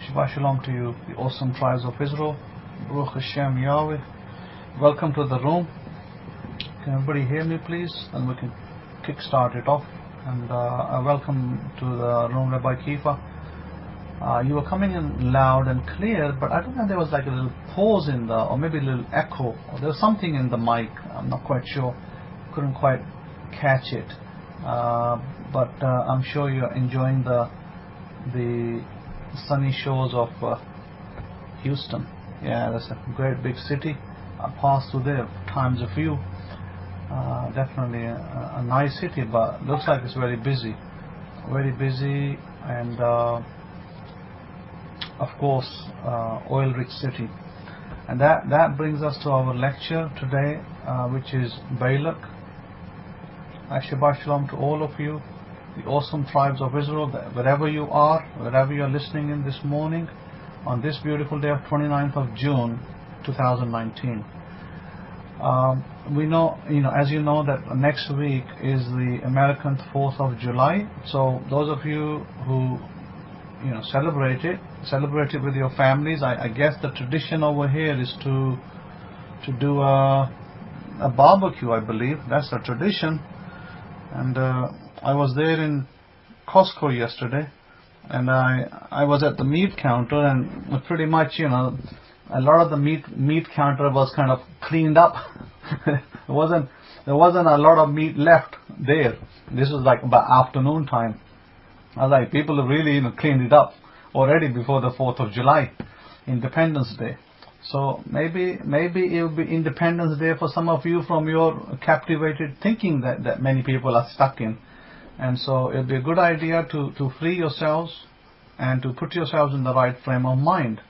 Shabbat Shalom to you, the awesome tribes of Israel. Baruch Hashem Yahweh. Welcome to the room. Can everybody hear me, please? And we can kickstart it off. And welcome to the room, Rabbi Kefa. You were coming in loud and clear, but I don't know, there was like a little pause in the, or maybe a little echo, or there was something in the mic. I'm not quite sure. Couldn't quite catch it. But I'm sure you're enjoying the sunny shores of Houston. Yeah, that's a great big city. I passed through there times a few. Definitely a nice city, but looks like it's very busy, and of course oil-rich city. And that brings us to our lecture today, which is Balak. Shabbat Shalom to all of you, the awesome tribes of Israel, wherever you are, wherever you are listening in this morning, on this beautiful day of 29th of June 2019. We know, as you know, that next week is the American 4th of July. So those of you who celebrate it with your families. I guess the tradition over here is to do a barbecue. I believe that's the tradition. And I was there in Costco yesterday, and I was at the meat counter, and pretty much a lot of the meat counter was kind of cleaned up. there wasn't a lot of meat left there. This was like about afternoon time. I was like, people have really cleaned it up already before the 4th of July, Independence Day. So maybe it will be Independence Day for some of you from your captivated thinking that many people are stuck in. And so it will be a good idea to free yourselves and to put yourselves in the right frame of mind.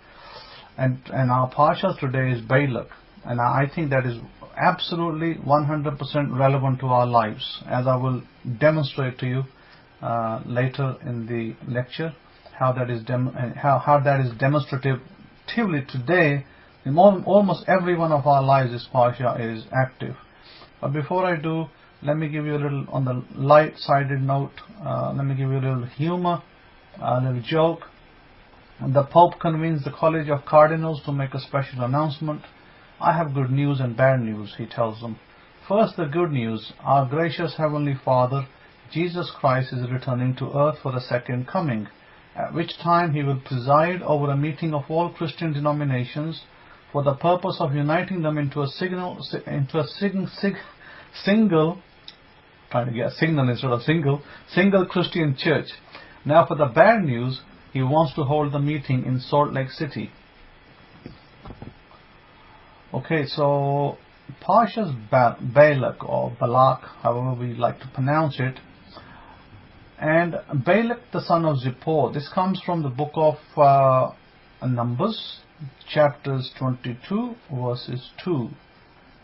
And our Parsha today is Balak. And I think that is absolutely 100% relevant to our lives, as I will demonstrate to you later in the lecture, how that is demonstratively today. In almost every one of our lives, this Parsha is active. But before I do, let me give you a little, on the light-sided note, let me give you a little humor, a little joke. The Pope convenes the College of Cardinals to make a special announcement. I have good news and bad news, he tells them. First, the good news. Our gracious Heavenly Father, Jesus Christ, is returning to earth for the second coming, at which time he will preside over a meeting of all Christian denominations for the purpose of uniting them into a single, trying to get a signal instead of single Christian church. Now for the bad news, he wants to hold the meeting in Salt Lake City. Okay, so Parsha's Balak, or Balak, however we like to pronounce it. And Balak, the son of Zippor. This comes from the book of Numbers, chapters 22, verses 2.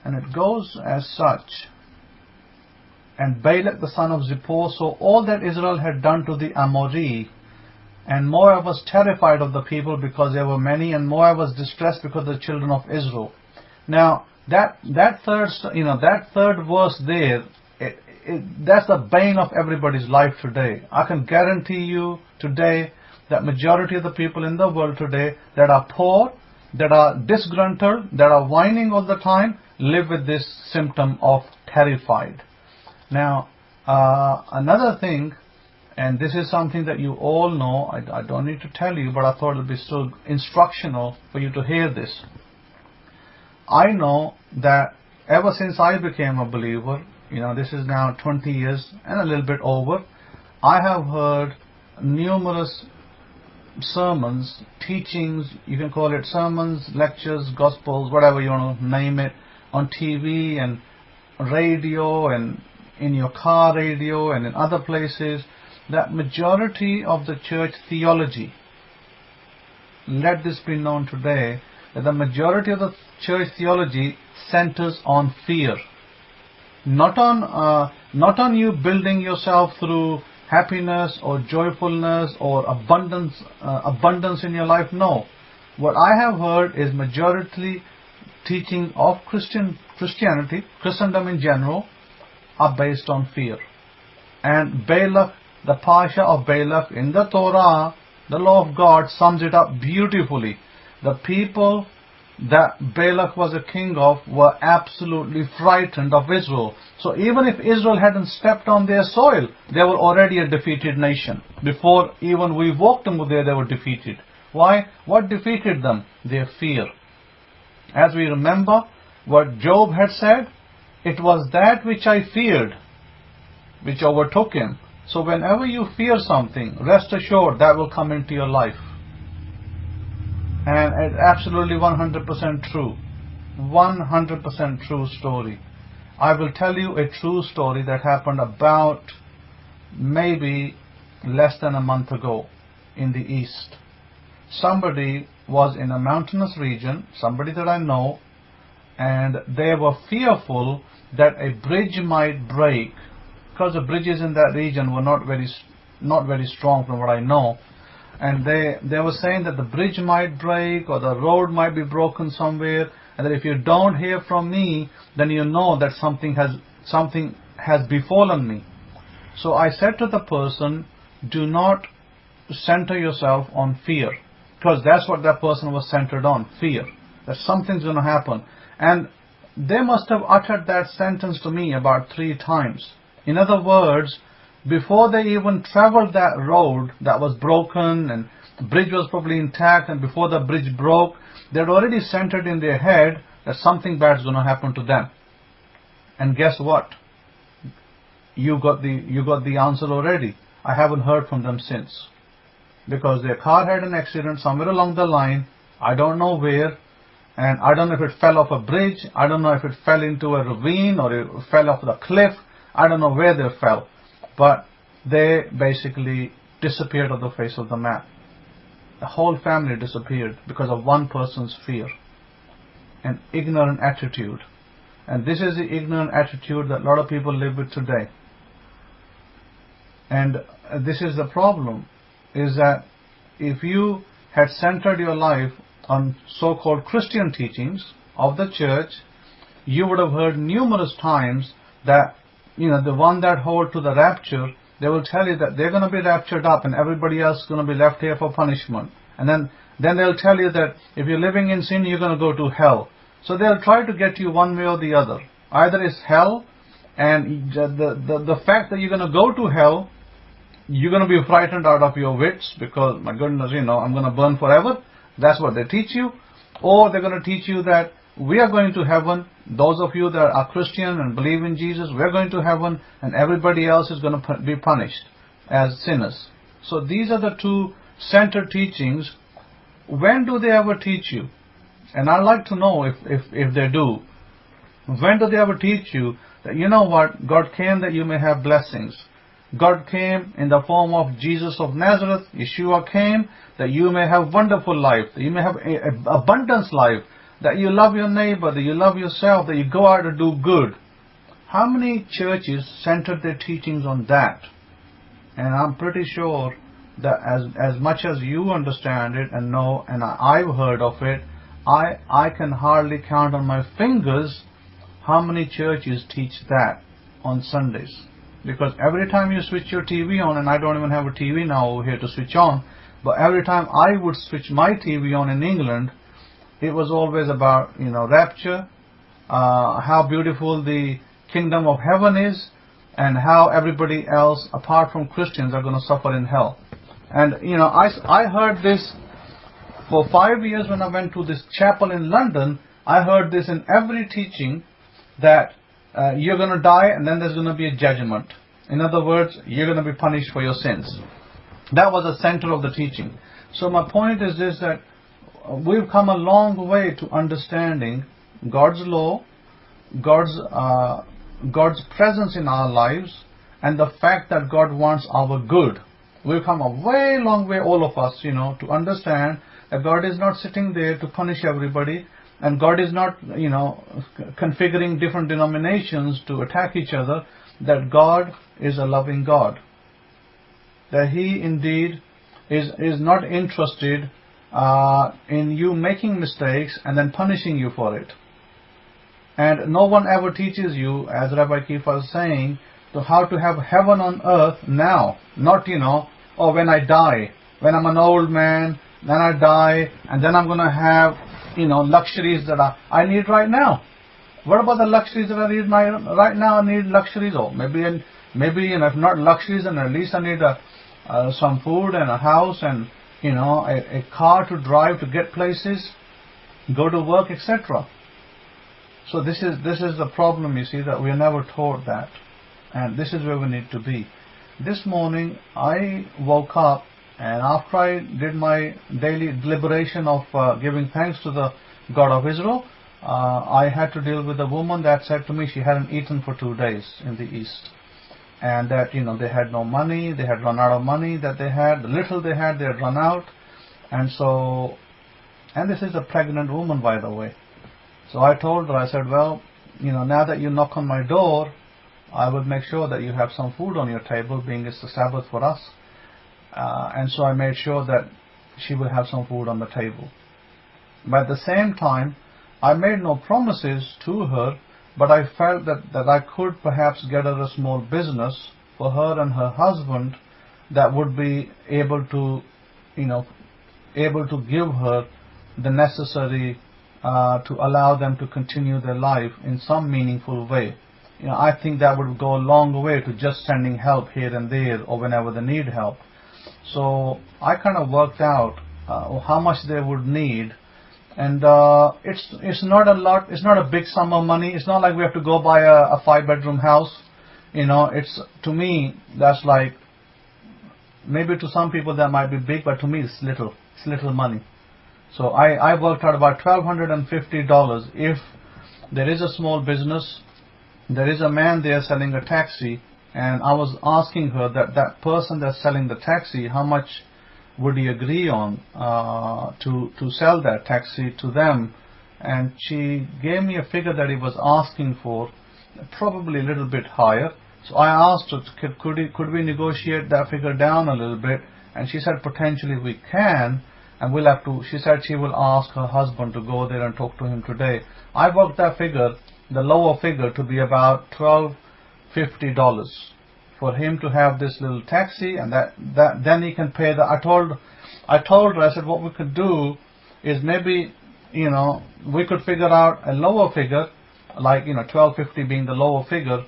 And it goes as such. And Balak, the son of Zippor, saw all that Israel had done to the Amori. And Moab was terrified of the people because there were many, and Moab was distressed because of the children of Israel. Now, that third verse there, that's the bane of everybody's life today. I can guarantee you today that majority of the people in the world today that are poor, that are disgruntled, that are whining all the time, live with this symptom of terrified. Now, another thing, and this is something that you all know, I don't need to tell you, but I thought it would be still instructional for you to hear this. I know that ever since I became a believer, this is now 20 years and a little bit over, I have heard numerous sermons, teachings, you can call it sermons, lectures, gospels, whatever you want to name it, on TV and radio and in your car radio and in other places, that majority of the church theology, let this be known today, that the majority of the church theology centers on fear. Not on you building yourself through happiness or joyfulness or abundance in your life. No. What I have heard is majority teaching of Christianity, Christendom in general, are based on fear. And Balak, the Parsha of Balak in the Torah The law of God sums it up beautifully. The people that Balak was a king of were absolutely frightened of Israel. So even if Israel hadn't stepped on their soil, they were already a defeated nation. Before even we walked into there, they were defeated. Why? What defeated them? Their fear. As we remember what Job had said, it was that which I feared which overtook him. So whenever you fear something, rest assured that will come into your life. And it's absolutely 100% true. 100% true story. I will tell you a true story that happened about maybe less than a month ago in the east. Somebody was in a mountainous region, somebody that I know, and they were fearful that a bridge might break, because the bridges in that region were not very strong from what I know. And they were saying that the bridge might break or the road might be broken somewhere, and that if you don't hear from me, then you know that something has befallen me. So I said to the person, do not center yourself on fear, because that's what that person was centered on, fear, that something's going to happen. And they must have uttered that sentence to me about 3 times. In other words, before they even traveled that road that was broken and the bridge was probably intact, and before the bridge broke, they'd already centered in their head that something bad is going to happen to them. And guess what? You got the answer already. I haven't heard from them since, because their car had an accident somewhere along the line. I don't know where, and I don't know if it fell off a bridge. I don't know if it fell into a ravine or it fell off the cliff. I don't know where they fell. But they basically disappeared off the face of the map. The whole family disappeared because of one person's fear, an ignorant attitude. And this is the ignorant attitude that a lot of people live with today. And this is the problem, is that if you had centered your life on so-called Christian teachings of the church, you would have heard numerous times that, the one that hold to the rapture, they will tell you that they're going to be raptured up and everybody else is going to be left here for punishment. And then they'll tell you that if you're living in sin, you're going to go to hell. So they'll try to get you one way or the other. Either it's hell, and the fact that you're going to go to hell, you're going to be frightened out of your wits, because, my goodness, I'm going to burn forever. That's what they teach you. Or they're going to teach you that we are going to heaven. Those of you that are Christian and believe in Jesus, we're going to heaven, and everybody else is going to be punished as sinners. So these are the two centered teachings. When do they ever teach you? And I'd like to know if they do. When do they ever teach you that, what, God came that you may have blessings. God came in the form of Jesus of Nazareth. Yeshua came that you may have wonderful life, that you may have abundance life, that you love your neighbor, that you love yourself, that you go out to do good. How many churches centered their teachings on that? And I'm pretty sure that as much as you understand it and know, and I've heard of it, I can hardly count on my fingers how many churches teach that on Sundays. Because every time you switch your TV on, and I don't even have a TV now over here to switch on, but every time I would switch my TV on in England, it was always about, rapture, how beautiful the kingdom of heaven is, and how everybody else, apart from Christians, are going to suffer in hell. And, I heard this for 5 years when I went to this chapel in London. I heard this in every teaching, that you're going to die and then there's going to be a judgment. In other words, you're going to be punished for your sins. That was the center of the teaching. So my point is this, that we've come a long way to understanding God's law, God's presence in our lives, and the fact that God wants our good. We've come a long way, all of us, to understand that God is not sitting there to punish everybody, and God is not, configuring different denominations to attack each other, that God is a loving God. That He indeed is not interested in you making mistakes and then punishing you for it. And no one ever teaches you, as Rabbi Kefa is saying, to how to have heaven on earth now. Not, when I die, when I'm an old man, then I die, and then I'm going to have, luxuries that I need right now. What about the luxuries that I need right now? I need luxuries, or maybe if not luxuries, then at least I need some food and a house and a car to drive to get places, go to work, etc. So this is the problem, you see, that we are never taught that, and this is where we need to be. This morning I woke up, and after I did my daily deliberation of giving thanks to the God of Israel, I had to deal with a woman that said to me she hadn't eaten for 2 days in the East, and that they had no money, they had run out of money that they had, the little they had run out, and this is a pregnant woman, by the way. So I told her, I said, well, now that you knock on my door, I will make sure that you have some food on your table, being it's the Sabbath for us. And so I made sure that she will have some food on the table. But at the same time, I made no promises to her, but I felt that I could perhaps get her a small business for her and her husband that would be able to give her the necessary to allow them to continue their life in some meaningful way. I think that would go a long way to just sending help here and there or whenever they need help. So I kind of worked out how much they would need, and it's not a lot. It's not a big sum of money. It's not like we have to go buy a 5-bedroom house. It's, to me, that's like, maybe to some people that might be big, but to me it's little. It's little money. So I worked out about $1,250. If there is a small business, there is a man there selling a taxi, and I was asking her that person that's selling the taxi, how much would he agree on to sell that taxi to them? And she gave me a figure that he was asking for, probably a little bit higher. So I asked her, could we negotiate that figure down a little bit? And she said potentially we can, and we'll have to. She said she will ask her husband to go there and talk to him today. I worked that figure, the lower figure, to be about $1,250 for him to have this little taxi, and that then he can pay the. I told her, I said, what we could do is maybe we could figure out a lower figure, like $1,250 being the lower figure,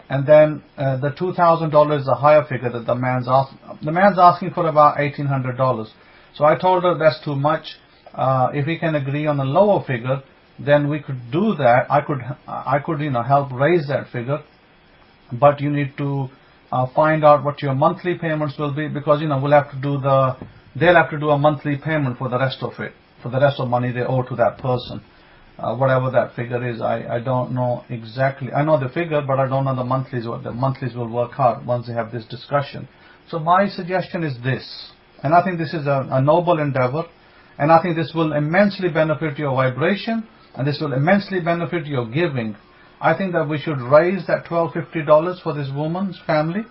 and then the $2,000 is the higher figure that the man's asking. The man's asking for about $1,800. So I told her that's too much. If we can agree on a lower figure, then we could do that. I could help raise that figure, but you need to find out what your monthly payments will be, because we'll have to do they'll have to do a monthly payment for the rest of it, for the rest of money they owe to that person, whatever that figure is. I don't know exactly. I know the figure, but I don't know the monthlies. What the monthlies will work out once they have this discussion. So my suggestion is this, and I think this is a noble endeavor, and I think this will immensely benefit your vibration, and this will immensely benefit your giving. I think that we should raise that $1,250 for this woman's family,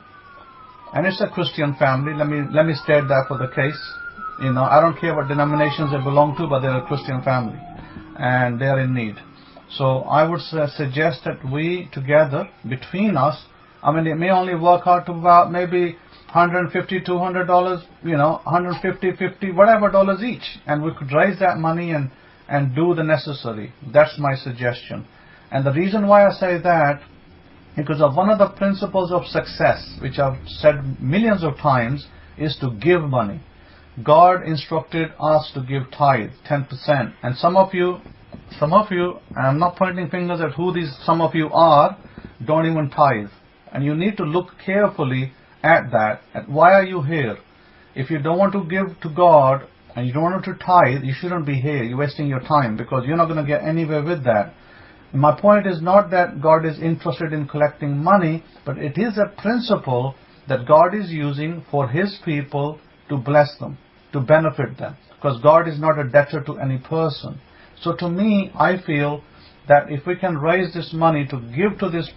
and it's a Christian family. Let me state that for the case. I don't care what denominations they belong to, but they're a Christian family, and they're in need. So I would suggest that we together, between us, it may only work out to about maybe $150, $200, $150, $50, whatever dollars each, and we could raise that money and do the necessary. That's my suggestion. And the reason why I say that, because of one of the principles of success, which I've said millions of times, is to give money. God instructed us to give tithe, 10%. And some of you, and I'm not pointing fingers at who these some of you are, don't even tithe. And you need to look carefully at that. At why are you here? If you don't want to give to God and you don't want to tithe, you shouldn't be here. You're wasting your time, because you're not going to get anywhere with that. My point is not that God is interested in collecting money, but it is a principle that God is using for His people to bless them, to benefit them, because God is not a debtor to any person. So to me, I feel that if we can raise this money to give to this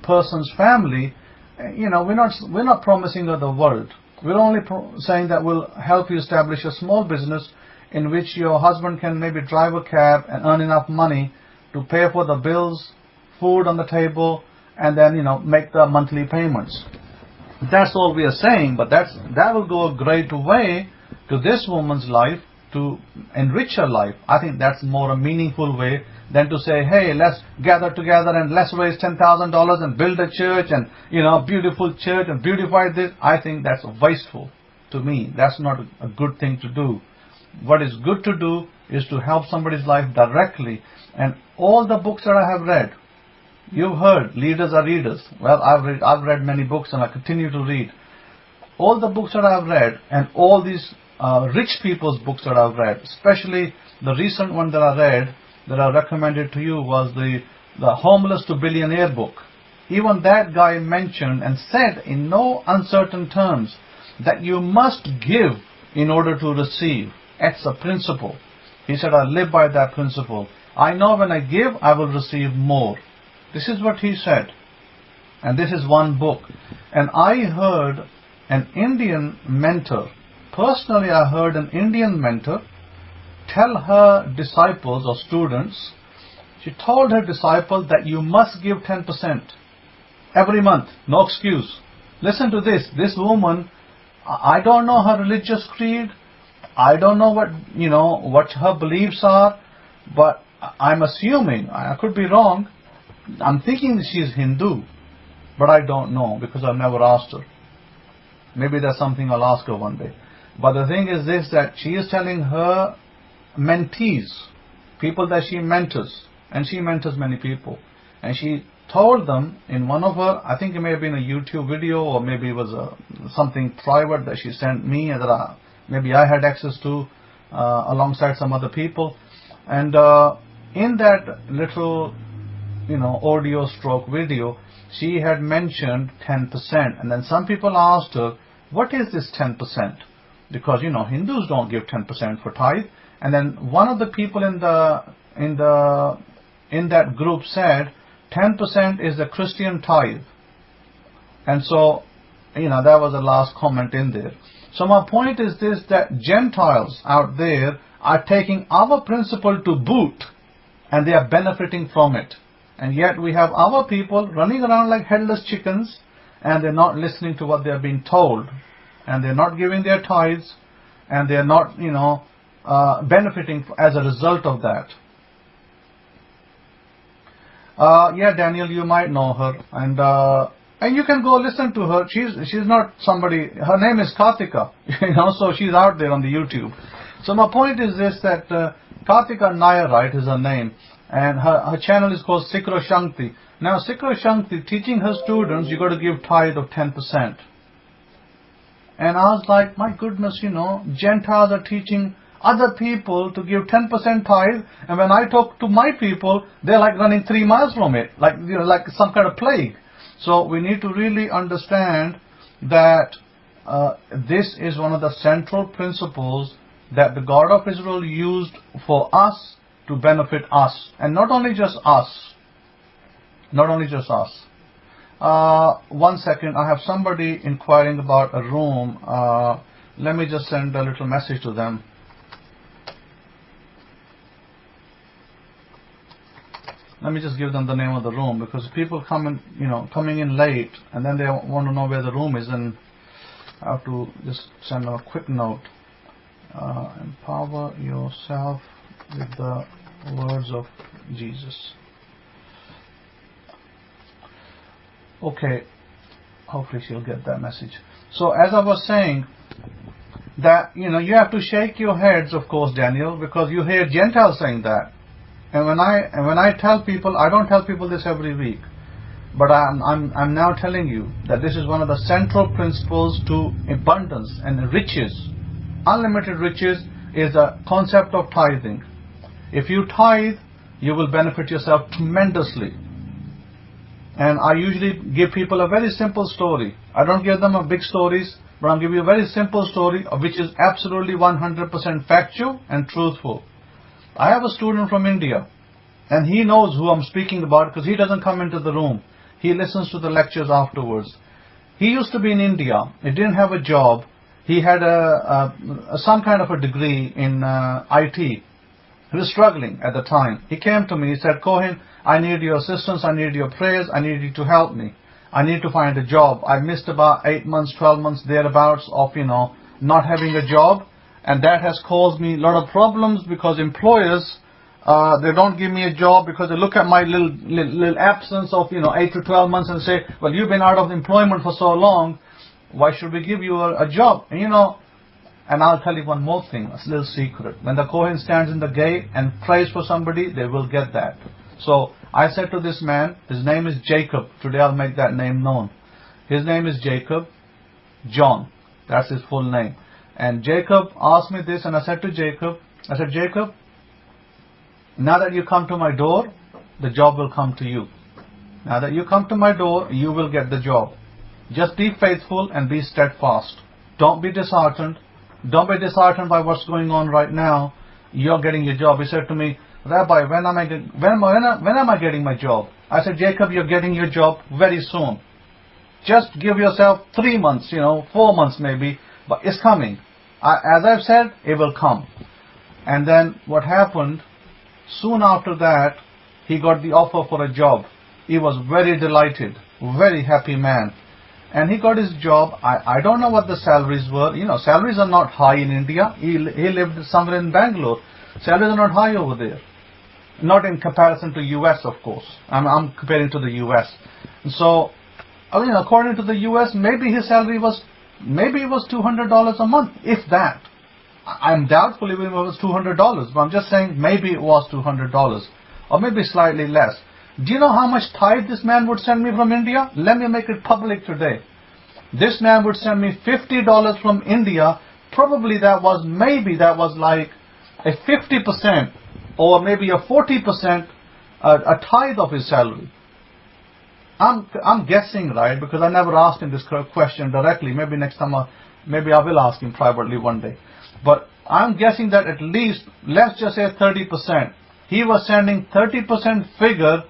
person's family, we're not promising her the world. We're only saying that we'll help you establish a small business in which your husband can maybe drive a cab and earn enough money to pay for the bills, food on the table, and then make the monthly payments. That's all we are saying, but that will go a great way to this woman's life to enrich her life. I think that's more a meaningful way than to say, hey, let's gather together and let's raise $10,000 and build a church and, a beautiful church and beautify this. I think that's wasteful to me. That's not a good thing to do. What is good to do is to help somebody's life directly. And all the books that I have read, you've heard, leaders are readers. Well, I've read many books and I continue to read. All the books that I've read and all these rich people's books that I've read, especially the recent one that I read, that I recommended to you, was the Homeless to Billionaire book. Even that guy mentioned and said in no uncertain terms that you must give in order to receive. It's a principle. He said, I live by that principle. I know when I give, I will receive more. This is what he said. And this is one book. And I heard an Indian mentor, personally I heard an Indian mentor tell her disciples or students, she told her disciples that you must give 10% every month, no excuse. Listen to this. This woman, I don't know her religious creed. I don't know what her beliefs are, but I'm assuming, I could be wrong, I'm thinking she's Hindu, but I don't know because I've never asked her. Maybe that's something I'll ask her one day. But the thing is this, that she is telling her mentees, people that she mentors, and she mentors many people, and she told them in one of her, I think it may have been a YouTube video or maybe it was something private that she sent me and that maybe I had access to alongside some other people. And in that little audio stroke video, she had mentioned 10%, and then some people asked her, what is this 10%? Because Hindus don't give 10% for tithe. And then one of the people in that group said 10% is the Christian tithe. And so that was the last comment in there. So my point is this, that Gentiles out there are taking our principle to boot and they are benefiting from it. And yet we have our people running around like headless chickens and they're not listening to what they're being told, and they're not giving their tithes, and they're not benefiting as a result of that. Yeah, Daniel, you might know her, and you can go listen to her. She's not somebody. Her name is Kartika, so she's out there on the YouTube. So my point is this, that Kartika Nair is her name, and her channel is called Sikra Shankti. Now Sikra Shankti, teaching her students, you got to give tithe of 10%. And I was like, my goodness, Gentiles are teaching other people to give 10% tithe, and when I talk to my people, they're like running 3 miles from it, like some kind of plague. So we need to really understand that this is one of the central principles that the God of Israel used for us to benefit us, and not only just us. Not only just us. 1 second, I have somebody inquiring about a room. Let me just send a little message to them. Let me just give them the name of the room, because people coming in late, and then they want to know where the room is, and I have to just send them a quick note. Empower yourself with the words of Jesus. Okay, hopefully she'll get that message. So as I was saying, that you have to shake your heads, of course, Daniel, because you hear Gentiles saying that. And when I tell people, I don't tell people this every week, but I'm now telling you that this is one of the central principles to abundance and riches. Unlimited riches is the concept of tithing. If you tithe, you will benefit yourself tremendously. And I usually give people a very simple story. I don't give them a big stories, but I'll give you a very simple story which is absolutely 100% factual and truthful. I have a student from India, and he knows who I'm speaking about because he doesn't come into the room. He listens to the lectures afterwards. He used to be in India. He didn't have a job. He had some kind of a degree in IT. He was struggling at the time. He came to me. He said, Cohen, I need your assistance. I need your prayers. I need you to help me. I need to find a job. I missed about 8 months, 12 months thereabouts of, not having a job. And that has caused me a lot of problems because employers, they don't give me a job because they look at my little absence of 8 to 12 months and say, well, you've been out of employment for so long, why should we give you a job? And I'll tell you one more thing, a little secret. When the Kohen stands in the gate and prays for somebody, they will get that. So I said to this man, his name is Jacob. Today I'll make that name known. His name is Jacob John. That's his full name. And Jacob asked me this, and I said to Jacob, Jacob, now that you come to my door, the job will come to you. Now that you come to my door, you will get the job. Just be faithful and be steadfast. Don't be disheartened. Don't be disheartened by what's going on right now. You're getting your job. He said to me, Rabbi, when am I getting my job? I said, Jacob, you're getting your job very soon. Just give yourself 3 months, 4 months maybe, but it's coming. As I've said, it will come. And then what happened, soon after that, he got the offer for a job. He was very delighted, very happy man. And he got his job. I don't know what the salaries were. Salaries are not high in India. He lived somewhere in Bangalore. Salaries are not high over there. Not in comparison to US, of course. I'm comparing to the US. So, according to the US, maybe his salary was, maybe it was $200 a month, if that. I'm doubtful even if it was $200, but I'm just saying maybe it was $200, or maybe slightly less. Do you know how much tithe this man would send me from India? Let me make it public today. This man would send me $50 from India. Probably that was like a 50% or maybe a 40% a tithe of his salary. I'm guessing, right? Because I never asked him this question directly. Maybe next time, maybe I will ask him privately one day. But I'm guessing that at least, let's just say 30%. He was sending 30% figure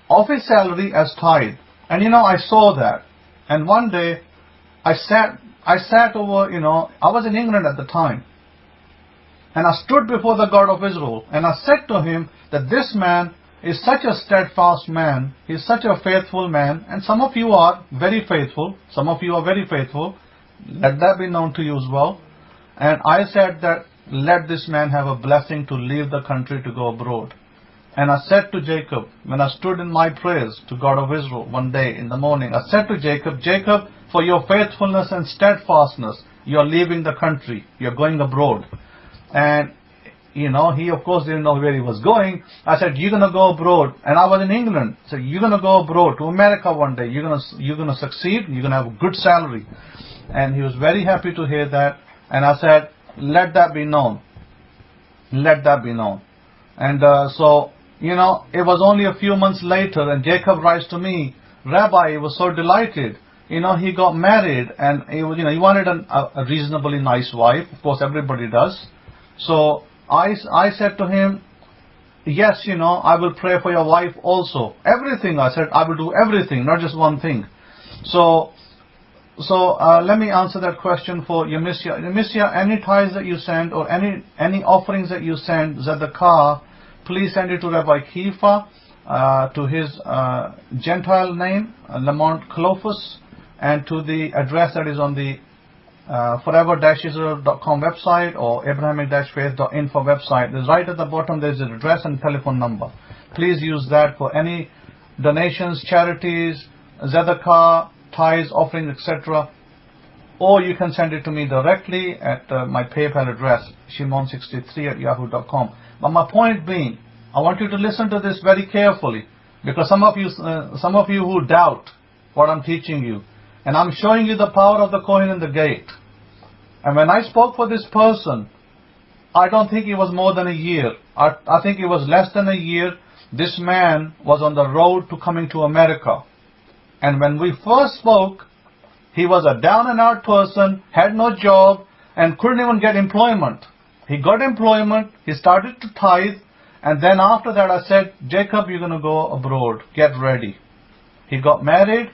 of his salary as tithe. And I saw that. And one day, I sat over, I was in England at the time. And I stood before the God of Israel. And I said to him that this man is such a steadfast man. He's such a faithful man. And some of you are very faithful. Some of you are very faithful. Let that be known to you as well. And I said that let this man have a blessing to leave the country to go abroad. And I said to Jacob, when I stood in my prayers to God of Israel one day in the morning, I said to Jacob, Jacob, for your faithfulness and steadfastness, you're leaving the country. You're going abroad. And, he of course didn't know where he was going. I said, you're going to go abroad. And I was in England. So you're going to go abroad to America one day. You're going to succeed. You're going to have a good salary. And he was very happy to hear that. And I said, let that be known. Let that be known. And so, it was only a few months later, and Jacob writes to me, Rabbi, he was so delighted. He got married, and he wanted a reasonably nice wife. Of course, everybody does. So I said to him, yes, I will pray for your wife also. Everything, I said, I will do everything, not just one thing. So let me answer that question for Yemisya. Yemisya, any tithes that you send or any offerings that you send, Zadakah, please send it to Rabbi Kefa, to his Gentile name, Lamont Clophus, and to the address that is on the forever-israel.com website or abrahamic-faith.info website. There's right at the bottom, there's an address and telephone number. Please use that for any donations, charities, Zadakah, tithes, offerings, etc. Or you can send it to me directly at my PayPal address, shimon63@yahoo.com. But my point being, I want you to listen to this very carefully, because some of you who doubt what I'm teaching you, and I'm showing you the power of the Kohen in the gate. And when I spoke for this person, I don't think it was more than a year. I think it was less than a year. This man was on the road to coming to America. And when we first spoke, he was a down and out person, had no job, and couldn't even get employment. He got employment, he started to tithe, and then after that I said, Jacob, you're going to go abroad, get ready. He got married.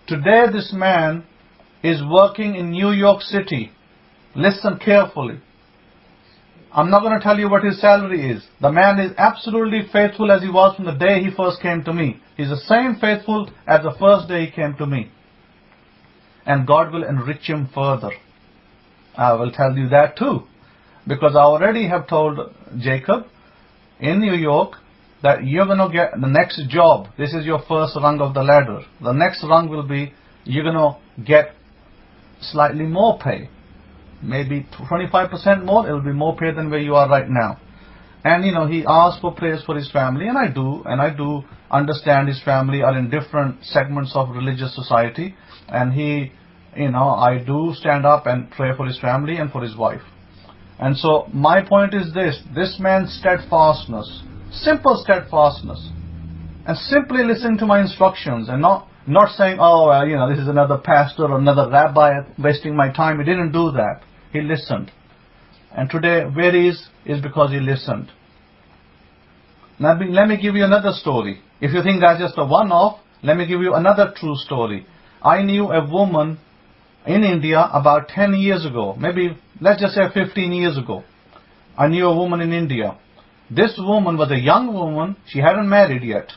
Today this man is working in New York City. Listen carefully. I'm not going to tell you what his salary is. The man is absolutely faithful as he was from the day he first came to me. He's the same faithful as the first day he came to me. And God will enrich him further. I will tell you that too. because I already have told Jacob in New York that you're going to get the next job. This is your first rung of the ladder. The next rung will be you're going to get slightly more pay. Maybe 25% more. It will be more pay than where you are right now. And he asked for prayers for his family, and I do understand his family are in different segments of religious society, and I do stand up and pray for his family and for his wife. And so my point is this man's steadfastness, simple steadfastness, and simply listening to my instructions and not saying, this is another pastor or another rabbi wasting my time. He didn't do that. He listened. And today, where he is because he listened. Now, let me give you another story. If you think that's just a one-off, let me give you another true story. I knew a woman in India about 10 years ago, maybe let's just say 15 years ago. I knew a woman in India. This woman was a young woman. She hadn't married yet.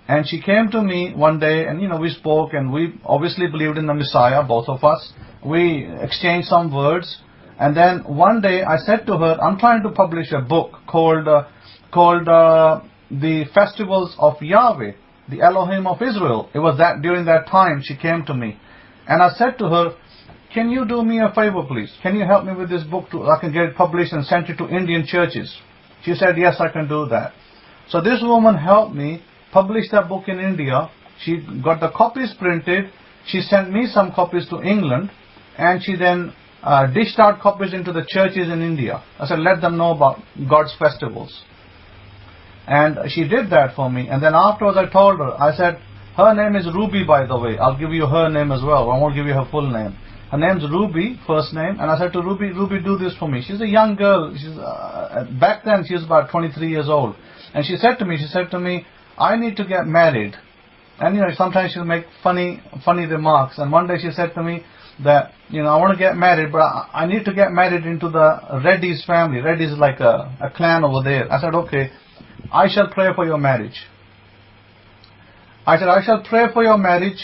And she came to me one day, and we spoke, and we obviously believed in the Messiah, both of us. We exchanged some words. And then one day I said to her, I'm trying to publish a book called The Festivals of Yahweh, the Elohim of Israel. It was during that time she came to me. And I said to her, can you do me a favor, please? Can you help me with this book I can get it published and sent it to Indian churches? She said, yes, I can do that. So this woman helped me publish that book in India. She got the copies printed. She sent me some copies to England, and she then dished out copies into the churches in India. I said, let them know about God's festivals. And she did that for me. And then afterwards I told her, I said, her name is Ruby, by the way. I'll give you her name as well. I won't give you her full name. Her name's Ruby, first name. And I said to Ruby, do this for me. She's a young girl. Back then she was about 23 years old. And she said to me, I need to get married. And sometimes she'll make funny remarks. And one day she said to me that, I want to get married, but I need to get married into the Reddy's family. Reddy's like a clan over there. I said, okay, I shall pray for your marriage. I said, I shall pray for your marriage.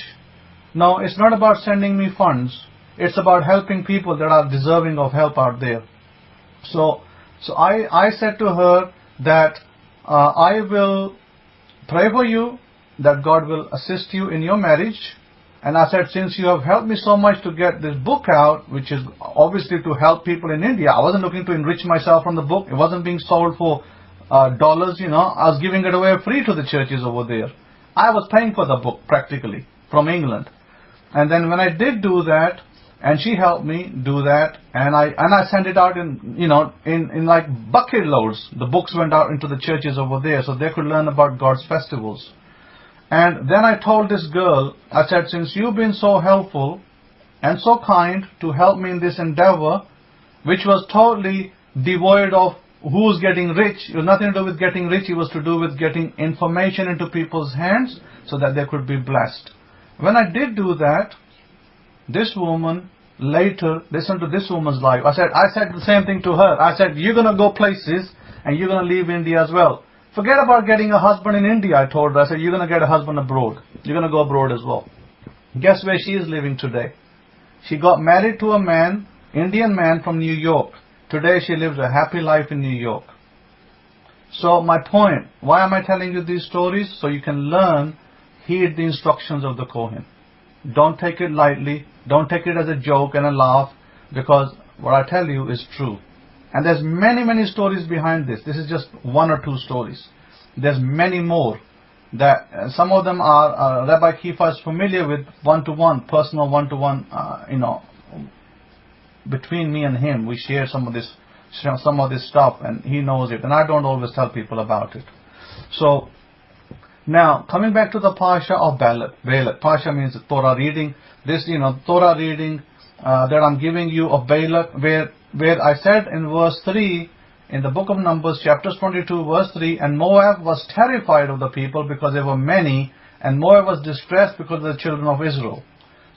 No, it's not about sending me funds. It's about helping people that are deserving of help out there. So I said to her that I will pray for you, that God will assist you in your marriage. And I said, since you have helped me so much to get this book out, which is obviously to help people in India, I wasn't looking to enrich myself from the book. It wasn't being sold for dollars, I was giving it away free to the churches over there. I was paying for the book practically from England. And then when I did do that, and she helped me do that, and I sent it out in like bucket loads. The books went out into the churches over there so they could learn about God's festivals. And then I told this girl, I said, since you've been so helpful and so kind to help me in this endeavor, which was totally devoid of who's getting rich. It was nothing to do with getting rich. It was to do with getting information into people's hands so that they could be blessed. When I did do that, this woman later, listen to this woman's life. I said the same thing to her. I said, you're going to go places and you're going to leave India as well. Forget about getting a husband in India, I told her. I said, you're going to get a husband abroad. You're going to go abroad as well. Guess where she is living today? She got married to a man, Indian man from New York. Today she lives a happy life in New York. So my point, why am I telling you these stories? So you can learn, heed the instructions of the Kohen. Don't take it lightly. Don't take it as a joke and a laugh, because what I tell you is true. And there's many stories behind this. This is just one or two stories. There's many more. That some of them are Rabbi Kefa is familiar with one-to-one, personal one-to-one, between me and him. We share some of this stuff, and he knows it. And I don't always tell people about it. So now, coming back to the Parsha of Balak. Parsha means Torah reading. This, Torah reading that I'm giving you of Balak, where I said in verse 3, in the book of Numbers, chapter 22, verse 3, and Moab was terrified of the people because there were many, and Moab was distressed because of the children of Israel.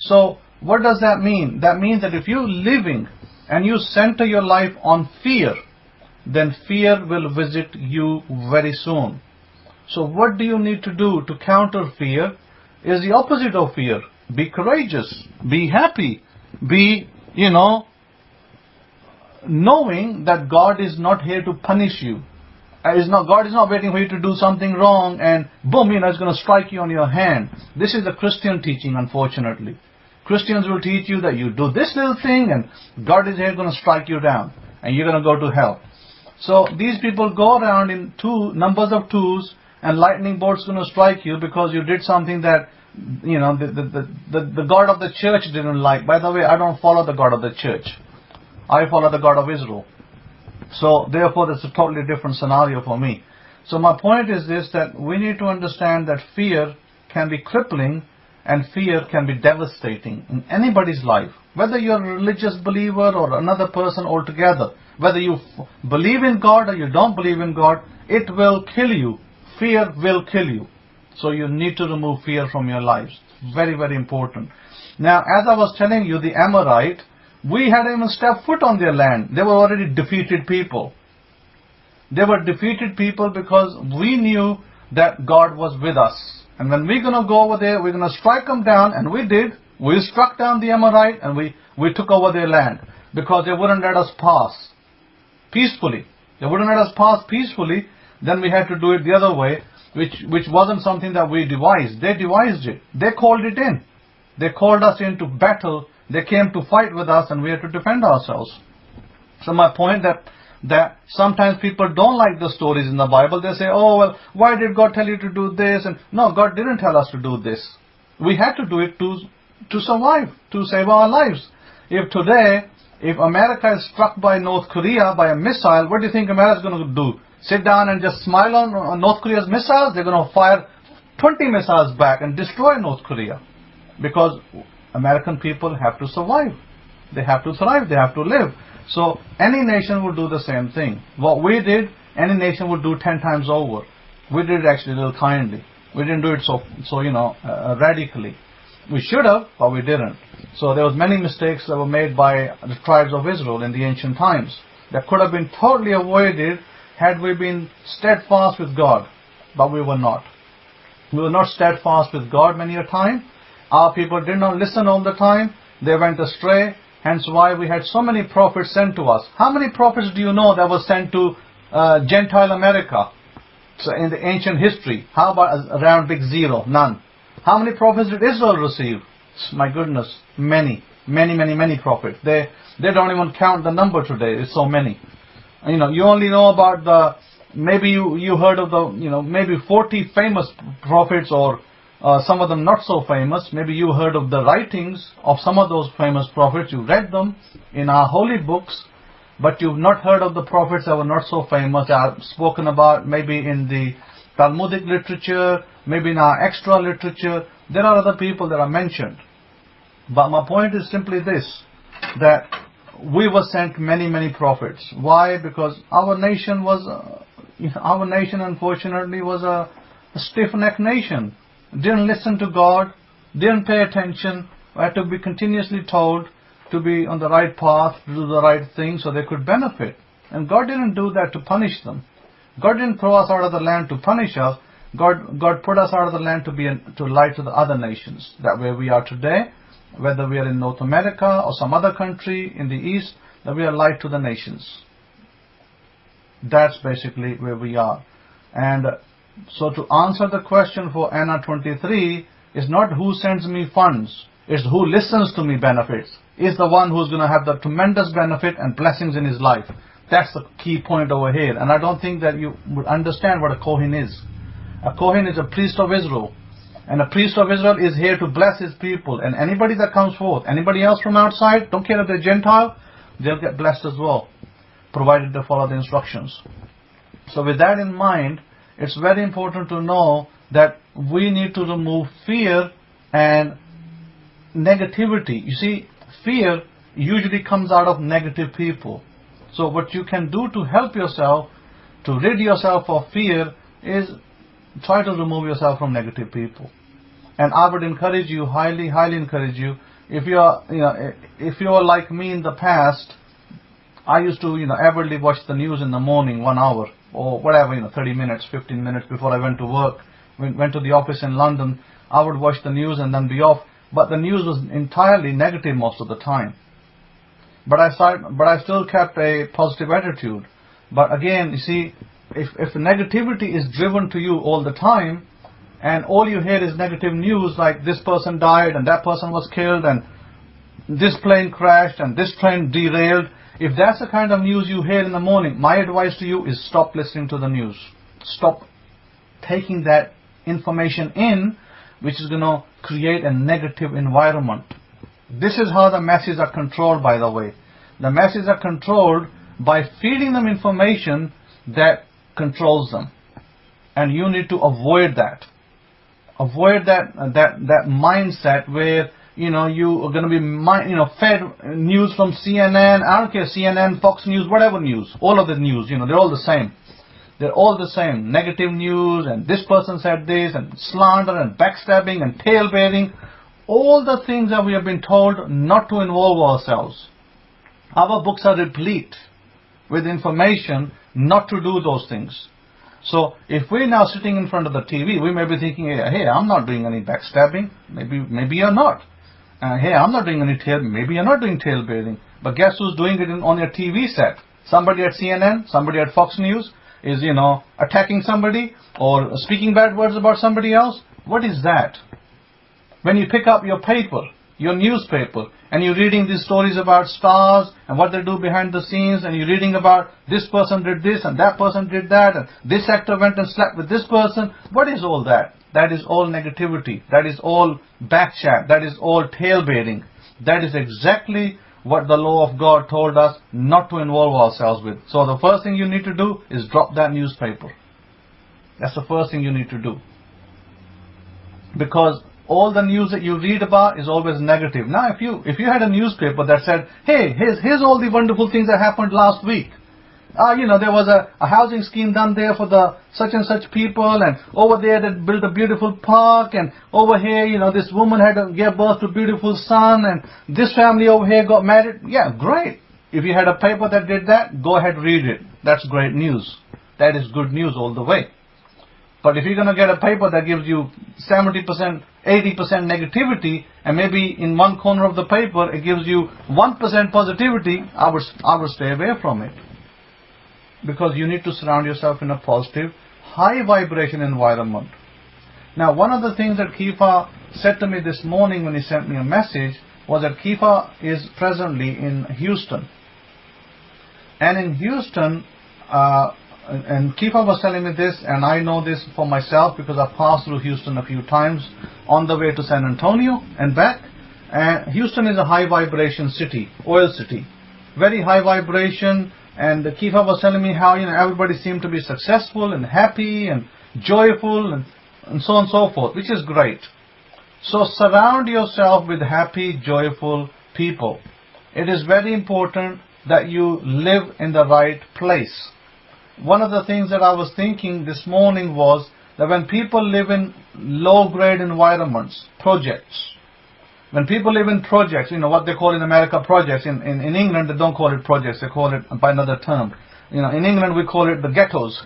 So, what does that mean? That means that if you're living and you center your life on fear, then fear will visit you very soon. So what do you need to do to counter fear? Is the opposite of fear. Be courageous. Be happy. Be, knowing that God is not here to punish you. God is not waiting for you to do something wrong and boom, it's going to strike you on your hand. This is the Christian teaching, unfortunately. Christians will teach you that you do this little thing and God is here going to strike you down and you're going to go to hell. So these people go around in numbers of twos, and lightning bolt's going to strike you because you did something that the God of the church didn't like. By the way, I don't follow the God of the church. I follow the God of Israel. So therefore that's a totally different scenario for me. So my point is this, that we need to understand that fear can be crippling and fear can be devastating in anybody's life. Whether you're a religious believer or another person altogether, whether you believe in God or you don't believe in God, it will kill you. Fear will kill you. So you need to remove fear from your lives. Very, very important. Now, as I was telling you, the Amorite, we hadn't even stepped foot on their land. They were already defeated people. They were defeated people because we knew that God was with us. And when we're going to go over there, we're going to strike them down, and we did. We struck down the Amorite and we took over their land because they wouldn't let us pass peacefully. They wouldn't let us pass peacefully. Then we had to do it the other way, which wasn't something that we devised. They devised it. They called it in. They called us into battle. They came to fight with us, and we had to defend ourselves. So my point that sometimes people don't like the stories in the Bible. They say, oh, well, why did God tell you to do this? And no, God didn't tell us to do this. We had to do it to survive, to save our lives. If America is struck by North Korea by a missile, what do you think America is going to do? Sit down and just smile on North Korea's missiles? They're going to fire 20 missiles back and destroy North Korea. Because American people have to survive. They have to thrive. They have to live. So any nation will do the same thing. What we did, any nation will do 10 times over. We did it actually a little kindly. We didn't do it so radically. We should have, but we didn't. So there was many mistakes that were made by the tribes of Israel in the ancient times that could have been totally avoided had we been steadfast with God. But we were not. We were not steadfast with God many a time. Our people did not listen all the time. They went astray. Hence why we had so many prophets sent to us. How many prophets do you know that were sent to Gentile America? So in the ancient history, how about around big zero? None. How many prophets did Israel receive? My goodness, many prophets. They don't even count the number today. It's so many. You only know about maybe you heard of maybe 40 famous prophets, or some of them not so famous. Maybe you heard of the writings of some of those famous prophets. You read them in our holy books, but you've not heard of the prophets that were not so famous, that are spoken about maybe in the Talmudic literature, maybe in our extra literature. There are other people that are mentioned. But my point is simply this, that we were sent many prophets. Why? Because our nation unfortunately was a stiff-necked nation. Didn't listen to God, didn't pay attention, had to be continuously told to be on the right path, to do the right thing so they could benefit. And God didn't do that to punish them. God didn't throw us out of the land to punish us. God put us out of the land to light to the other nations. That where we are today, whether we are in North America or some other country in the East, that we are light to the nations. That's basically where we are. And so to answer the question for Anna 23, is not who sends me funds, it's who listens to me benefits. Is the one who's going to have the tremendous benefit and blessings in his life. That's the key point over here. And I don't think that you would understand what a Kohen is. A Kohen is a priest of Israel. And a priest of Israel is here to bless his people. And anybody that comes forth, anybody else from outside, don't care if they're Gentile, they'll get blessed as well, provided they follow the instructions. So with that in mind, it's very important to know that we need to remove fear and negativity. You see, fear usually comes out of negative people. So what you can do to help yourself, to rid yourself of fear, is try to remove yourself from negative people. And I would encourage you, highly encourage you, if you're like me in the past, I used to, avidly watch the news in the morning, 1 hour, or whatever, 30 minutes, 15 minutes before I went to work. Went to the office in London, I would watch the news and then be off. But the news was entirely negative most of the time. but I still kept a positive attitude. But again, you see, if negativity is driven to you all the time, and all you hear is negative news, like this person died and that person was killed and this plane crashed and this train derailed, if that's the kind of news you hear in the morning, my advice to you is stop listening to the news. Stop taking that information in, which is going to create a negative environment. This is how the masses are controlled, by the way. The masses are controlled by feeding them information that controls them. And you need to avoid that. Avoid that mindset where, you are going to be, fed news from CNN, I don't care, CNN, Fox News, whatever news, all of the news, they're all the same. They're all the same. Negative news, and this person said this, and slander, and backstabbing, and tailbearing. All the things that we have been told not to involve ourselves. Our books are replete with information not to do those things. So if we're now sitting in front of the TV, we may be thinking, hey, I'm not doing any backstabbing. Maybe you're not. Hey, I'm not doing any maybe you're not doing tailbearing. But guess who's doing it on your TV set? Somebody at CNN, somebody at Fox News is, attacking somebody or speaking bad words about somebody else. What is that? When you pick up your paper, your newspaper, and you're reading these stories about stars and what they do behind the scenes, and you're reading about this person did this and that person did that, and this actor went and slept with this person, what is all that? That is all negativity. That is all backchat. That is all tailbearing. That is exactly what the law of God told us not to involve ourselves with. So the first thing you need to do is drop that newspaper. That's the first thing you need to do. Because all the news that you read about is always negative. Now, if you had a newspaper that said, hey, here's all the wonderful things that happened last week. There was a housing scheme done there for the such and such people, and over there they built a beautiful park, and over here, this woman gave birth to a beautiful son, and this family over here got married. Yeah, great. If you had a paper that did that, go ahead, read it. That's great news. That is good news all the way. But if you're going to get a paper that gives you 70%, 80% negativity, and maybe in one corner of the paper it gives you 1% positivity, I would stay away from it. Because you need to surround yourself in a positive, high vibration environment. Now, one of the things that Kefa said to me this morning when he sent me a message was that Kefa is presently in Houston. And in Houston, and Kefa was telling me this, and I know this for myself because I've passed through Houston a few times on the way to San Antonio and back. And Houston is a high vibration city, oil city. Very high vibration. And Kefa was telling me how everybody seemed to be successful and happy and joyful and so on and so forth, which is great. So surround yourself with happy, joyful people. It is very important that you live in the right place. One of the things that I was thinking this morning was that when people live in low-grade environments, projects, when people live in projects, what they call in America projects, in England they don't call it projects, they call it by another term. In England we call it the ghettos,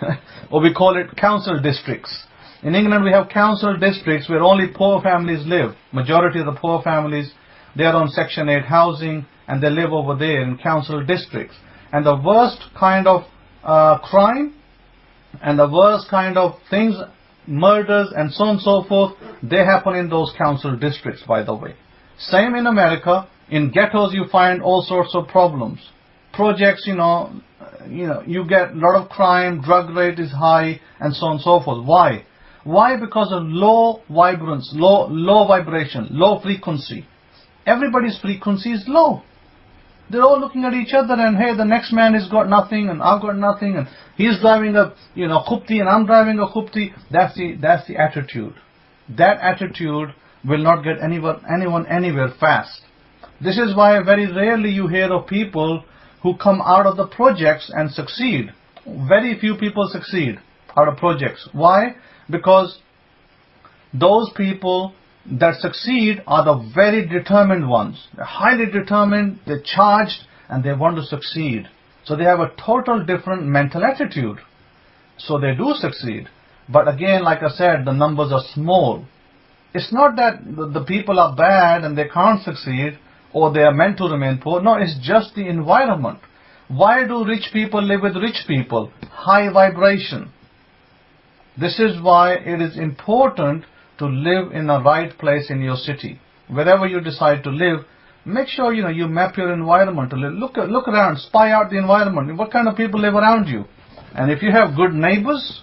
or we call it council districts. In England we have council districts where only poor families live. Majority of the poor families, they are on Section 8 housing, and they live over there in council districts. And the worst kind of crime, and the worst kind of things, murders and so on and so forth, they happen in those council districts, by the way. Same in America. In ghettos you find all sorts of problems. Projects, you get a lot of crime, drug rate is high, and so on and so forth. Why? Why? Because of low vibrance, low vibration, low frequency. Everybody's frequency is low. They're all looking at each other, and hey, the next man has got nothing, and I've got nothing, and he's driving a khupti, and I'm driving a khupti. That's the attitude. That attitude will not get anyone anywhere fast. This is why very rarely you hear of people who come out of the projects and succeed. Very few people succeed out of projects. Why? Because those people that succeed are the very determined ones. They're highly determined, they're charged, and they want to succeed. So they have a total different mental attitude. So they do succeed. But again, like I said, the numbers are small. It's not that the people are bad and they can't succeed. or they are meant to remain poor. No, it's just the environment. Why do rich people live with rich people? High vibration. This is why it is important to live in the right place in your city. Wherever you decide to live, make sure you map your environment to live. Look around, spy out the environment. What kind of people live around you? And if you have good neighbors,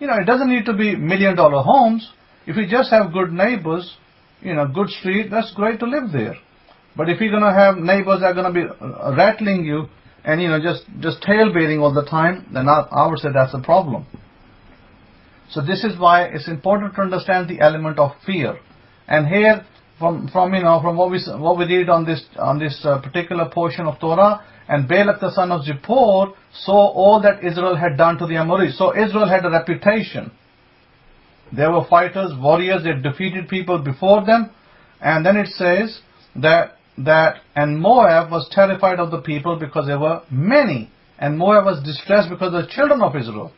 it doesn't need to be $1 million homes. If you just have good neighbors, good street, that's great to live there. But if you're going to have neighbors that are going to be rattling you and just tailbearing all the time, then I would say that's a problem. So this is why it's important to understand the element of fear. And here, from what we read on this particular portion of Torah, and Balak the son of Zippor saw all that Israel had done to the Amorites. So Israel had a reputation. They were fighters, warriors. They defeated people before them. And then it says that and Moab was terrified of the people because there were many. And Moab was distressed because of the children of Israel.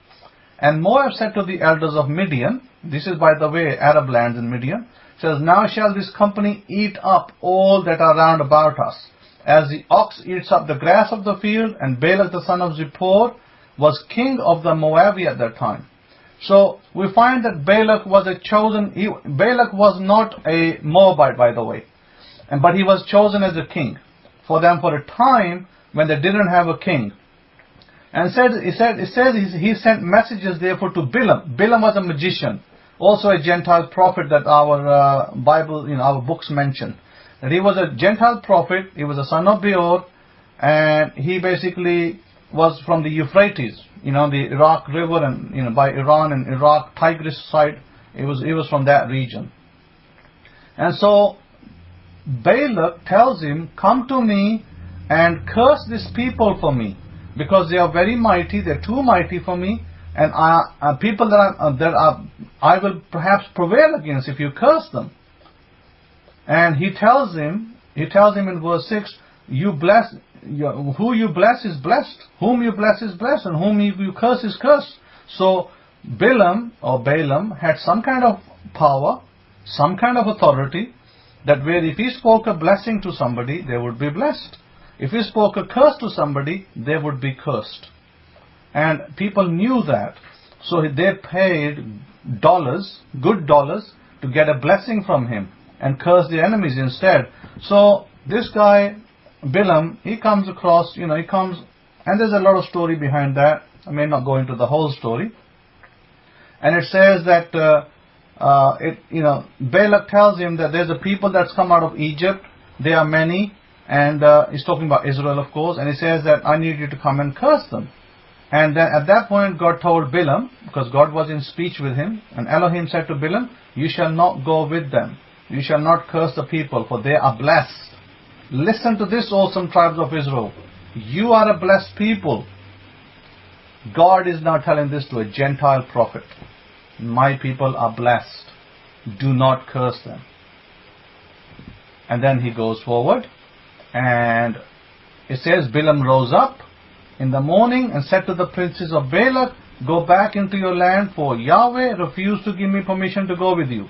And Moab said to the elders of Midian, this is by the way Arab lands in Midian, says, now shall this company eat up all that are round about us, as the ox eats up the grass of the field. And Balak the son of Zippor was king of the Moabi at that time. So we find that Balak was Balak was not a Moabite, by the way, but he was chosen as a king for them for a time when they didn't have a king. And it says he sent messages therefore to Balaam. Balaam was a magician, also a Gentile prophet that our Bible, our books mention. That he was a Gentile prophet. He was a son of Beor, and he basically was from the Euphrates, the Iraq River, and by Iran and Iraq, Tigris side. He was from that region. And so Balak tells him, come to me and curse these people for me, because they are very mighty. They're too mighty for me, and people that I will perhaps prevail against if you curse them. And he tells him in verse 6, who you bless is blessed, whom you bless is blessed, and whom you curse is cursed. So Balaam had some kind of power, some kind of authority, that where if he spoke a blessing to somebody, they would be blessed. If he spoke a curse to somebody, they would be cursed. And people knew that. So they paid good dollars, to get a blessing from him and curse the enemies instead. So this guy, Balaam, he comes across, and there's a lot of story behind that. I may not go into the whole story. And it says that, Balak tells him that there's a people that's come out of Egypt. They are many. And he's talking about Israel, of course. And he says that I need you to come and curse them. And then at that point, God told Balaam, because God was in speech with him, and Elohim said to Balaam, you shall not go with them. You shall not curse the people, for they are blessed. Listen to this, awesome tribes of Israel. You are a blessed people. God is now telling this to a Gentile prophet. My people are blessed. Do not curse them. And then he goes forward. And it says, Balaam rose up in the morning and said to the princes of Balak, go back into your land, for Yahweh refused to give me permission to go with you.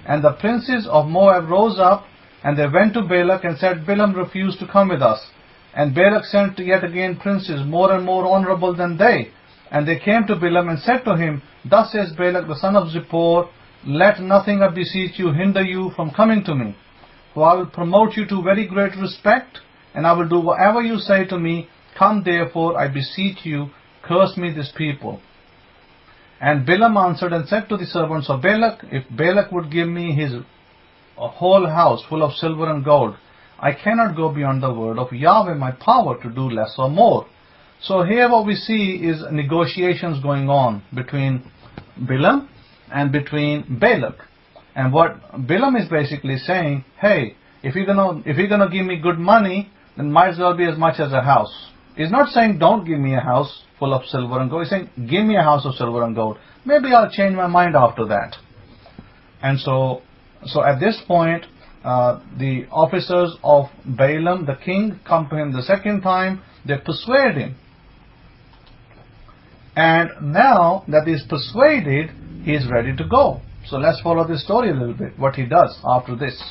And the princes of Moab rose up, and they went to Balak and said, Balaam refused to come with us. And Balak sent yet again princes more and more honorable than they. And they came to Balaam and said to him, thus says Balak the son of Zippor, let nothing, I beseech you, hinder you from coming to me. For I will promote you to very great respect, and I will do whatever you say to me. Come therefore, I beseech you, curse me this people. And Balaam answered and said to the servants of Balak, if Balak would give me his whole house full of silver and gold, I cannot go beyond the word of Yahweh, my power, to do less or more. So here what we see is negotiations going on between Balaam and between Balak. And what Balaam is basically saying, hey, if you're gonna give me good money, then might as well be as much as a house. He's not saying don't give me a house full of silver and gold. He's saying give me a house of silver and gold. Maybe I'll change my mind after that. And so at this point, the officers of Balaam, the king, come to him the second time. They persuade him. And now that he's persuaded, he's ready to go. So let's follow this story a little bit, what he does after this.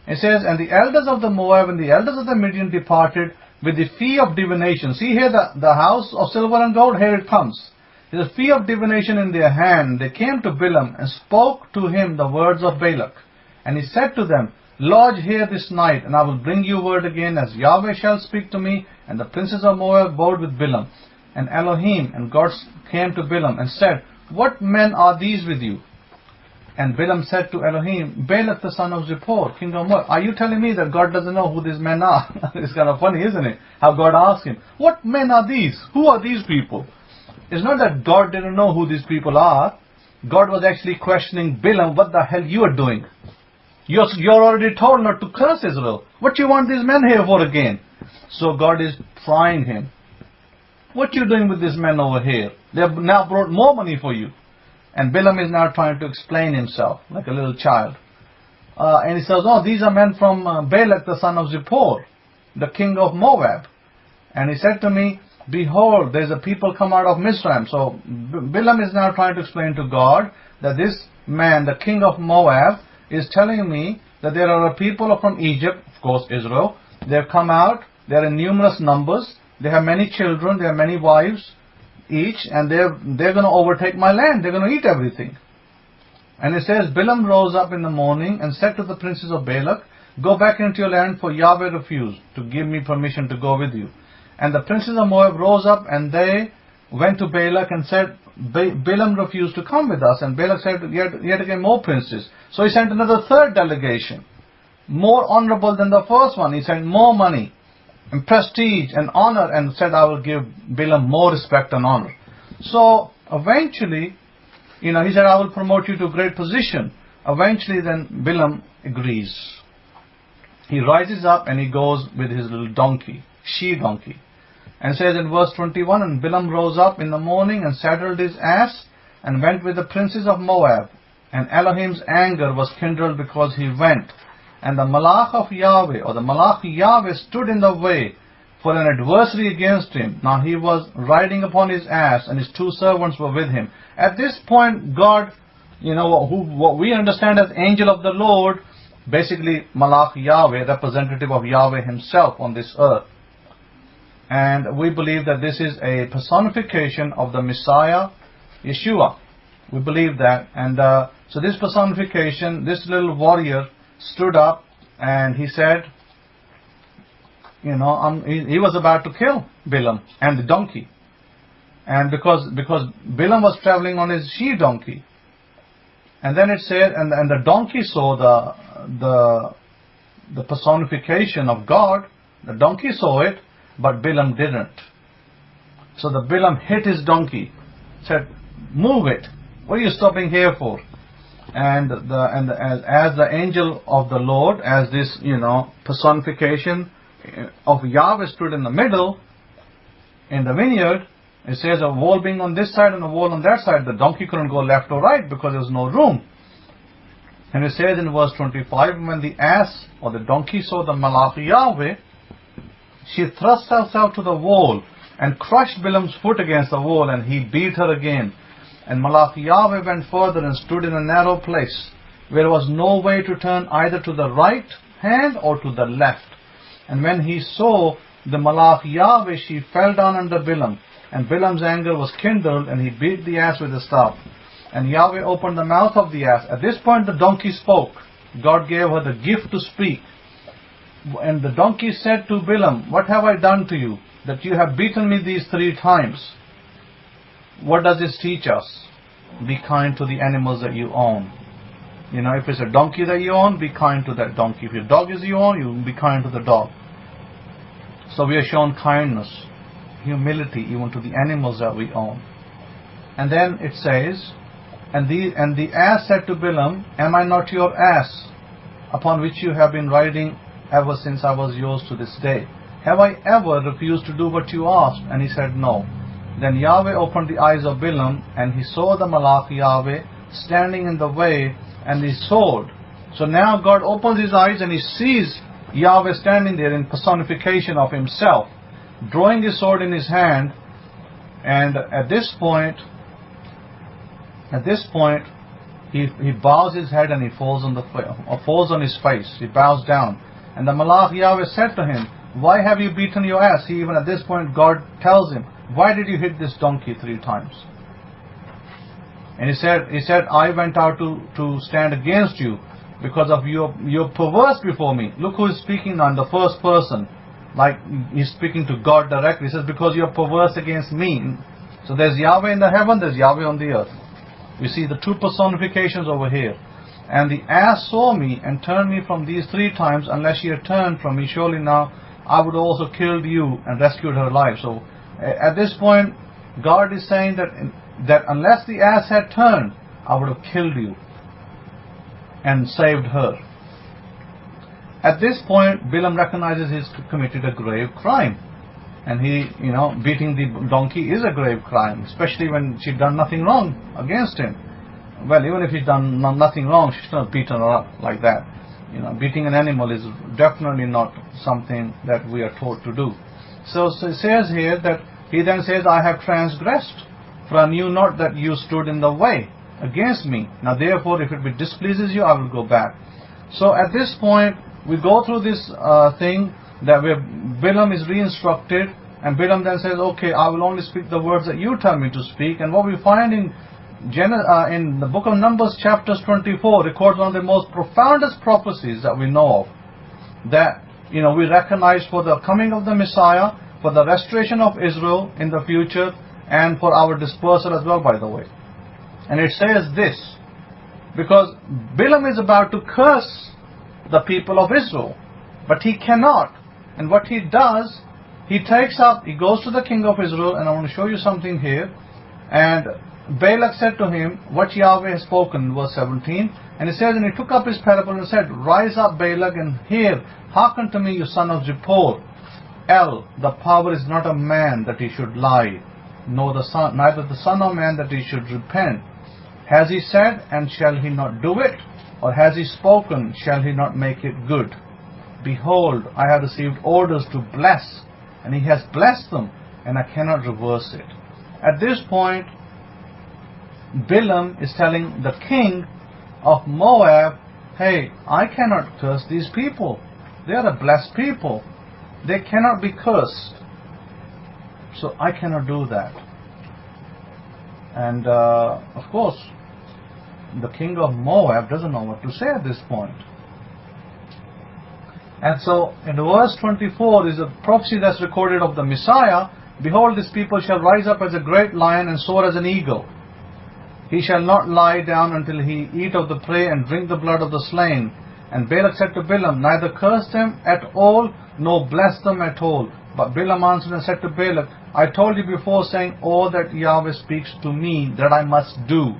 It says, and the elders of the Moab and the elders of the Midian departed with the fee of divination. See here the house of silver and gold, here it comes. There's a fee of divination in their hand. They came to Balaam and spoke to him the words of Balak. And he said to them, lodge here this night, and I will bring you word again, as Yahweh shall speak to me. And the princes of Moab abode with Balaam and Elohim. And God came to Balaam and said, what men are these with you? And Balaam said to Elohim, Balak the son of Zippor, king of Moab. Are you telling me that God doesn't know who these men are? It's kind of funny, isn't it? How God asked him, what men are these? Who are these people? It's not that God didn't know who these people are. God was actually questioning Balaam, what the hell you are doing? You're already told not to curse Israel. What do you want these men here for again? So God is trying him. What you doing with these men over here? They have now brought more money for you. And Balaam is now trying to explain himself like a little child. And he says, oh, these are men from Balak the son of Zippor, the king of Moab. And he said to me, behold, there's a people come out of Mizraim. So Balaam is now trying to explain to God that this man, the king of Moab, is telling me that there are a people from Egypt, of course Israel. They have come out, they are in numerous numbers, they have many children, they have many wives each, and they're going to overtake my land, they're going to eat everything. And it says, Balaam rose up in the morning and said to the princes of Balak, go back into your land, for Yahweh refused to give me permission to go with you. And the princes of Moab rose up, and they went to Balak and said, Balaam refused to come with us. And Balak said, yet again more princes. So he sent another third delegation, more honorable than the first one. He sent more money and prestige and honor, and said, I will give Balaam more respect and honor. So eventually, he said, I will promote you to a great position. Eventually then Balaam agrees. He rises up and he goes with his little donkey, she-donkey. And says in verse 21, and Balaam rose up in the morning and saddled his ass and went with the princes of Moab. And Elohim's anger was kindled because he went. And the Malach of Yahweh, or the Malach Yahweh, stood in the way for an adversary against him. Now he was riding upon his ass, and his two servants were with him. At this point, God, what we understand as angel of the Lord, basically Malach Yahweh, representative of Yahweh himself on this earth. And we believe that this is a personification of the Messiah, Yeshua. We believe that. And so this personification, this little warrior stood up and he said, he was about to kill Balaam and the donkey. And because Balaam was traveling on his she-donkey. And then it said, and the donkey saw the personification of God. The donkey saw it, but Balaam didn't. So the Balaam hit his donkey, said, move it. What are you stopping here for? And as the angel of the Lord, as this personification of Yahweh stood in the middle in the vineyard, it says a wall being on this side and a wall on that side. The donkey couldn't go left or right because there was no room. And it says in verse 25, when the ass or the donkey saw the Malach Yahweh, she thrust herself to the wall and crushed Balaam's foot against the wall, and he beat her again. And Malach Yahweh went further and stood in a narrow place, where there was no way to turn either to the right hand or to the left. And when he saw the Malach Yahweh, she fell down under Balaam. And Balaam's anger was kindled, and he beat the ass with a staff. And Yahweh opened the mouth of the ass. At this point the donkey spoke. God gave her the gift to speak. And the donkey said to Balaam, what have I done to you, that you have beaten me these 3 times? What does this teach us? Be kind to the animals that you own. If it's a donkey that you own, be kind to that donkey. If your dog is you own, you be kind to the dog. So we are shown kindness, humility, even to the animals that we own. And then it says, and the ass said to Balaam, am I not your ass, upon which you have been riding ever since I was yours to this day? Have I ever refused to do what you asked? And he said, no. Then Yahweh opened the eyes of Balaam, and he saw the Malach Yahweh standing in the way, and his sword. So now God opens his eyes and he sees Yahweh standing there in personification of himself, drawing his sword in his hand. And at this point, he bows his head and he falls on his face. He bows down. And the Malach Yahweh said to him, why have you beaten your ass? Even at this point, God tells him, why did you hit this donkey 3 times? And he said, I went out to stand against you because of you're perverse before me. Look who is speaking now in the first person. Like he's speaking to God directly. He says, because you're perverse against me. So there's Yahweh in the heaven, there's Yahweh on the earth. You see the 2 personifications over here. And the ass saw me and turned me from these 3 times. Unless she had turned from me, surely now I would also killed you and rescued her life. So at this point, God is saying that unless the ass had turned, I would have killed you and saved her. At this point, Balaam recognizes he's committed a grave crime. And beating the donkey is a grave crime, especially when she'd done nothing wrong against him. Well, even if he'd done nothing wrong, she shouldn't have beaten her up like that. Beating an animal is definitely not something that we are taught to do. So it says here that he then says, I have transgressed, for I knew not that you stood in the way against me. Now therefore, if it displeases you, I will go back. So at this point, we go through this thing that where Balaam is re-instructed, and Balaam then says, okay, I will only speak the words that you tell me to speak. And what we find in the book of Numbers, chapters 24, records one of the most profoundest prophecies that we know of, that we recognize for the coming of the Messiah, for the restoration of Israel in the future, and for our dispersal as well, by the way. And it says this, because Balaam is about to curse the people of Israel, but he cannot. And what he does, he goes to the king of Israel, and I want to show you something here. And Balak said to him, what Yahweh has spoken, verse 17. And it says, and he took up his parable and said, rise up, Balak, and hear, hearken to me, you son of Zippor. The power is not a man that he should lie, neither the son of man that he should repent. Has he said, and shall he not do it? Or has he spoken, shall he not make it good? Behold, I have received orders to bless, and he has blessed them, and I cannot reverse it. At this point, Balaam is telling the king of Moab, hey, I cannot curse these people. They are a blessed people. They cannot be cursed. So I cannot do that. And of course, the king of Moab doesn't know what to say at this point. And so in verse 24 is a prophecy that's recorded of the Messiah. Behold, this people shall rise up as a great lion and soar as an eagle. He shall not lie down until he eat of the prey and drink the blood of the slain. And Balak said to Balaam, neither curse them at all, nor bless them at all. But Balaam answered and said to Balak, I told you before, saying, all that Yahweh speaks to me, that I must do.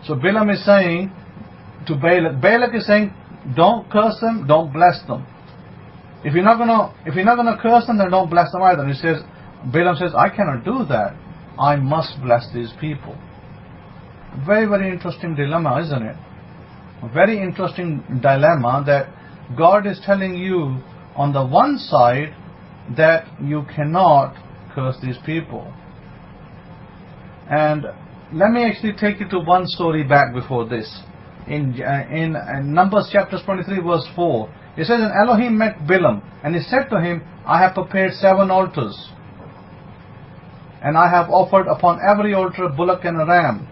So Balaam is saying to Balak is saying, don't curse them, don't bless them. If you're not gonna curse them, then don't bless them either. And Balaam says, I cannot do that. I must bless these people. Very, very interesting dilemma, isn't it? A very interesting dilemma that God is telling you on the one side that you cannot curse these people. And let me actually take you to one story back before this. In Numbers chapter 23 verse 4, it says, and Elohim met Balaam, and he said to him, I have prepared 7 altars, and I have offered upon every altar a bullock and a ram.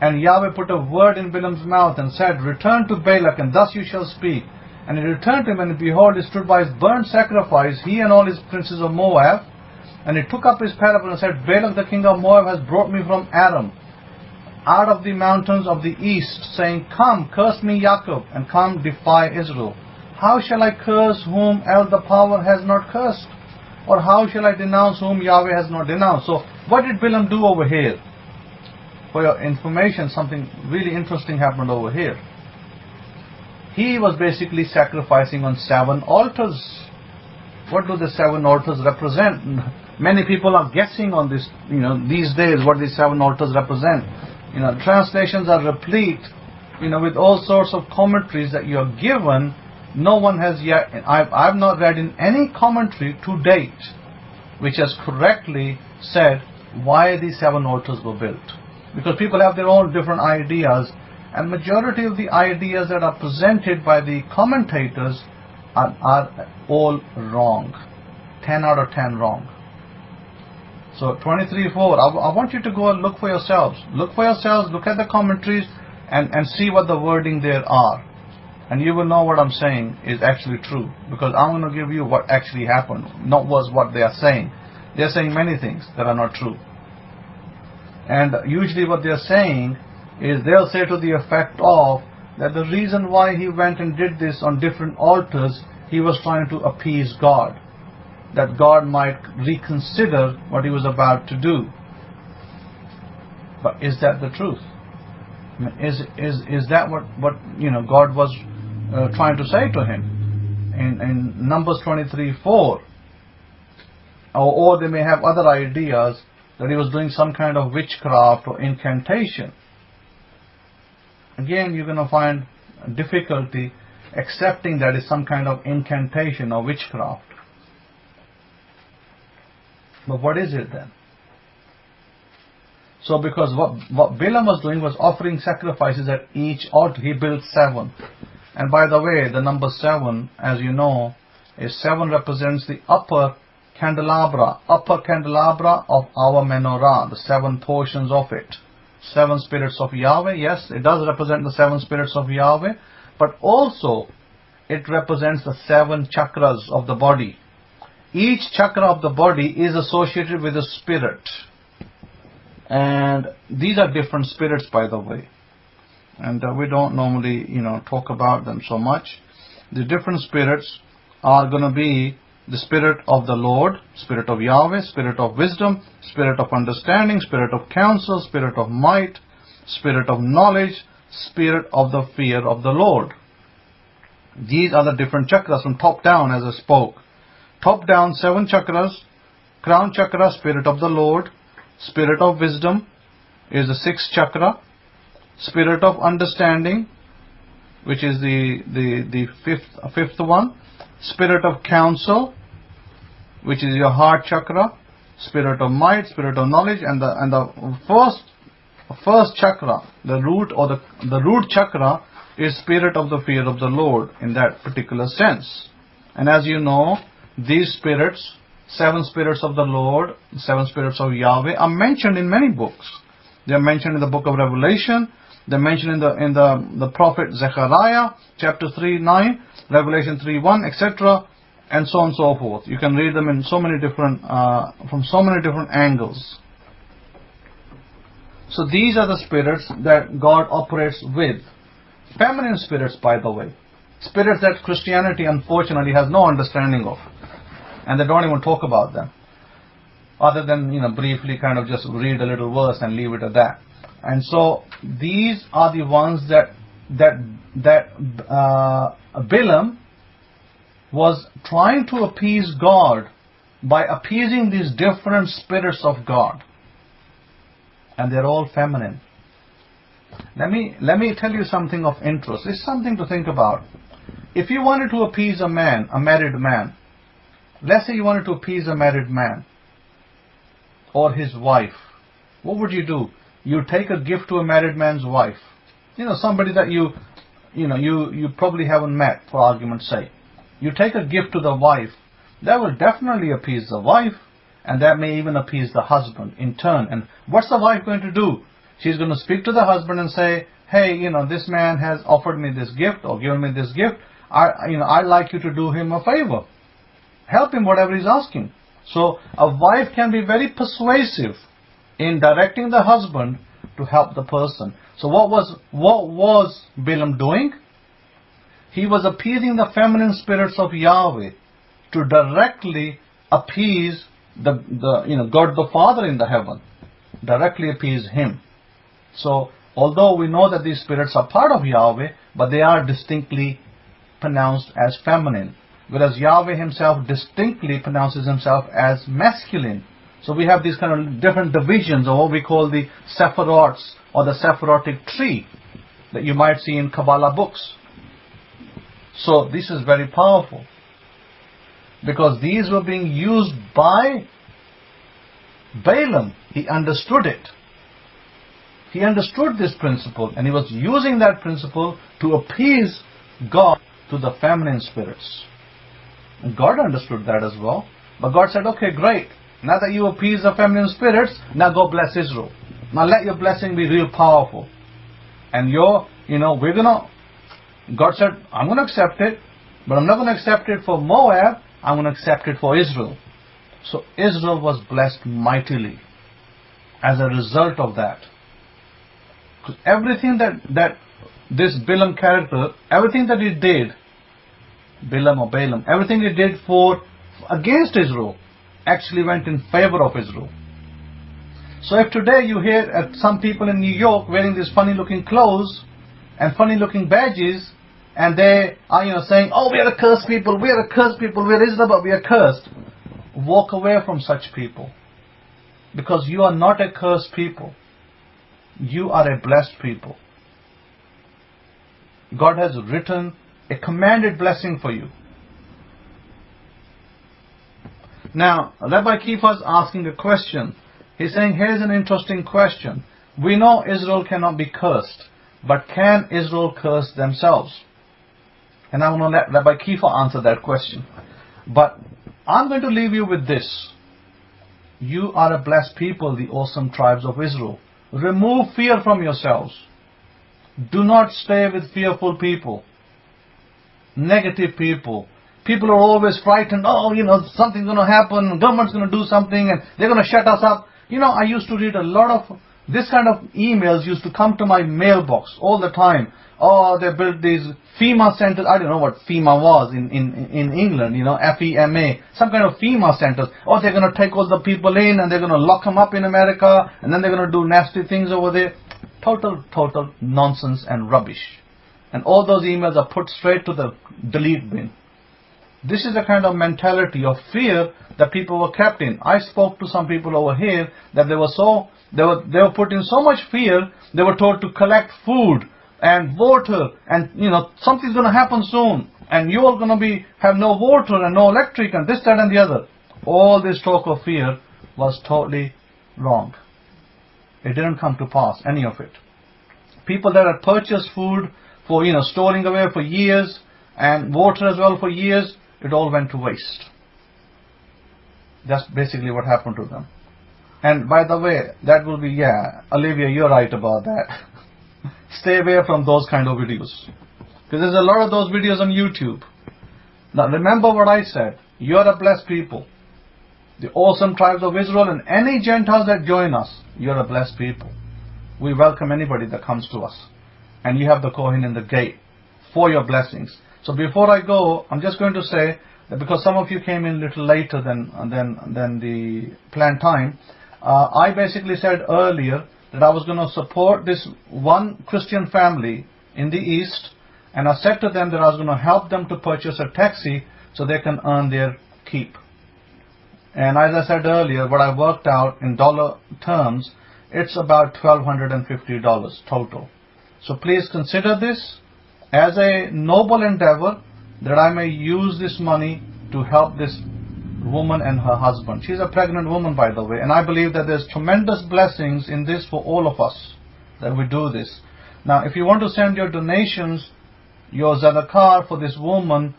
And Yahweh put a word in Balaam's mouth and said, return to Balak, and thus you shall speak. And he returned to him, and behold, he stood by his burnt sacrifice, he and all his princes of Moab. And he took up his parable and said, Balak the king of Moab has brought me from Aram, out of the mountains of the east, saying, come, curse me Jacob, and come, defy Israel. How shall I curse whom El the power has not cursed? Or how shall I denounce whom Yahweh has not denounced? So what did Balaam do over here? For your information, something really interesting happened over here. He was basically sacrificing on 7 altars. What do the 7 altars represent? Many people are guessing on this, these days what these 7 altars represent. Translations are replete, with all sorts of commentaries that you are given. No one has yet, I've not read in any commentary to date which has correctly said why these 7 altars were built. because people have their own different ideas, and majority of the ideas that are presented by the commentators are all wrong. 10 out of 10 wrong. So 23:4, I want you to go and look for yourselves. Look for yourselves, look at the commentaries, and see what the wording there are. And you will know what I'm saying is actually true, because I'm going to give you what actually happened, not what they are saying. They're saying many things that are not true. And usually what they're saying is, they'll say to the effect of that the reason why he went and did this on different altars, he was trying to appease God, that God might reconsider what he was about to do. But is that the truth? I mean, is that what God was trying to say to him in Numbers 23:4? Or they may have other ideas that he was doing some kind of witchcraft or incantation. Again, you're going to find difficulty accepting that is some kind of incantation or witchcraft. But what is it then? So because what Balaam was doing was offering sacrifices at each altar. He built 7. And by the way, the number 7, as you know, is 7 represents the upper candelabra of our menorah, the 7 portions of it. 7 spirits of Yahweh, yes, it does represent the 7 spirits of Yahweh, but also it represents the 7 chakras of the body. Each chakra of the body is associated with a spirit. And these are different spirits, by the way. And we don't normally, talk about them so much. The different spirits are going to be the spirit of the Lord, spirit of Yahweh, spirit of wisdom, spirit of understanding, spirit of counsel, spirit of might, spirit of knowledge, spirit of the fear of the Lord. These are the different chakras from top down, as I spoke. Top down, 7 chakras. Crown chakra, spirit of the Lord. Spirit of wisdom is the 6th chakra. Spirit of understanding, which is the fifth one. Spirit of counsel, which is your heart chakra. Spirit of might, spirit of knowledge, and the first chakra, the root or the root chakra, is spirit of the fear of the Lord in that particular sense. And as you know, these spirits, 7 spirits of the Lord, 7 spirits of Yahweh, are mentioned in many books. They are mentioned in the book of Revelation. They're mentioned in the prophet Zechariah, chapter 3:9, Revelation 3:1, etc., and so on and so forth. You can read them in so many different, from so many different angles. So these are the spirits that God operates with. Feminine spirits, by the way. Spirits that Christianity, unfortunately, has no understanding of. And they don't even talk about them. Other than, briefly kind of just read a little verse and leave it at that. And so these are the ones that Balaam was trying to appease God by appeasing these different spirits of God. And they're all feminine. Let me tell you something of interest. It's something to think about. If you wanted to appease a married man, let's say you wanted to appease a married man or his wife, what would you do? You take a gift to a married man's wife. Somebody that you probably haven't met, for argument's sake. You take a gift to the wife. That will definitely appease the wife, and that may even appease the husband in turn. And what's the wife going to do? She's going to speak to the husband and say, hey, this man has offered me this gift or given me this gift. I'd like you to do him a favor. Help him whatever he's asking. So a wife can be very persuasive in directing the husband to help the person. So what was Balaam doing? He was appeasing the feminine spirits of Yahweh to directly appease God the Father in the heaven. Directly appease him. So although we know that these spirits are part of Yahweh, but they are distinctly pronounced as feminine. Whereas Yahweh himself distinctly pronounces himself as masculine. So we have these kind of different divisions of what we call the Sephirots or the Sephirotic tree that you might see in Kabbalah books. So this is very powerful because these were being used by Balaam. He understood it. He understood this principle, and he was using that principle to appease God to the feminine spirits. And God understood that as well. But God said, okay, great. Now that you appease the feminine spirits, now go bless Israel. Now let your blessing be real powerful. And God said, I'm going to accept it, but I'm not going to accept it for Moab, I'm going to accept it for Israel. So Israel was blessed mightily as a result of that. Because everything that this Balaam character, everything that he did, Balaam, everything he did against Israel, actually went in favor of Israel. So if today you hear some people in New York wearing these funny looking clothes and funny looking badges, and they are saying, oh, we are a cursed people, we are Israel, but we are cursed. Walk away from such people. Because you are not a cursed people. You are a blessed people. God has written a commanded blessing for you. Now, Rabbi Kefa is asking a question. He's saying, here's an interesting question. We know Israel cannot be cursed, but can Israel curse themselves? And I'm going to let Rabbi Kefa answer that question. But I'm going to leave you with this. You are a blessed people, the awesome tribes of Israel. Remove fear from yourselves. Do not stay with fearful people, negative people. People are always frightened. Oh, something's going to happen. Government's going to do something and they're going to shut us up. I used to read a lot of this kind of emails used to come to my mailbox all the time. Oh, they built these FEMA centers. I don't know what FEMA was in England, FEMA, some kind of FEMA centers. Oh, they're going to take all the people in and they're going to lock them up in America and then they're going to do nasty things over there. Total nonsense and rubbish. And all those emails are put straight to the delete bin. This is the kind of mentality of fear that people were kept in. I spoke to some people over here that they were put in so much fear. They were told to collect food and water, and something's going to happen soon, and you're going to have no water and no electric and this, that, and the other. All this talk of fear was totally wrong. It didn't come to pass, any of it. People that had purchased food for storing away for years, and water as well for years, it all went to waste. That's basically what happened to them. And by the way, that will be, Olivia, you're right about that. Stay away from those kind of videos. Because there's a lot of those videos on YouTube. Now remember what I said. You're a blessed people. The awesome tribes of Israel and any Gentiles that join us, you're a blessed people. We welcome anybody that comes to us. And you have the Kohen in the gate for your blessings. So before I go, I'm just going to say that because some of you came in a little later than the planned time, I basically said earlier that I was going to support this one Christian family in the East, and I said to them that I was going to help them to purchase a taxi so they can earn their keep. And as I said earlier, what I worked out in dollar terms, it's about $1,250 total. So please consider this as a noble endeavor that I may use this money to help this woman and her husband. She's a pregnant woman, by the way, and I believe that there's tremendous blessings in this for all of us that we do this. Now, if you want to send your donations, your Zadakar for this woman,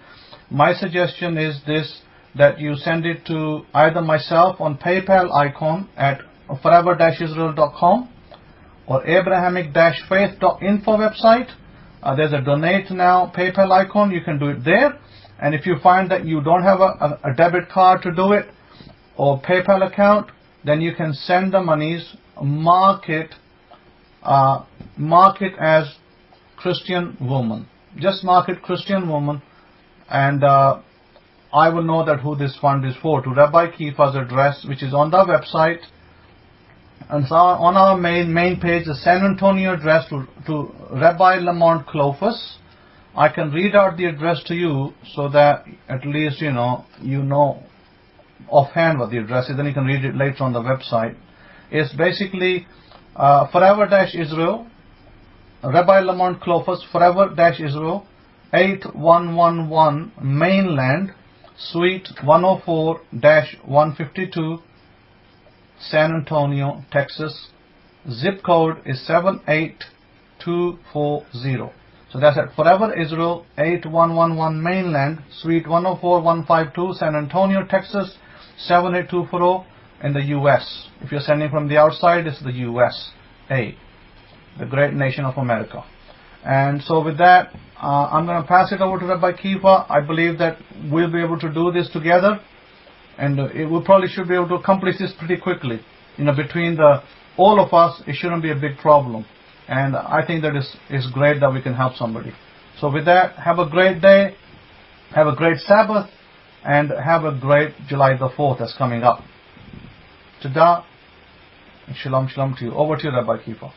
my suggestion is this, that you send it to either myself on PayPal icon at forever-israel.com or Abrahamic-faith.info website. There's a donate now PayPal icon. You can do it there. And if you find that you don't have a debit card to do it or PayPal account, then you can send the monies, mark it as Christian woman. Just mark it Christian woman, and I will know that who this fund is for. To Rabbi Kefa's address, which is on the website, and so on our main page, the San Antonio address to Rabbi Lamont Clovis. I can read out the address to you so that at least you know offhand what the address is. Then you can read it later on the website. It's basically Forever-Israel, Rabbi Lamont Clovis, Forever-Israel, 8111 Mainland, Suite 104-152, San Antonio, Texas Zip code is 78240. So that's it. Forever Israel, 8111 Mainland, Suite 104152, San Antonio, Texas, 78240 in the U.S. If you're sending from the outside, it's the USA, the great nation of America. And so with that, I'm going to pass it over to Rabbi Kefa. I believe that we'll be able to do this together, and we probably should be able to accomplish this pretty quickly. Between all of us, it shouldn't be a big problem. And I think that it's great that we can help somebody. So with that, have a great day, have a great Sabbath, and have a great July the 4th that's coming up. Tada, and shalom, shalom to you. Over to you, Rabbi Kefa.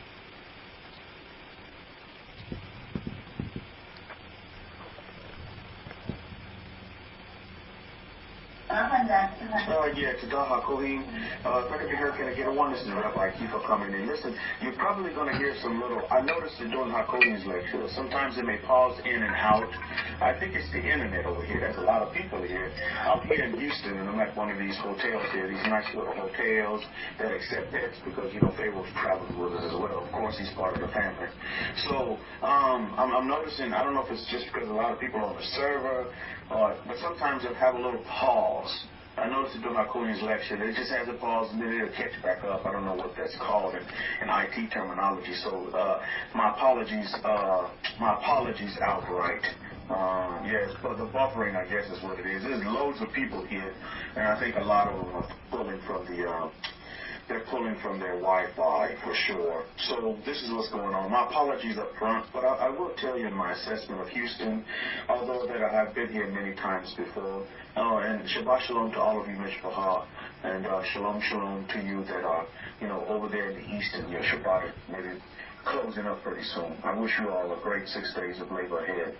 Yeah, Chadasha, Kohen. If I could be heard, can I get a one? This is Rabbi Kefa coming in. Listen, you're probably going to hear some little. I noticed that during Hakohen's lecture, sometimes it may pause in and out. I think it's the internet over here. There's a lot of people here. I'm here in Houston, and I'm at one of these hotels here, these nice little hotels that accept pets because, Pharaoh's traveling with us as well. Of course, he's part of the family. So I'm noticing, I don't know if it's just because a lot of people are on the server, but sometimes they'll have a little pause. I noticed it during my Kohen's lecture. It just has a pause and then it'll catch back up. I don't know what that's called in IT terminology. So my apologies outright. Yes, but the buffering, I guess, is what it is. There's loads of people here, and I think a lot of them are pulling from they're pulling from their Wi-Fi for sure. So this is what's going on. My apologies up front, but I will tell you in my assessment of Houston, although that I have been here many times before. And Shabbat Shalom to all of you, Mishpachah, and Shalom Shalom to you that are, over there in the East, and your Shabbat is maybe closing up pretty soon. I wish you all a great 6 days of labor ahead.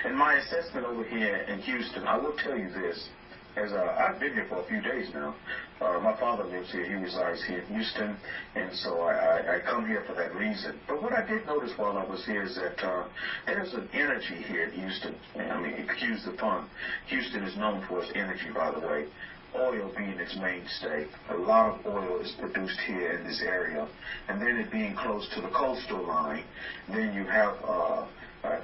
In my assessment over here in Houston, I will tell you this. As I've been here for a few days now. My father lives here. He resides here in Houston, and so I come here for that reason. But what I did notice while I was here is that there's an energy here in Houston. I mean, excuse the pun. Houston is known for its energy, by the way. Oil being its mainstay. A lot of oil is produced here in this area. And then it being close to the coastal line, then you have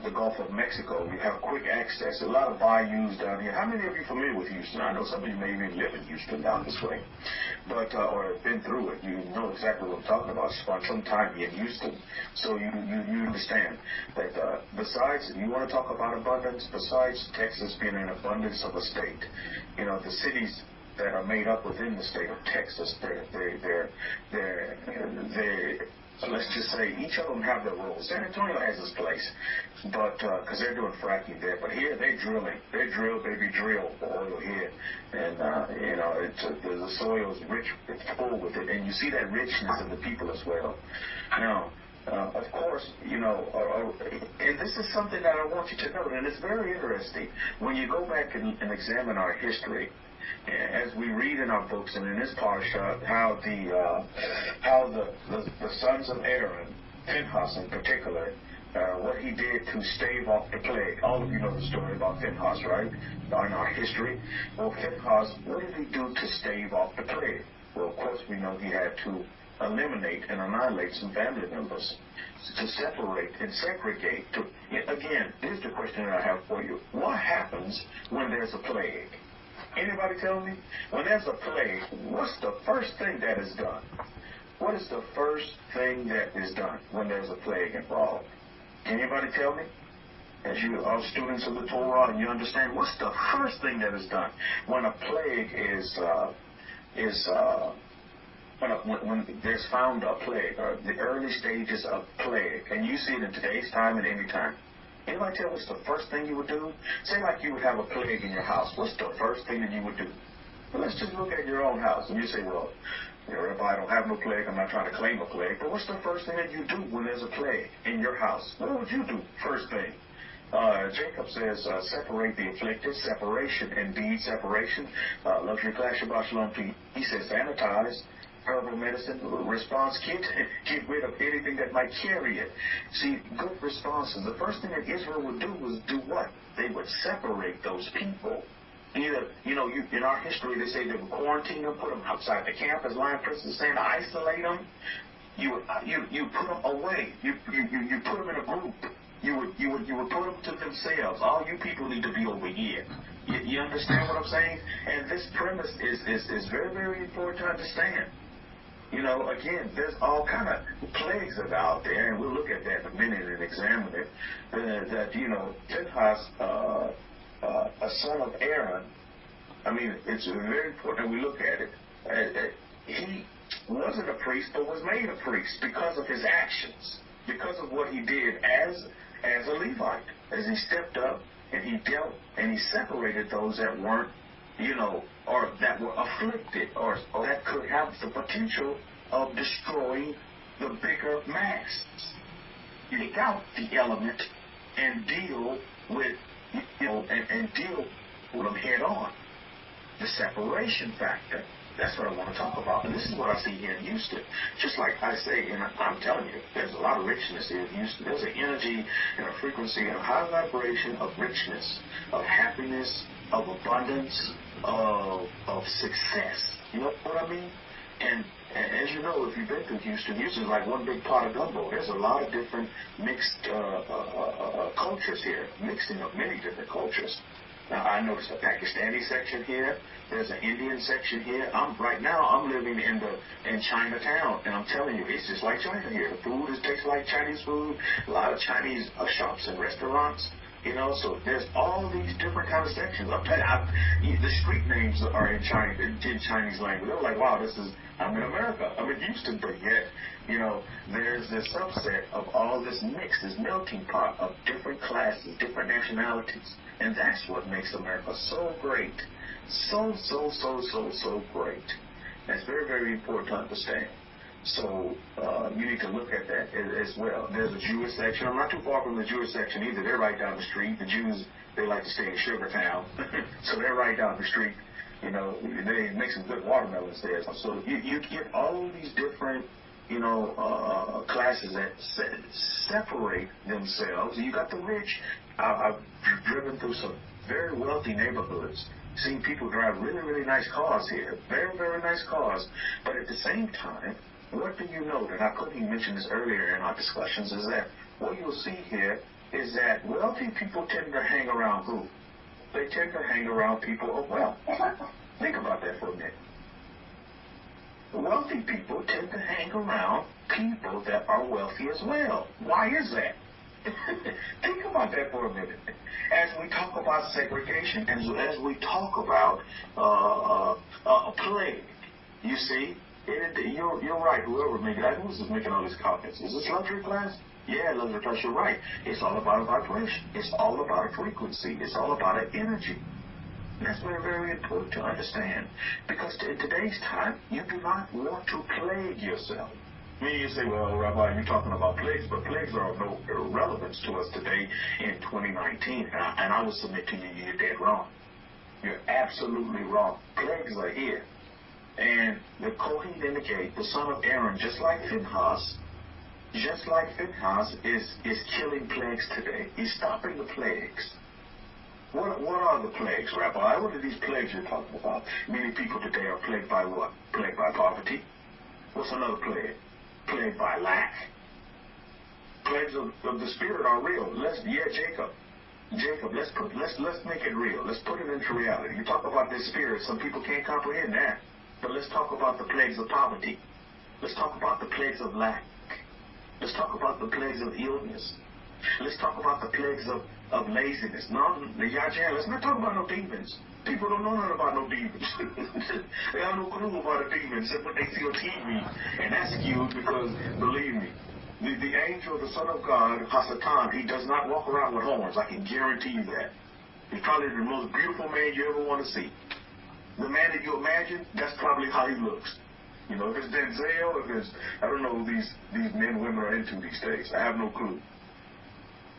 the Gulf of Mexico. You have quick access. A lot of bayous down here. How many of you are familiar with Houston? I know some of you may even live in Houston down this way, but or have been through it. You know exactly what I'm talking about. Spent some time here in Houston, so you understand that besides, you want to talk about abundance, besides Texas being an abundance of a state, the cities that are made up within the state of Texas, they're let's just say each of them have their roles. San Antonio has its place, but because they're doing fracking there, but here they're drilling. They drill, baby, drill for oil here, and the soil is rich, it's full with it, and you see that richness in the people as well. Now, of course, and this is something that I want you to know, and it's very interesting when you go back and examine our history. As we read in our books and in this parsha, how the sons of Aaron, Phinehas in particular, what he did to stave off the plague. All of you know the story about Phinehas, right? In our history. Well, Phinehas, what did he do to stave off the plague? Well, of course, we know he had to eliminate and annihilate some family members, to separate and segregate. Again, here's the question that I have for you. What happens when there's a plague? Anybody tell me? When there's a plague, what's the first thing that is done? What is the first thing that is done when there's a plague involved? Anybody tell me? As you are students of the Torah and you understand, what's the first thing that is done when a plague when there's found a plague, or the early stages of plague, and you see it in today's time and any time? Anybody tell what's the first thing you would do? Say like you would have a plague in your house. What's the first thing that you would do? Well, let's just look at your own house. And you say, well, Rabbi, I don't have no plague. I'm not trying to claim a plague. But what's the first thing that you do when there's a plague in your house? What would you do first thing? Jacob says, separate the afflicted. Separation, indeed, separation. Luxury class, Shabbat Shalom to you. He says, sanitize. Herbal medicine, response kit, get rid of anything that might carry it. See, good responses. The first thing that Israel would do was do what? They would separate those people. Either, in our history, they say they would quarantine them, put them outside the camp, as Lion Prince is saying, isolate them. you put them away. You put them in a group. You would put them to themselves. All you people need to be over here. You understand what I'm saying? And this premise is very, very important to understand. You know, again, there's all kind of plagues that are out there, and we'll look at that in a minute and examine it. That you know, Phinehas, a son of Aaron. I mean, it's very important that we look at it. He wasn't a priest, but was made a priest because of his actions, because of what he did as a Levite, as he stepped up and he dealt and he separated those that weren't, you know, or that were afflicted, or that could have the potential of destroying the bigger mass. Take out the element and deal with, you know, and deal with them head on. The separation factor. That's what I want to talk about. And this is what I see here in Houston. Just like I say, and I'm telling you, there's a lot of richness here in Houston. There's an energy and a frequency and a high vibration of richness, of happiness, of abundance, of success. You know what I mean? And as you know, if you've been through Houston, Houston's like one big pot of gumbo. There's a lot of different mixed cultures here, mixing of many different cultures. Now, I noticed a Pakistani section here. There's an Indian section here. Right now I'm living in Chinatown, and I'm telling you, it's just like China here. The food tastes like Chinese food. A lot of Chinese shops and restaurants. You know, so there's all these different kind of sections. I'm telling you, the street names are in Chinese language. They're like, wow, I'm in America. I'm in Houston, but yet, you know, there's this subset of all this mix, this melting pot of different classes, different nationalities. And that's what makes America so great. So great. That's very, very important to understand. So you need to look at that as well. There's a Jewish section. I'm not too far from the Jewish section either. They're right down the street. The Jews, they like to stay in Sugartown. So they're right down the street. You know, they make some good watermelons there. So you get all these different, you know, classes that separate themselves. You got the rich. I've driven through some very wealthy neighborhoods, seen people drive really, really nice cars here. Very, very nice cars. But at the same time, what do you know, and I couldn't even mention this earlier in our discussions, is that what you'll see here is that wealthy people tend to hang around who? They tend to hang around people of wealth. Think about that for a minute. Wealthy people tend to hang around people that are wealthy as well. Why is that? Think about that for a minute. As we talk about segregation, and as we talk about a plague, you see, you're right. Whoever made it, who's making all these comments? Is this luxury class? Yeah, luxury class. You're right. It's all about a vibration. It's all about a frequency. It's all about an energy. And that's very, very important to understand, because in today's time, you do not want to plague yourself. I mean, you say, well, Rabbi, you're talking about plagues, but plagues are of no relevance to us today in 2019. And I will submit to you, you're dead wrong. You're absolutely wrong. Plagues are here. And the Kohen indicate, the son of Aaron, just like Phinehas, is killing plagues today. He's stopping the plagues. What are the plagues, Rabbi? What are these plagues you're talking about? Many people today are plagued by what? Plagued by poverty. What's another plague? Plagued by lack. Plagues of the spirit are real. Jacob, let's make it real. Let's put it into reality. You talk about this spirit, some people can't comprehend that. But let's talk about the plagues of poverty. Let's talk about the plagues of lack. Let's talk about the plagues of illness. Let's talk about the plagues of laziness. Let's not talk about no demons. People don't know nothing about no demons. They have no clue about a demon except when they see on TV. And that's skewed because, believe me, the angel, the Son of God, Hasatan, he does not walk around with horns. I can guarantee you that. He's probably the most beautiful man you ever want to see. The man that you imagine, that's probably how he looks. You know, if it's Denzel, if it's, I don't know who these men and women are into these days. I have no clue.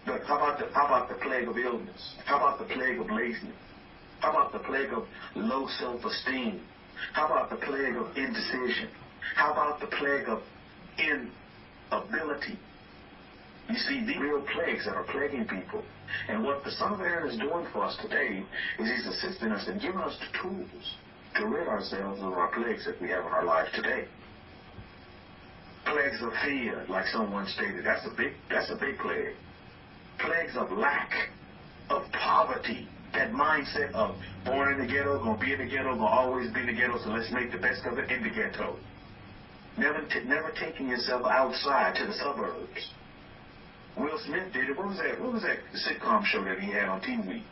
But how about the plague of illness? How about the plague of laziness? How about the plague of low self-esteem? How about the plague of indecision? How about the plague of inability? You see, these real plagues that are plaguing people. And what the Son of Aaron is doing for us today is he's assisting us and giving us the tools to rid ourselves of our plagues that we have in our lives today. Plagues Plagues of fear, like someone stated, that's a big plague. Plagues of lack, of poverty, that mindset of born in the ghetto, gonna be in the ghetto, gonna always be in the ghetto, so let's make the best of it in the ghetto. Never taking yourself outside to the suburbs. Will Smith did it. What was that sitcom show that he had on TV?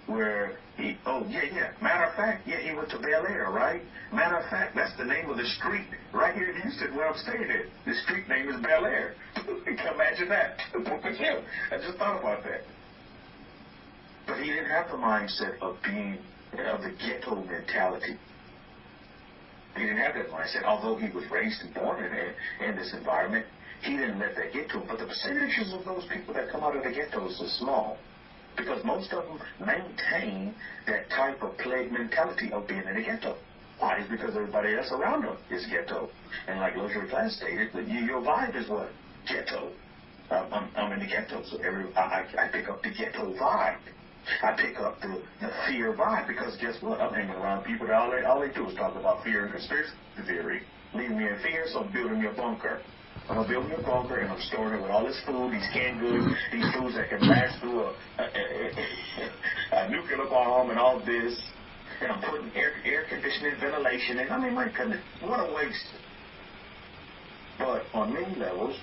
Where he, matter of fact, he went to Bel Air, right? Matter of fact, that's the name of the street right here in Houston where I'm staying at. The street name is Bel Air. Imagine that. I just thought about that. But he didn't have the mindset of the ghetto mentality. He didn't have that mindset. Although he was raised and born in this environment, he didn't let that get to him. But the percentages of those people that come out of the ghettos is small. Because most of them maintain that type of plague mentality of being in the ghetto. Why? It's because everybody else around them is ghetto. And like Luxury Class stated, your vibe is what? Ghetto. I'm in the ghetto, so I pick up the ghetto vibe. I pick up the fear vibe, because guess what? I'm hanging around people that all they do is talk about fear and conspiracy theory. Leaving me in fear, so I'm building me a bunker. I'm going to build me a bunker, and I'm storing it with all this food, these canned goods, these foods that can last through a nuclear bomb and all this. And I'm putting air conditioning, ventilation in. I mean, my goodness, what a waste. But on many levels,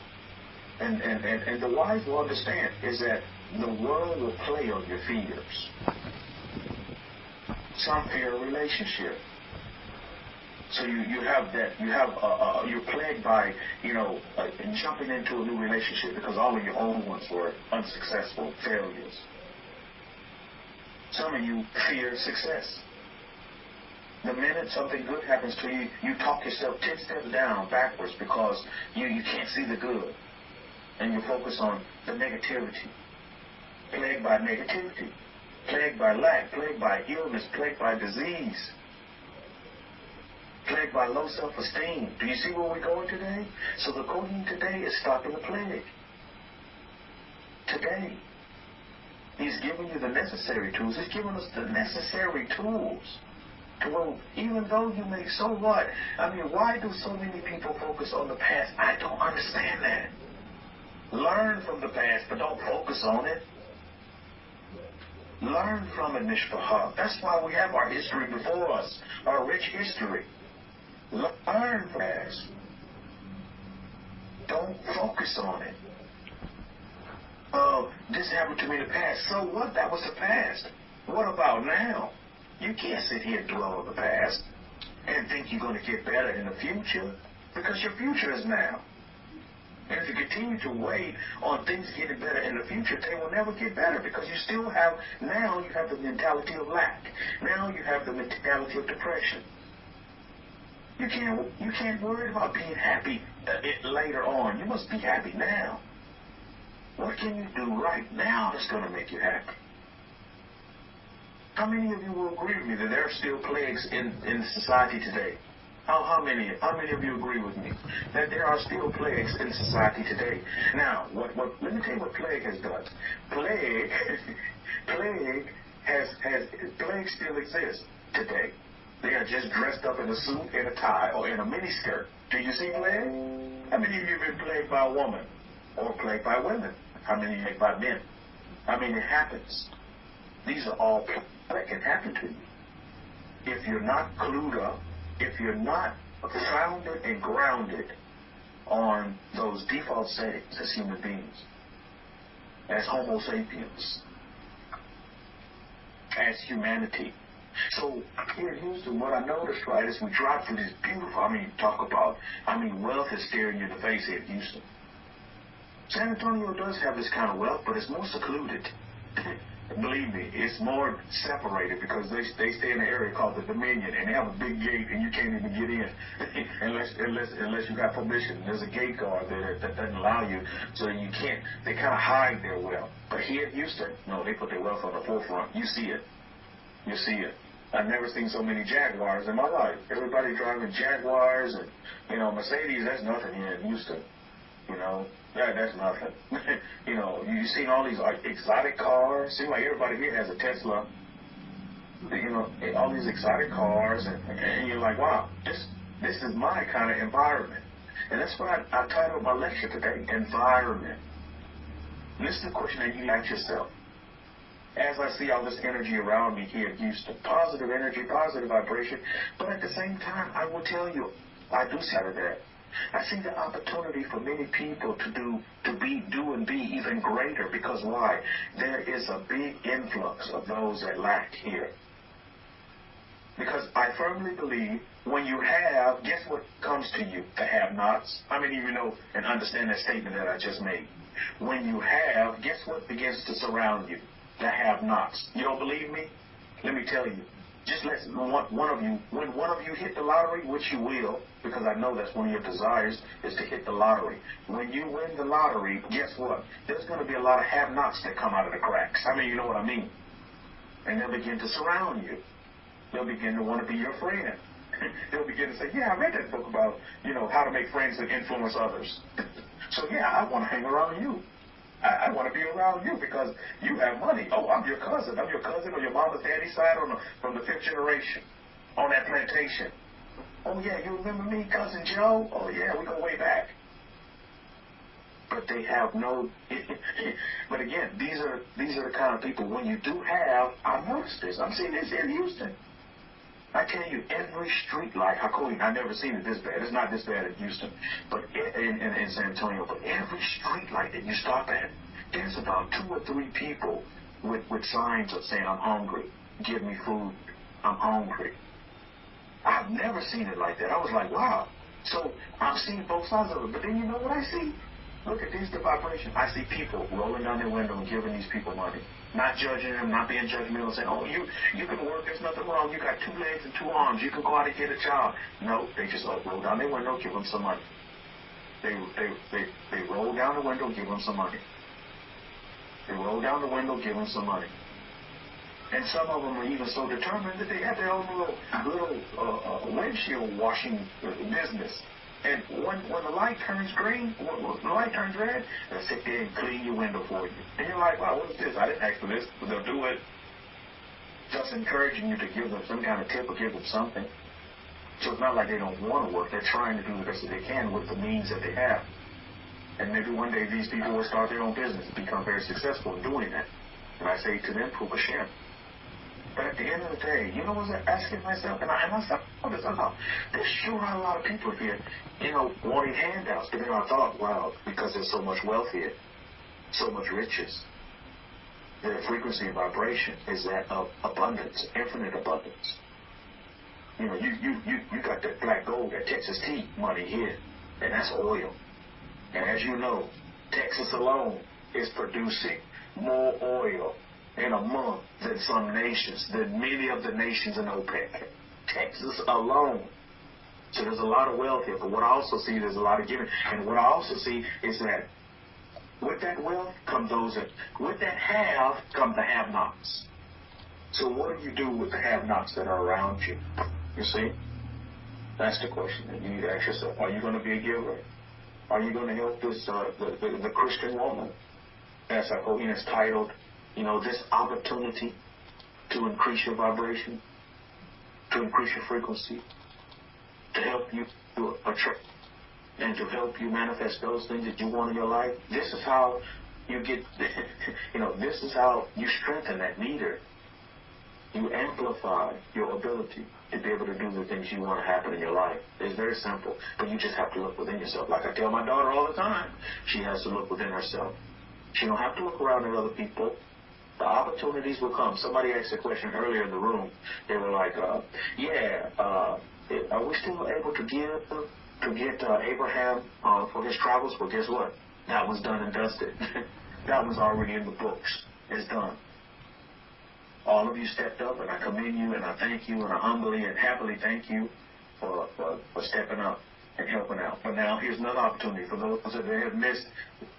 and the wise will understand, is that the world will play on your fears. Some fear a relationship. So you have that, you're plagued by, jumping into a new relationship because all of your old ones were unsuccessful failures. Some of you fear success. The minute something good happens to you, you talk yourself 10 steps down, backwards, because you can't see the good. And you focus on the negativity. Plagued by negativity. Plagued by lack. Plagued by illness. Plagued by disease. Plagued by low self-esteem. Do you see where we're going today? So the coding today is stopping the plague. Today. He's giving you the necessary tools. He's giving us the necessary tools. To even though you may, so what? I mean, why do so many people focus on the past? I don't understand that. Learn from the past, but don't focus on it. Learn from it, Mishpachah. That's why we have our history before us, our rich history. Learn from it. Don't focus on it. Oh, this happened to me in the past. So what? That was the past. What about now? You can't sit here and dwell on the past and think you're going to get better in the future, because your future is now. And if you continue to wait on things getting better in the future, they will never get better, because you still have, now you have the mentality of lack. Now you have the mentality of depression. You can't worry about being happy later on. You must be happy now. What can you do right now that's going to make you happy? How many of you will agree with me that there are still plagues in society today? How many of you agree with me that there are still plagues in society today? Now, let me tell you what plague has done. Plague still exists today. They are just dressed up in a suit and a tie or in a miniskirt. Do you see plague? How many of you have been plagued by a woman or plagued by women? How many of you plagued by men? I mean, it happens. These are all plagues that can happen to you. If you're not clued up, if you're not founded and grounded on those default settings as human beings, as Homo sapiens, as humanity. So here in Houston, what I noticed, right, is we drive through this beautiful, wealth is staring you in the face here in Houston. San Antonio does have this kind of wealth, but it's more secluded. Believe me, it's more separated, because they stay in an area called the Dominion, and they have a big gate, and you can't even get in unless you got permission. There's a gate guard there that doesn't allow you, so you can't. They kind of hide their wealth. But here in Houston, no, they put their wealth on the forefront. You see it. You see it. I've never seen so many Jaguars in my life. Everybody driving Jaguars and Mercedes. That's nothing here in Houston. That's nothing. You've seen all these exotic cars. Seems like everybody here has a Tesla. All these exotic cars, and you're like, wow, this is my kind of environment. And that's what I titled my lecture today, environment. This is the question that you ask yourself. As I see all this energy around me here in Houston, positive energy, positive vibration, but at the same time, I will tell you, I do see that. I see the opportunity for many people to do and be even greater, because why? There is a big influx of those that lack here. Because I firmly believe when you have, guess what comes to you? The have-nots. How many of you know and understand that statement that I just made? When you have, guess what begins to surround you? The have-nots. You don't believe me? Let me tell you. Just let one of you, when one of you hit the lottery, which you will, because I know that's one of your desires, is to hit the lottery. When you win the lottery, guess what? There's going to be a lot of have-nots that come out of the cracks. I mean, you know what I mean? And they'll begin to surround you. They'll begin to want to be your friend. They'll begin to say, yeah, I read that book about, how to make friends and influence others. So, yeah, I want to hang around you. I want to be around you because you have money. Oh, I'm your cousin. I'm your cousin on your mama's daddy's side from the 5th generation on that plantation. Oh, yeah, you remember me, Cousin Joe? Oh, yeah, we go way back. But they have no... But again, these are the kind of people, when you do have... I've noticed this. I'm seeing this in Houston. I tell you, every street light, I've never seen it this bad. It's not this bad in Houston, but in San Antonio. But every street light that you stop at, there's about 2 or 3 people with signs of saying, I'm hungry. Give me food. I'm hungry. I've never seen it like that. I was like, wow. So I'm seeing both sides of it. But then you know what I see? Look at this, the vibration. I see people rolling down their window and giving these people money. Not judging them, not being judgmental, saying, oh, you can work, there's nothing wrong. You got 2 legs and 2 arms. You can go out and get a job. No, they just roll down their window, give them some money. They roll down the window, give them some money. They roll down the window, give them some money. And some of them are even so determined that they have their own little windshield washing business. And when the light turns green, when the light turns red, they'll sit there and clean your window for you. And you're like, wow, what is this? I didn't ask for this, but they'll do it. Just encouraging you to give them some kind of tip or give them something. So it's not like they don't want to work. They're trying to do the best that they can with the means that they have. And maybe one day these people will start their own business and become very successful in doing that. And I say to them, Puka Shem. But at the end of the day, you know what I was asking myself? And I thought, there's sure are a lot of people here, wanting handouts. But then I thought, wow, because there's so much wealth here, so much riches, the frequency and vibration is that of abundance, infinite abundance. You got that black gold, that Texas tea money here, and that's oil. And as you know, Texas alone is producing more oil in a month than some nations, than many of the nations in OPEC. Texas alone. So there's a lot of wealth here. But what I also see, there's a lot of giving. And what I also see is that with that wealth come those that, with that have, come the have-nots. So what do you do with the have-nots that are around you? You see? That's the question that you need to ask yourself. Are you going to be a giver? Are you going to help this, the Christian woman? As I quote, it's titled, this opportunity to increase your vibration, to increase your frequency, to help you to attract and to help you manifest those things that you want in your life. This is how you get, this is how you strengthen that meter. You amplify your ability to be able to do the things you want to happen in your life. It's very simple, but you just have to look within yourself. Like I tell my daughter all the time, she has to look within herself. She don't have to look around at other people. The opportunities will come. Somebody asked a question earlier in the room. They were like, are we still able to get Abraham for his travels? Well, guess what? That was done and dusted. That was already in the books. It's done. All of you stepped up, and I commend you, and I thank you, and I humbly and happily thank you for stepping up and helping out. But now here's another opportunity for those that have missed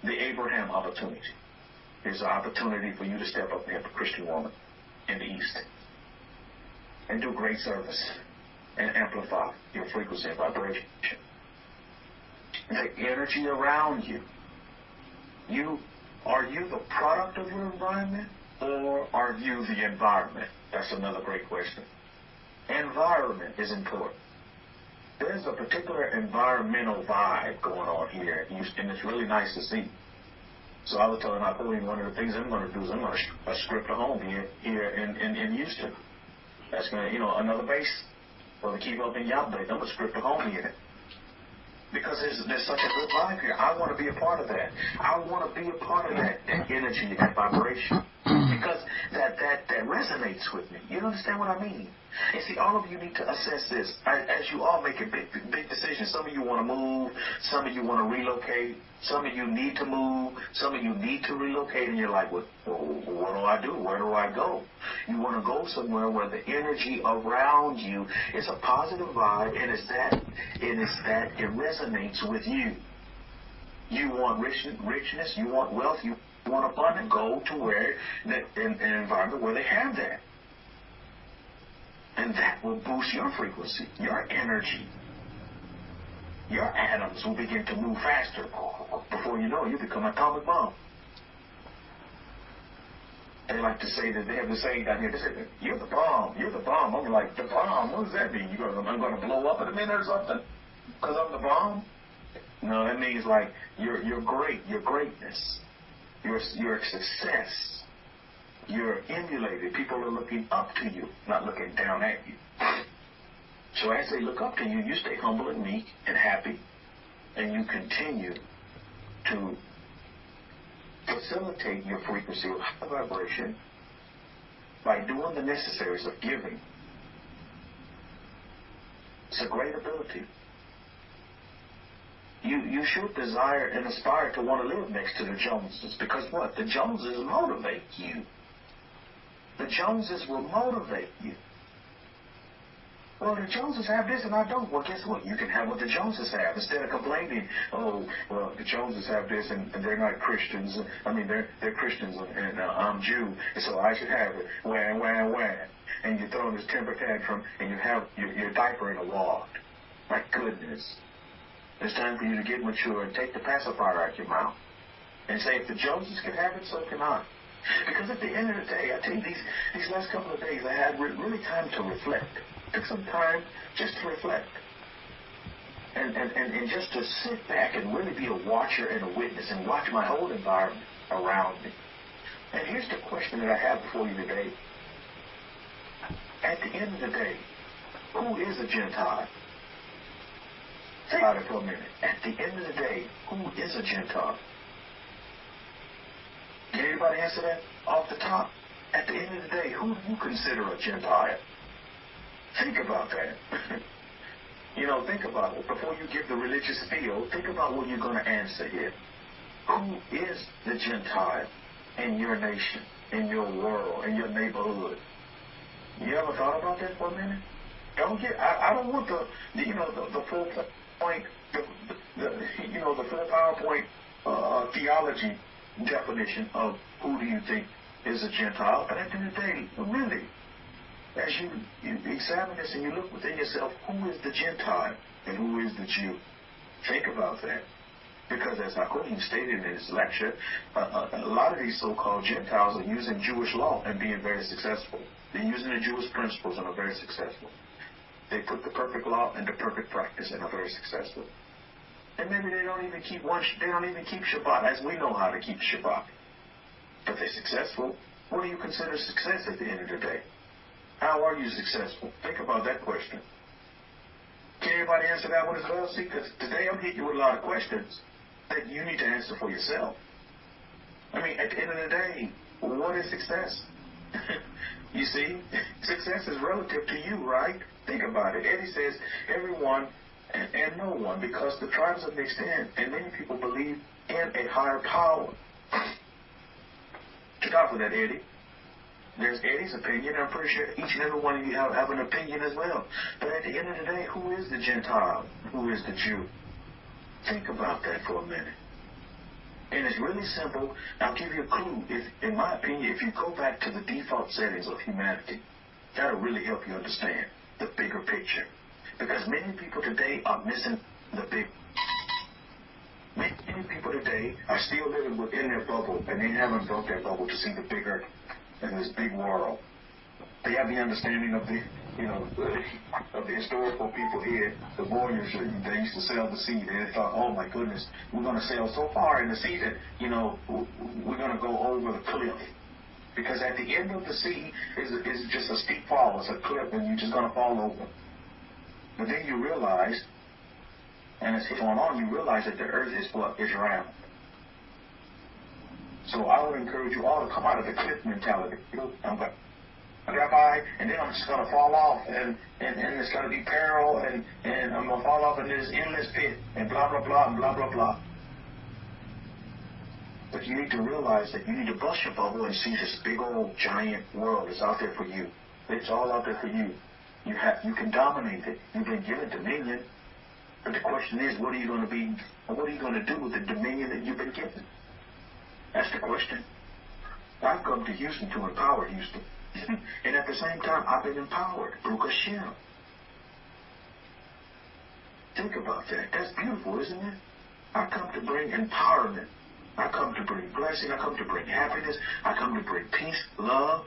the Abraham opportunity. Here's an opportunity for you to step up and help a Christian woman in the East and do great service and amplify your frequency and vibration. The energy around you. Are you the product of your environment, or are you the environment? That's another great question. Environment is important. there's a particular environmental vibe going on here, and it's really nice to see. So I was telling Napoleon, one of the things I'm going to do is I'm going to script a home here in Houston. That's going to, another base for the keep up in Yahweh. I'm going to script a home here. Because there's such a good vibe here. I want to be a part of that. I want to be a part of that energy, that vibration. Because that resonates with me. You understand what I mean? And see, all of you need to assess this. As you all make a big decisions. Some of you want to move. Some of you want to relocate. Some of you need to move. Some of you need to relocate. And you're like, well, what do I do? Where do I go? You want to go somewhere where the energy around you is a positive vibe, and it resonates with you. You want richness. You want wealth. You want abundance. Go to where an environment where they have that. And that will boost your frequency, your energy. Your atoms will begin to move faster. Before you know it, you become an atomic bomb. They like to say that they have the saying down here. They say, "You're the bomb. You're the bomb." I'm like, the bomb? What does that mean? I'm going to blow up in a minute or something because I'm the bomb? No, that means like you're great. Your greatness. Your success. You're emulated. People are looking up to you, not looking down at you. So as they look up to you, you stay humble and meek and happy, and you continue to facilitate your frequency of high vibration by doing the necessaries of giving. It's a great ability. You should desire and aspire to want to live next to the Joneses, because what? The Joneses motivate you. The Joneses will motivate you. Well, the Joneses have this and I don't. Well, guess what? You can have what the Joneses have instead of complaining. Oh, well, the Joneses have this and they're not Christians. I mean, they're Christians and I'm Jew, and so I should have it. Wah. And you throw this temper tantrum and you have your diaper in a wad. My goodness. It's time for you to get mature and take the pacifier out your mouth and say, if the Joneses can have it, so can I. Because at the end of the day, I tell you, these last couple of days, I had really time to reflect. Took some time just to reflect. And just to sit back and really be a watcher and a witness and watch my whole environment around me. And here's the question that I have before you today. At the end of the day, who is a Gentile? Think about it for a minute. At the end of the day, who is a Gentile? Can anybody answer that off the top? At the end of the day, who do you consider a Gentile? Think about that. Think about it. Before you give the religious spiel, think about what you're going to answer here. Who is the Gentile in your nation, in your world, in your neighborhood? You ever thought about that for a minute? I don't want the full point, the full PowerPoint theology definition of who do you think is a Gentile. But at the end of the day, really, as you examine this and you look within yourself, who is the Gentile and who is the Jew? Think about that. Because as Napoleon stated in his lecture, a lot of these so-called Gentiles are using Jewish law and being very successful. They're using the Jewish principles and are very successful. They put the perfect law into perfect practice and are very successful. And maybe they don't even keep Shabbat as we know how to keep Shabbat. But they're successful. What do you consider success at the end of the day? How are you successful? Think about that question. Can anybody answer that one as well? See, because today I'm hitting you with a lot of questions that you need to answer for yourself. I mean, at the end of the day, what is success? You see, success is relative to you, right? Think about it. Eddie says everyone and no one, because the tribes are mixed in, and many people believe in a higher power. Check out for that, Eddie. There's Eddie's opinion. I'm pretty sure each and every one of you have an opinion as well. But at the end of the day, who is the Gentile? Who is the Jew? Think about that for a minute. And it's really simple. I'll give you a clue. In my opinion, if you go back to the default settings of humanity, that'll really help you understand the bigger picture. Because many people today are missing the big. Many people today are still living within their bubble, and they haven't broke their bubble to see the bigger in this big world. They have the understanding of the you know, of the historical people here, the warriors, they used to sell the seed. They thought, oh my goodness, we're going to sail so far in the sea that, you know, we're going to go over the cliff. Because at the end of the sea is just a steep fall. It's a cliff and you're just going to fall over. But then you realize, and as it's going on, you realize that the earth is what? Is round. So I would encourage you all to come out of the cliff mentality. You know, I'm going to drop by, and then I'm just going to fall off, and it's going to be peril, and I'm going to fall off in this endless pit, and blah, blah, blah, and blah, blah, blah. But you need to realize that you need to bust your bubble and see this big old giant world that's out there for you. It's all out there for you. You can dominate it. You've been given dominion. But the question is, what are you going to be? What are you going to do with the dominion that you've been given? That's the question. I've come to Houston to empower Houston. And at the same time, I've been empowered. Baruch Hashem. Think about that. That's beautiful, isn't it? I come to bring empowerment. I come to bring blessing. I come to bring happiness. I come to bring peace, love,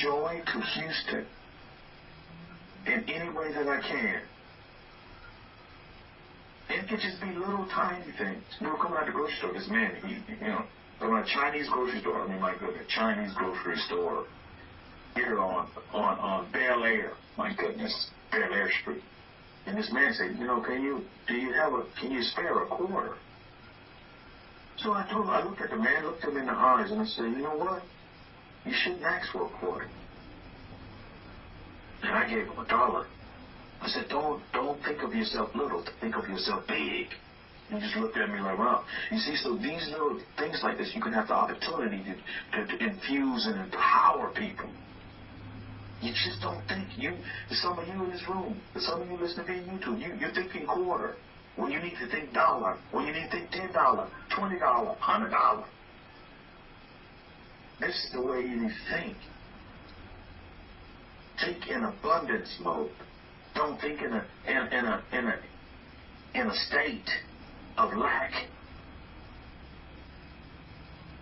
joy to Houston in any way that I can. It could just be little tiny things. You know, coming out the grocery store, this man, going to a Chinese grocery store. I mean, my goodness, Chinese grocery store here on Bel Air. My goodness, Bel Air Street. And this man said, can you spare a quarter? So I looked at the man, looked him in the eyes, and I said, you know what? You shouldn't ask for a quarter. And I gave him $1. I said, don't think of yourself little, think of yourself big. And he just looked at me like, wow. You see, so these little things like this, you can have the opportunity to infuse and empower people. You just don't think. Some of you in this room, some of you listening to YouTube, you're thinking quarter. When you need to think dollar, when you need to think $10, $20, $100. This is the way you need to think. Think in abundance mode. Don't think in a state of lack.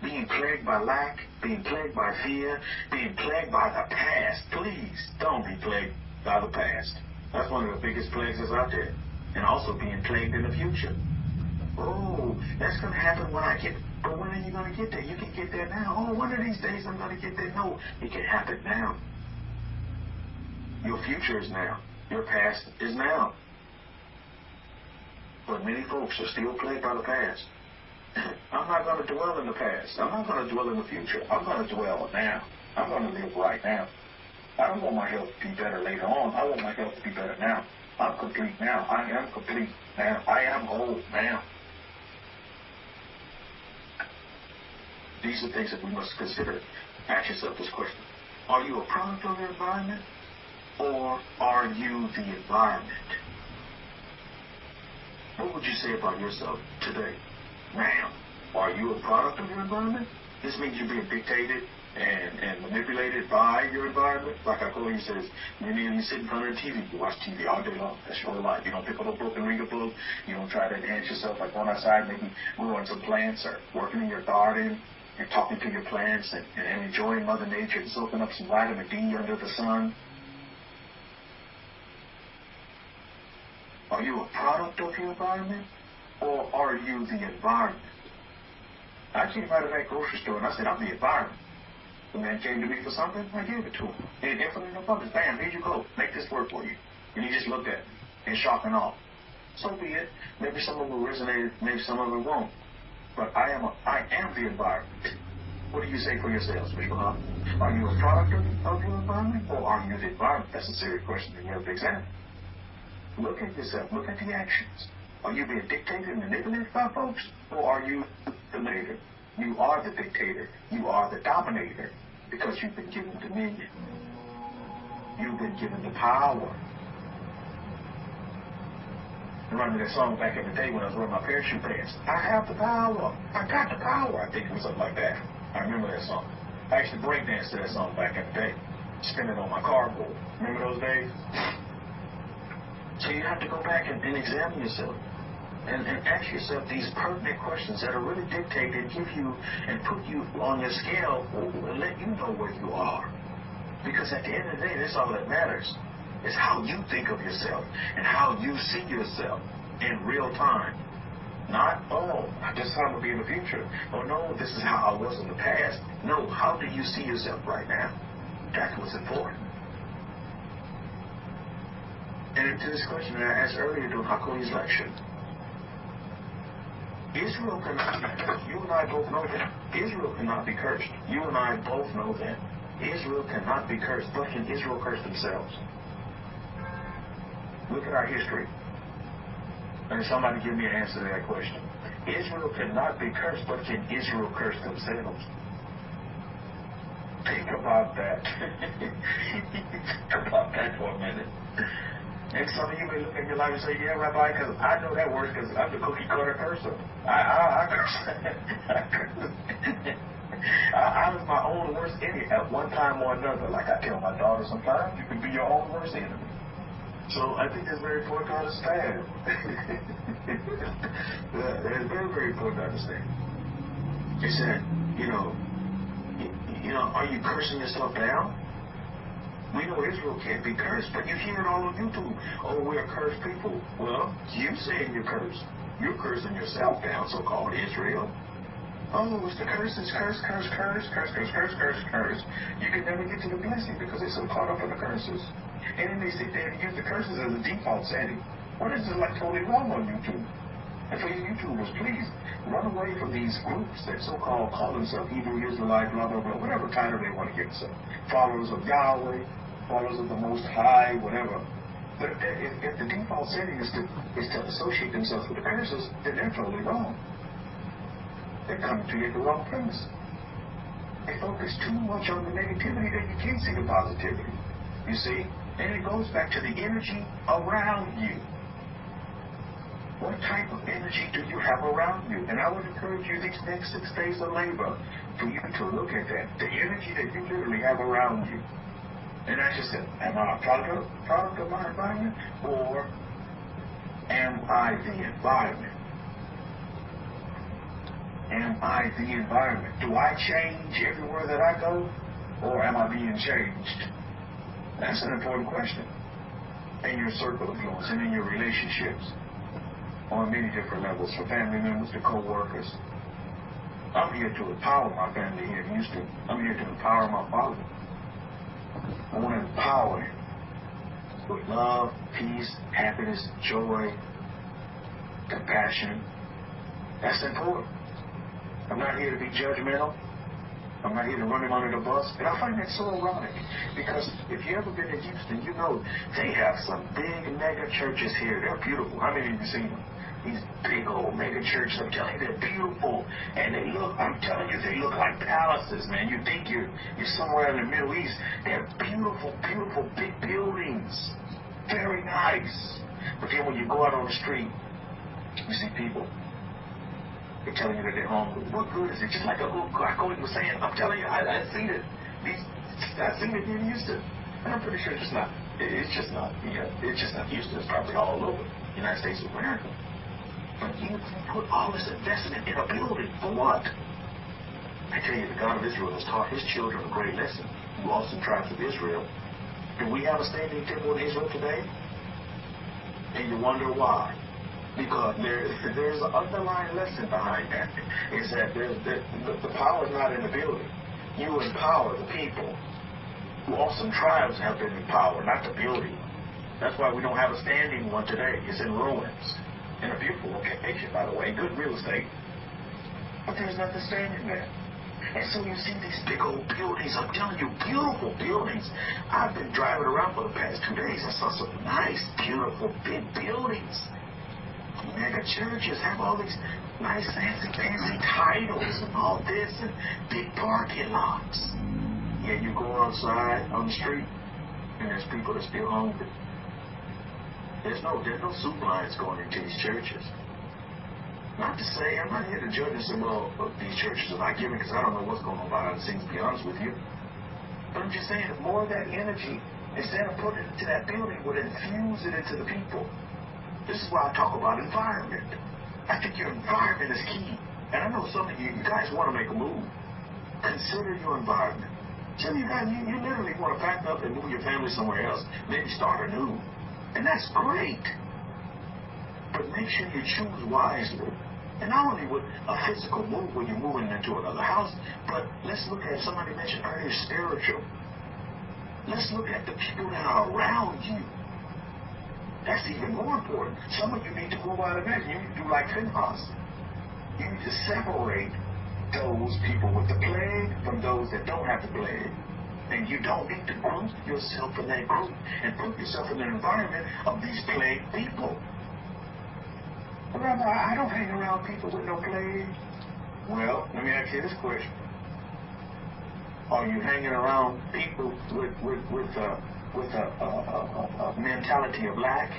Being plagued by lack, being plagued by fear, being plagued by the past. Please don't be plagued by the past. That's one of the biggest plagues that's out there. And also being plagued in the future. Oh, that's going to happen when I get, but when are you going to get there? You can get there now. Oh, one of these days I'm going to get there. No, it can happen now. Your future is now. Your past is now. But many folks are still plagued by the past. I'm not going to dwell in the past. I'm not going to dwell in the future. I'm going to dwell now. I'm going to live right now. I don't want my health to be better later on. I want my health to be better now. I'm complete now. I am complete now. I am whole now. These are things that we must consider. Ask yourself this question. Are you a product of your environment? Or are you the environment? What would you say about yourself today? Now, are you a product of your environment? This means you're being dictated and manipulated by your environment. Like I told you, says, you sit in front of the TV, you watch TV all day long. That's your life. You don't pick up a book and read a book. You don't try to enhance yourself, like going outside, maybe growing some plants or working in your garden and talking to your plants and enjoying Mother Nature and soaking up some vitamin D under the sun. Are you a product of your environment, or are you the environment? I came out of that grocery store and I said, I'm the environment. The man came to me for something, I gave it to him. In infinite abundance. Bam, here you go. Make this work for you. And he just looked at me in shock and awe. So be it. Maybe some of it will resonate, maybe some of it won't. But I am the environment. What do you say for yourselves, people? Huh? Are you a product of your environment, or are you the environment? That's a serious question that you have to examine. Look at yourself. Look at the actions. Are you being dictated and manipulated by folks, or are you the leader? You are the dictator. You are the dominator, because you've been given dominion. You've been given the power. I remember that song back in the day when I was wearing my parachute pants. I have the power. I got the power. I think it was something like that. I remember that song. I actually breakdanced to that song back in the day, spinning on my cardboard. Remember those days? So you have to go back and examine yourself and ask yourself these pertinent questions that are really dictated and give you and put you on your scale and let you know where you are. Because at the end of the day, that's all that matters. It's how you think of yourself and how you see yourself in real time. Not, oh, this is how I'm going to be in the future. Oh, no, this is how I was in the past. No, how do you see yourself right now? That's what's important. And to this question that I asked earlier during Hakoi's lecture, Israel cannot be cursed. You and I both know that. Israel cannot be cursed. You and I both know that. Israel cannot be cursed, but can Israel curse themselves? Look at our history. And somebody give me an answer to that question. Israel cannot be cursed, but can Israel curse themselves? Think about that. Think about that for a minute. And some of you may look at your life and say, yeah, Rabbi, because I know that word because I'm the cookie cutter cursor. I curse. I was my own worst enemy at one time or another. Like I tell my daughter sometimes, you can be your own worst enemy. So I think that's very important to understand. It's very, very important to understand. He said, you know, are you cursing yourself down? We know Israel can't be cursed, but you hear it all on YouTube. Oh, we're cursed people. Well, you saying you're cursed. You're cursing yourself down, so-called Israel. Oh, it's the curses, curse. You can never get to the blessing because they're so caught up in the curses. And then they sit there and use the curses as a default setting. Well, this is like totally wrong on YouTube. And for you YouTubers, please run away from these groups that so-called call themselves Hebrew Israelite, blah, blah, blah, whatever title they want to give themselves. Followers of Yahweh, followers of the Most High, whatever. But if the default setting is to associate themselves with the curses, then they're totally wrong. They're coming to you at the wrong premise. They focus too much on the negativity that you can't see the positivity. You see? And it goes back to the energy around you. What type of energy do you have around you? And I would encourage you these next 6 days of labor for you to look at that. The energy that you literally have around you. And I just said, am I a product of my environment? Or am I the environment? Am I the environment? Do I change everywhere that I go? Or am I being changed? That's an important question. In your circle of influence and in your relationships. On many different levels, for family members to co-workers. I'm here to empower my family here in Houston. I'm here to empower my father. I want to empower him with love, peace, happiness, joy, compassion. That's important. I'm not here to be judgmental. I'm not here to run him under the bus. And I find that so ironic because if you've ever been to Houston, you know they have some big mega churches here. They're beautiful. How many of you seen them? These big old mega churches, I'm telling you, they're beautiful. And they look, I'm telling you, they look like palaces, man. You think you're somewhere in the Middle East. They're beautiful, beautiful big buildings. Very nice. But then when you go out on the street, you see people. They're telling you that they're hungry. What good is it? Just like a little Crackle was saying, I'm telling you, I've seen it. I've seen it in Houston. And I'm pretty sure it's just not Houston. It's probably all over the United States of America. But you put all this investment in a building for what? I tell you, the God of Israel has taught his children a great lesson. The lost tribes of Israel. Do we have a standing temple in Israel today? And you wonder why. Because there's an underlying lesson behind that. Is that the power is not in the building. You empower the people. The awesome tribes have been empowered, not the building. That's why we don't have a standing one today. It's in ruins. In a beautiful location, by the way. Good real estate. But there's nothing standing there. And so you see these big old buildings. I'm telling you, beautiful buildings. I've been driving around for the past 2 days. I saw some nice, beautiful, big buildings. Mega churches have all these nice, fancy titles and all this and big parking lots. Yet you go outside on the street and there's people that are still hungry. There's no soup lines going into these churches. Not to say, I'm not here to judge and say, well, these churches are not giving because I don't know what's going on behind the scenes, to be honest with you. But I'm just saying, if more of that energy, instead of putting it into that building, would infuse it into the people. This is why I talk about environment. I think your environment is key. And I know some of you guys want to make a move. Consider your environment. Some of you guys, you literally want to pack up and move your family somewhere else, maybe start anew. And that's great. But make sure you choose wisely. And not only with a physical move when you're moving into another house, but let's look at, somebody mentioned earlier, spiritual. Let's look at the people that are around you. That's even more important. Some of you need to move out of that. You need to do like Pinhas. You need to separate those people with the plague from those that don't have the plague. And you don't need to group yourself in that group and put yourself in an environment of these plagued people. Rabbi, I don't hang around people with no plague. Well, let me ask you this question. Are you hanging around people with a mentality of lack?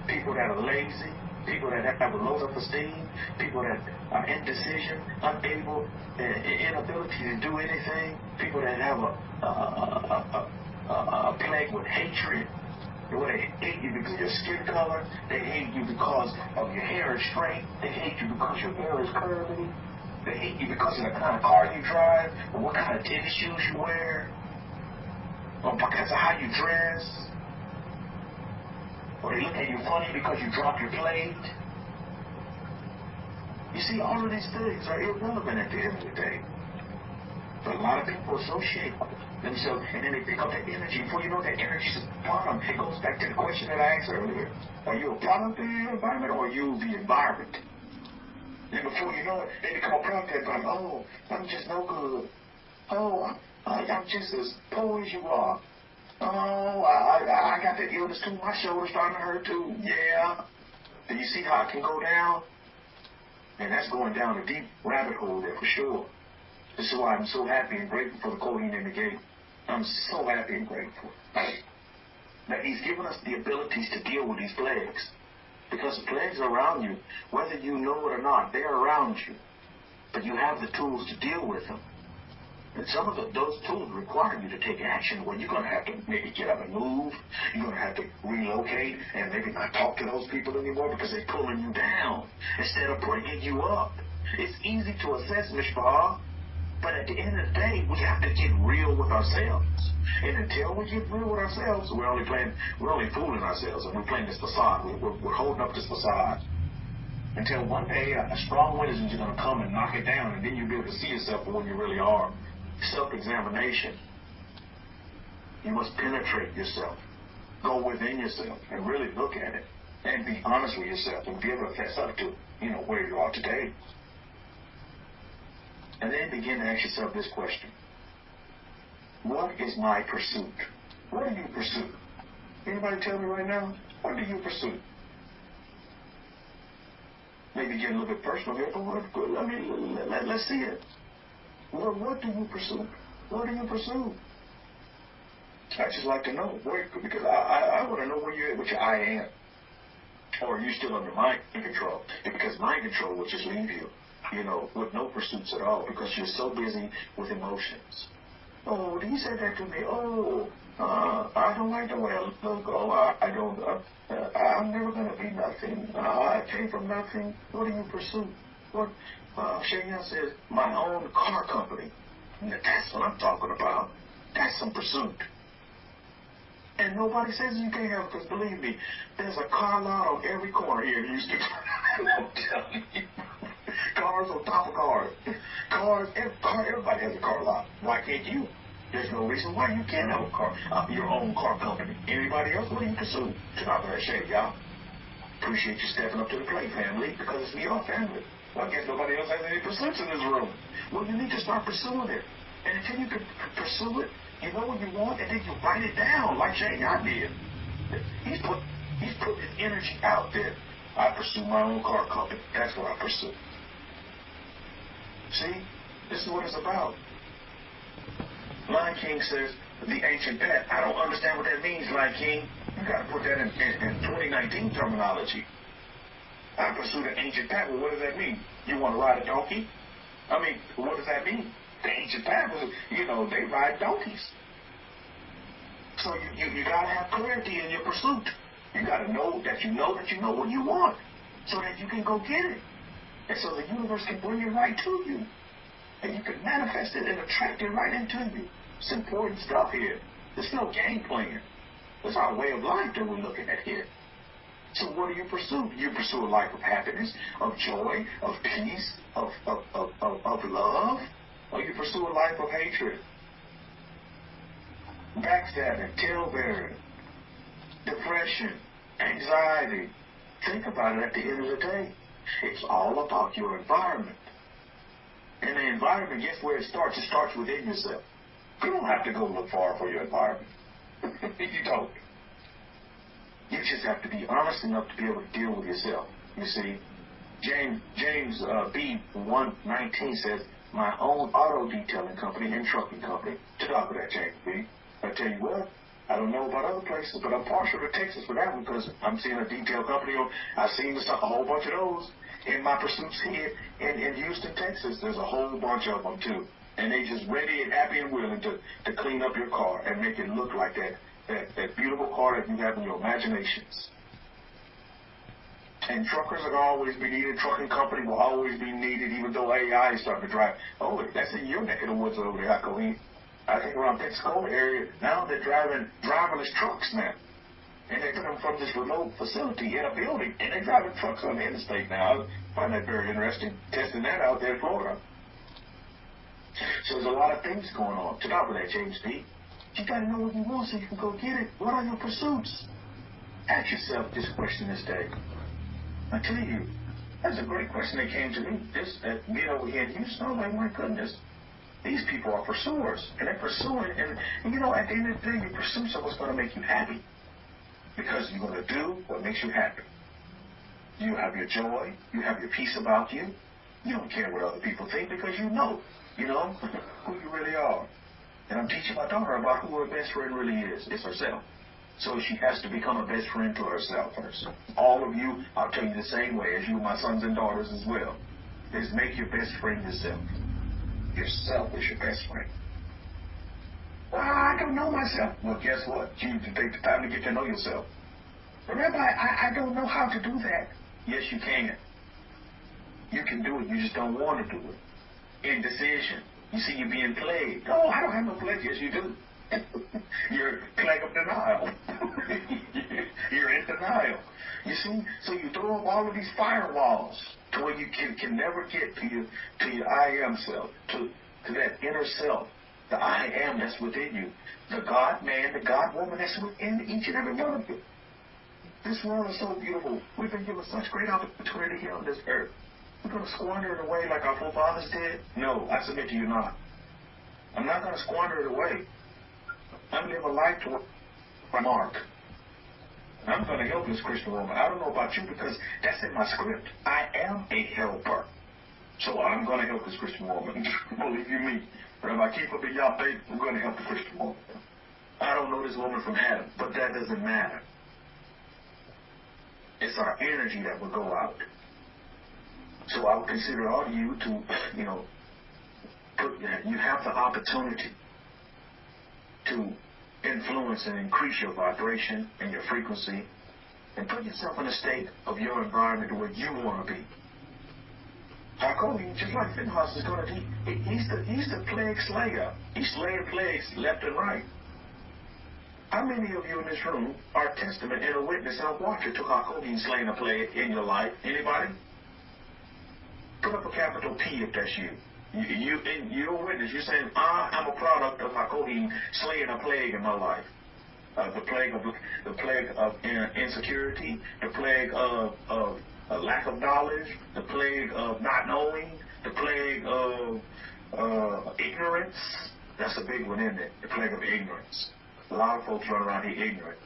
People that are lazy? People that have a low self-esteem? People that are indecision, unable, inability to do anything? People that have a plague with hatred? They hate you because of your skin color. They hate you because of your hair is straight. They hate you because your hair is curly. They hate you because of the kind of car you drive, or what kind of tennis shoes you wear, or because of how you dress. Or they look at you funny because you drop your plate. You see, all of these things are irrelevant at the end of the day. But a lot of people associate themselves, and then they pick up that energy. Before you know that energy is a product, it goes back to the question that I asked earlier. Are you a product of the environment, or are you the environment? And before you know it, they become a product of the environment. Oh, I'm just no good. Oh, I'm just as poor as you are. Oh, I got that illness too. My shoulder's starting to hurt too. Yeah. Do you see how it can go down? And that's going down a deep rabbit hole there for sure. This is why I'm so happy and grateful for the Kohen in the gate. I'm so happy and grateful that he's given us the abilities to deal with these plagues. Because the plagues are around you, whether you know it or not, they're around you. But you have the tools to deal with them. And some of those tools require you to take action where you're going to have to maybe get up and move. You're going to have to relocate and maybe not talk to those people anymore because they're pulling you down instead of bringing you up. It's easy to assess, Mishpah, but at the end of the day, we have to get real with ourselves. And until we get real with ourselves, we're only fooling ourselves, and we're playing this facade. We're holding up this facade. Until one day, a strong wind is going to come and knock it down, and then you'll be able to see yourself for what you really are. Self-examination. You must penetrate yourself. Go within yourself and really look at it. And be honest with yourself and be able to fess up to, where you are today. And then begin to ask yourself this question. What is my pursuit? What do you pursue? Anybody tell me right now? What do you pursue? Maybe get a little bit personal here, but let's see it. What do you pursue? What do you pursue? I just like to know, because I want to know where you're at with your I am. Or are you still under mind control? And because mind control will just leave you, with no pursuits at all, because you're so busy with emotions. Oh, he said that to me. Oh, I don't like the way I look. Oh, I'm never going to be nothing. I came from nothing. What do you pursue? What? Shayan says, my own car company. That's what I'm talking about. That's some pursuit. And nobody says you can't have it, because believe me, there's a car lot on every corner here in Houston. I'm telling you. Cars on top of cars. Everybody has a car lot. Why can't you? There's no reason why you can't have a car, your own car company. Anybody else? What do you pursue? Top of that shade, y'all. Appreciate you stepping up to the plate, family, because it's your family. Well, I guess nobody else has any pursuits in this room. Well, you need to start pursuing it. And until you can pursue it, you know what you want, and then you write it down like Shane did. He's put his energy out there. I pursue my own car company. That's what I pursue. See? This is what it's about. Lion King says, the ancient pet. I don't understand what that means, Lion King. You got to put that in 2019 terminology. I pursue the ancient pet. Well, what does that mean? You want to ride a donkey? What does that mean? The ancient pet was, they ride donkeys. So you got to have clarity in your pursuit. You got to know that you know what you want, so that you can go get it. And so the universe can bring it right to you. And you can manifest it and attract it right into you. It's important stuff here. There's no game plan. It's our way of life that we're looking at here. So what do you pursue? Do you pursue a life of happiness, of joy, of peace, of love? Or you pursue a life of hatred, backstabbing, talebearing, depression, anxiety? Think about it at the end of the day. It's all about your environment. And the environment, guess where it starts? It starts within yourself. You don't have to go look far for your environment. You don't. You just have to be honest enough to be able to deal with yourself. You see, James B. 1:19 says, my own auto detailing company and trucking company. To talk with that, James B. I tell you what, I don't know about other places, but I'm partial to Texas for that one because I'm seeing a detail company. I've seen a whole bunch of those in my pursuits here in Houston, Texas. There's a whole bunch of them too. And they just ready and happy and willing to clean up your car and make it look like that beautiful car that you have in your imaginations. And truckers will always be needed. Trucking company will always be needed, even though AI is starting to drive. Oh, that's in your neck of the woods over there, I think around Pensacola area, now they're driving driverless trucks now. And they put them from this remote facility in a building. And they're driving trucks on the interstate now. I find that very interesting, testing that out there in Florida. So there's a lot of things going on. To top of that, James B., you got to know what you want so you can go get it. What are your pursuits? Ask yourself this question this day. I tell you, that's a great question that came to me. This, being over here in Houston, I'm like, my goodness, these people are pursuers. And they're pursuing. And you know, at the end of the day, you pursue what's going to make you happy. Because you're going to do what makes you happy. You have your joy. You have your peace about you. You don't care what other people think because you know who you really are. And I'm teaching my daughter about who her best friend really is. It's herself. So she has to become a best friend to herself first. All of you, I'll tell you the same way as you, my sons and daughters as well, is make your best friend yourself. Yourself is your best friend. Well, I don't know myself. Well, guess what? You need to take the time to get to know yourself. But Rabbi, I don't know how to do that. Yes, you can. You can do it. You just don't want to do it. Indecision. You see, you're being plagued. Oh, I don't have no plague. Yes, you do. You're plague of denial. You're in denial. You see, so you throw up all of these firewalls to where you can never get to your I am self, to that inner self, the I am that's within you, the God man, the God woman that's within each and every one of you. This world is so beautiful. We've been given such great opportunity here on this earth. We're going to squander it away like our forefathers did? No, I submit to you not. I'm not going to squander it away. I'm going to live a life to my mark. I'm going to help this Christian woman. I don't know about you because that's in my script. I am a helper. So I'm going to help this Christian woman. Believe you me. Rabbi Kefa be y'all faith, I'm going to help the Christian woman. I don't know this woman from Adam, but that doesn't matter. It's our energy that will go out. So I would consider all of you to, you have the opportunity to influence and increase your vibration and your frequency and put yourself in a state of your environment where you want to be. Jacoby, just like Finhouse is going to be, he's the plague slayer. He's slaying plagues left and right. How many of you in this room are a testament and a witness and a watcher to Jacoby slaying a plague in your life? Anybody? Put up a capital P if that's you. You're a witness. You're saying, I'm a product of Jacoby slaying a plague in my life. The plague of insecurity, the plague of lack of knowledge, the plague of not knowing, the plague of ignorance. That's a big one, isn't it? The plague of ignorance. A lot of folks run around here ignorant.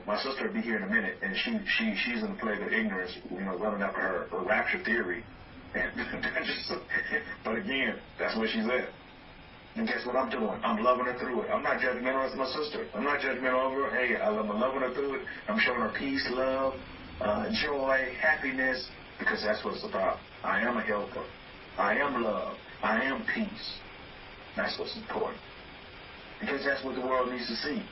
My sister will be here in a minute, and she's in the plague of ignorance, running after her rapture theory. And but again, that's where she's at. And guess what I'm doing? I'm loving her through it. I'm not judgmental as my sister. I'm not judgmental over her. Hey, I'm loving her through it. I'm showing her peace, love, joy, happiness, because that's what it's about. I am a helper. I am love. I am peace. That's what's important. Because that's what the world needs to see.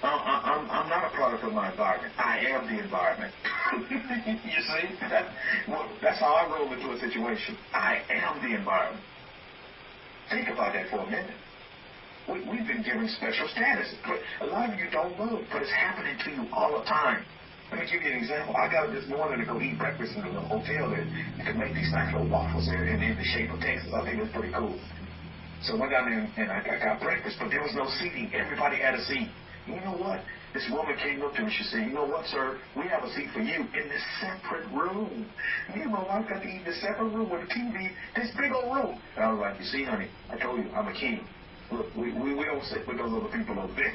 I'm not a product of my environment. I am the environment. You see? That's how I roll into a situation. I am the environment. Think about that for a minute. we've been given special status. But a lot of you don't know, but it's happening to you all the time. Let me give you an example. I got up this morning to go eat breakfast in a hotel that you can make these nice little waffles there in the shape of Texas. I think it's pretty cool. So I went down there and I got breakfast, but there was no seating. Everybody had a seat. You know what? This woman came up to me. She said, you know what, sir? We have a seat for you in this separate room. Me and my wife got to eat in this separate room with a TV, this big old room. And I was like, you see, honey, I told you, I'm a king. Look, we don't sit with those other people over there.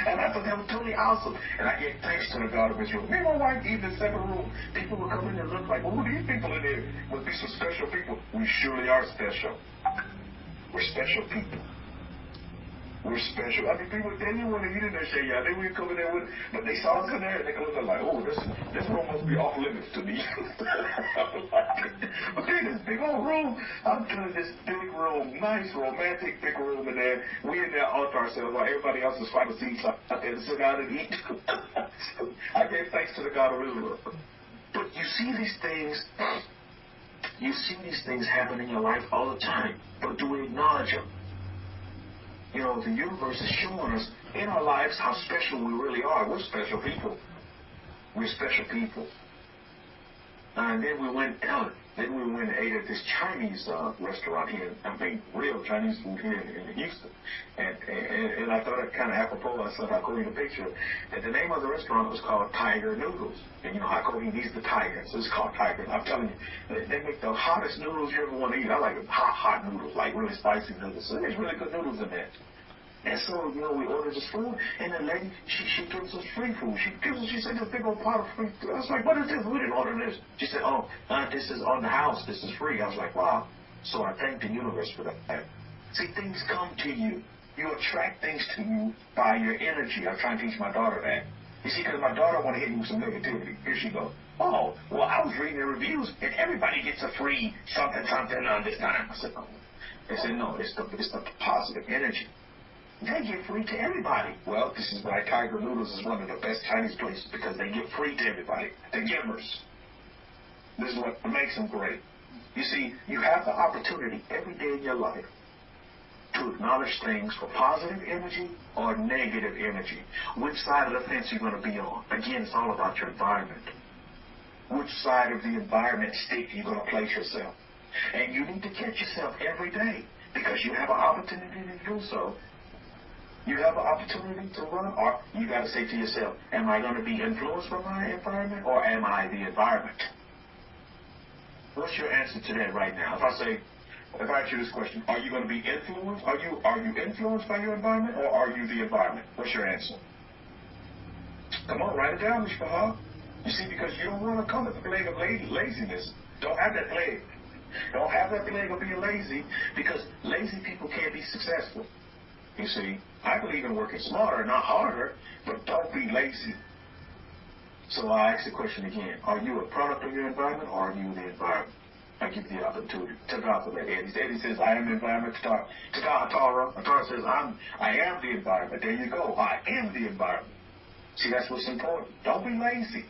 And I thought that was totally awesome. And I gave thanks to the God of Israel. Me and my wife eat in this separate room. People would come in and look like, well, who are these people in there? Must be some special people. We surely are special. We're special people. We're special. I mean, people, they didn't want to eat in there, say, yeah, they would come in there with, but they saw us in there and they looked like, oh, this room must be off limits to me. Okay, this big old room. I'm telling you, this big room, nice, romantic, big room in there. We in there all to ourselves while everybody else is finding seats out there to sit down and eat. I gave thanks to the God of Israel. But you see these things. You see these things happen in your life all the time, but do we acknowledge them? You know, the universe is showing us in our lives how special we really are. We're special people. We're special people. And then we went out. Then we went and ate at this Chinese restaurant here. I mean, real Chinese food here in Houston. And I thought it kind of apropos. I said, I'll go you the picture. And the name of the restaurant was called Tiger Noodles. And you know, I go eat these the Tiger. So it's called Tiger. I'm telling you, they make the hottest noodles you ever want to eat. I like hot noodles, like really spicy noodles. So there's really good noodles in there. And so, you know, we ordered this food, and the lady, she gives us free food. She said, this big old pot of free food. I was like, what is this? We didn't order this. She said, oh, this is on the house. This is free. I was like, wow. So I thank the universe for that. See, things come to you. You attract things to you by your energy. I'm trying to teach my daughter that. You see, because my daughter want to hit you with some negativity. Here she goes. Oh, well, I was reading the reviews, and everybody gets a free something on this time. I said, no. They said, no, it's the positive energy. They give free to everybody. Well, this is why Tiger Noodles is one of the best Chinese places, because they give free to everybody. They're givers. This is what makes them great. You see, you have the opportunity every day in your life to acknowledge things for positive energy or negative energy. Which side of the fence are you going to be on? Again, it's all about your environment. Which side of the environment stick are you going to place yourself? And you need to catch yourself every day, because you have an opportunity to do so. You have an opportunity to run, or you got to say to yourself, am I going to be influenced by my environment, or am I the environment? What's your answer to that right now? If I ask you this question, are you going to be influenced? Are you influenced by your environment, or are you the environment? What's your answer? Come on, write it down, Mishpah. You see, because you don't want to come with the plague of laziness. Don't have that plague. Don't have that plague of being lazy, because lazy people can't be successful. You see, I believe in working smarter, not harder, but don't be lazy. So I ask the question again. Are you a product of your environment, or are you the environment? I give you the opportunity. To God for that. Eddie says, I am the environment. To God, Torah says, I am the environment. There you go. I am the environment. See, that's what's important. Don't be lazy.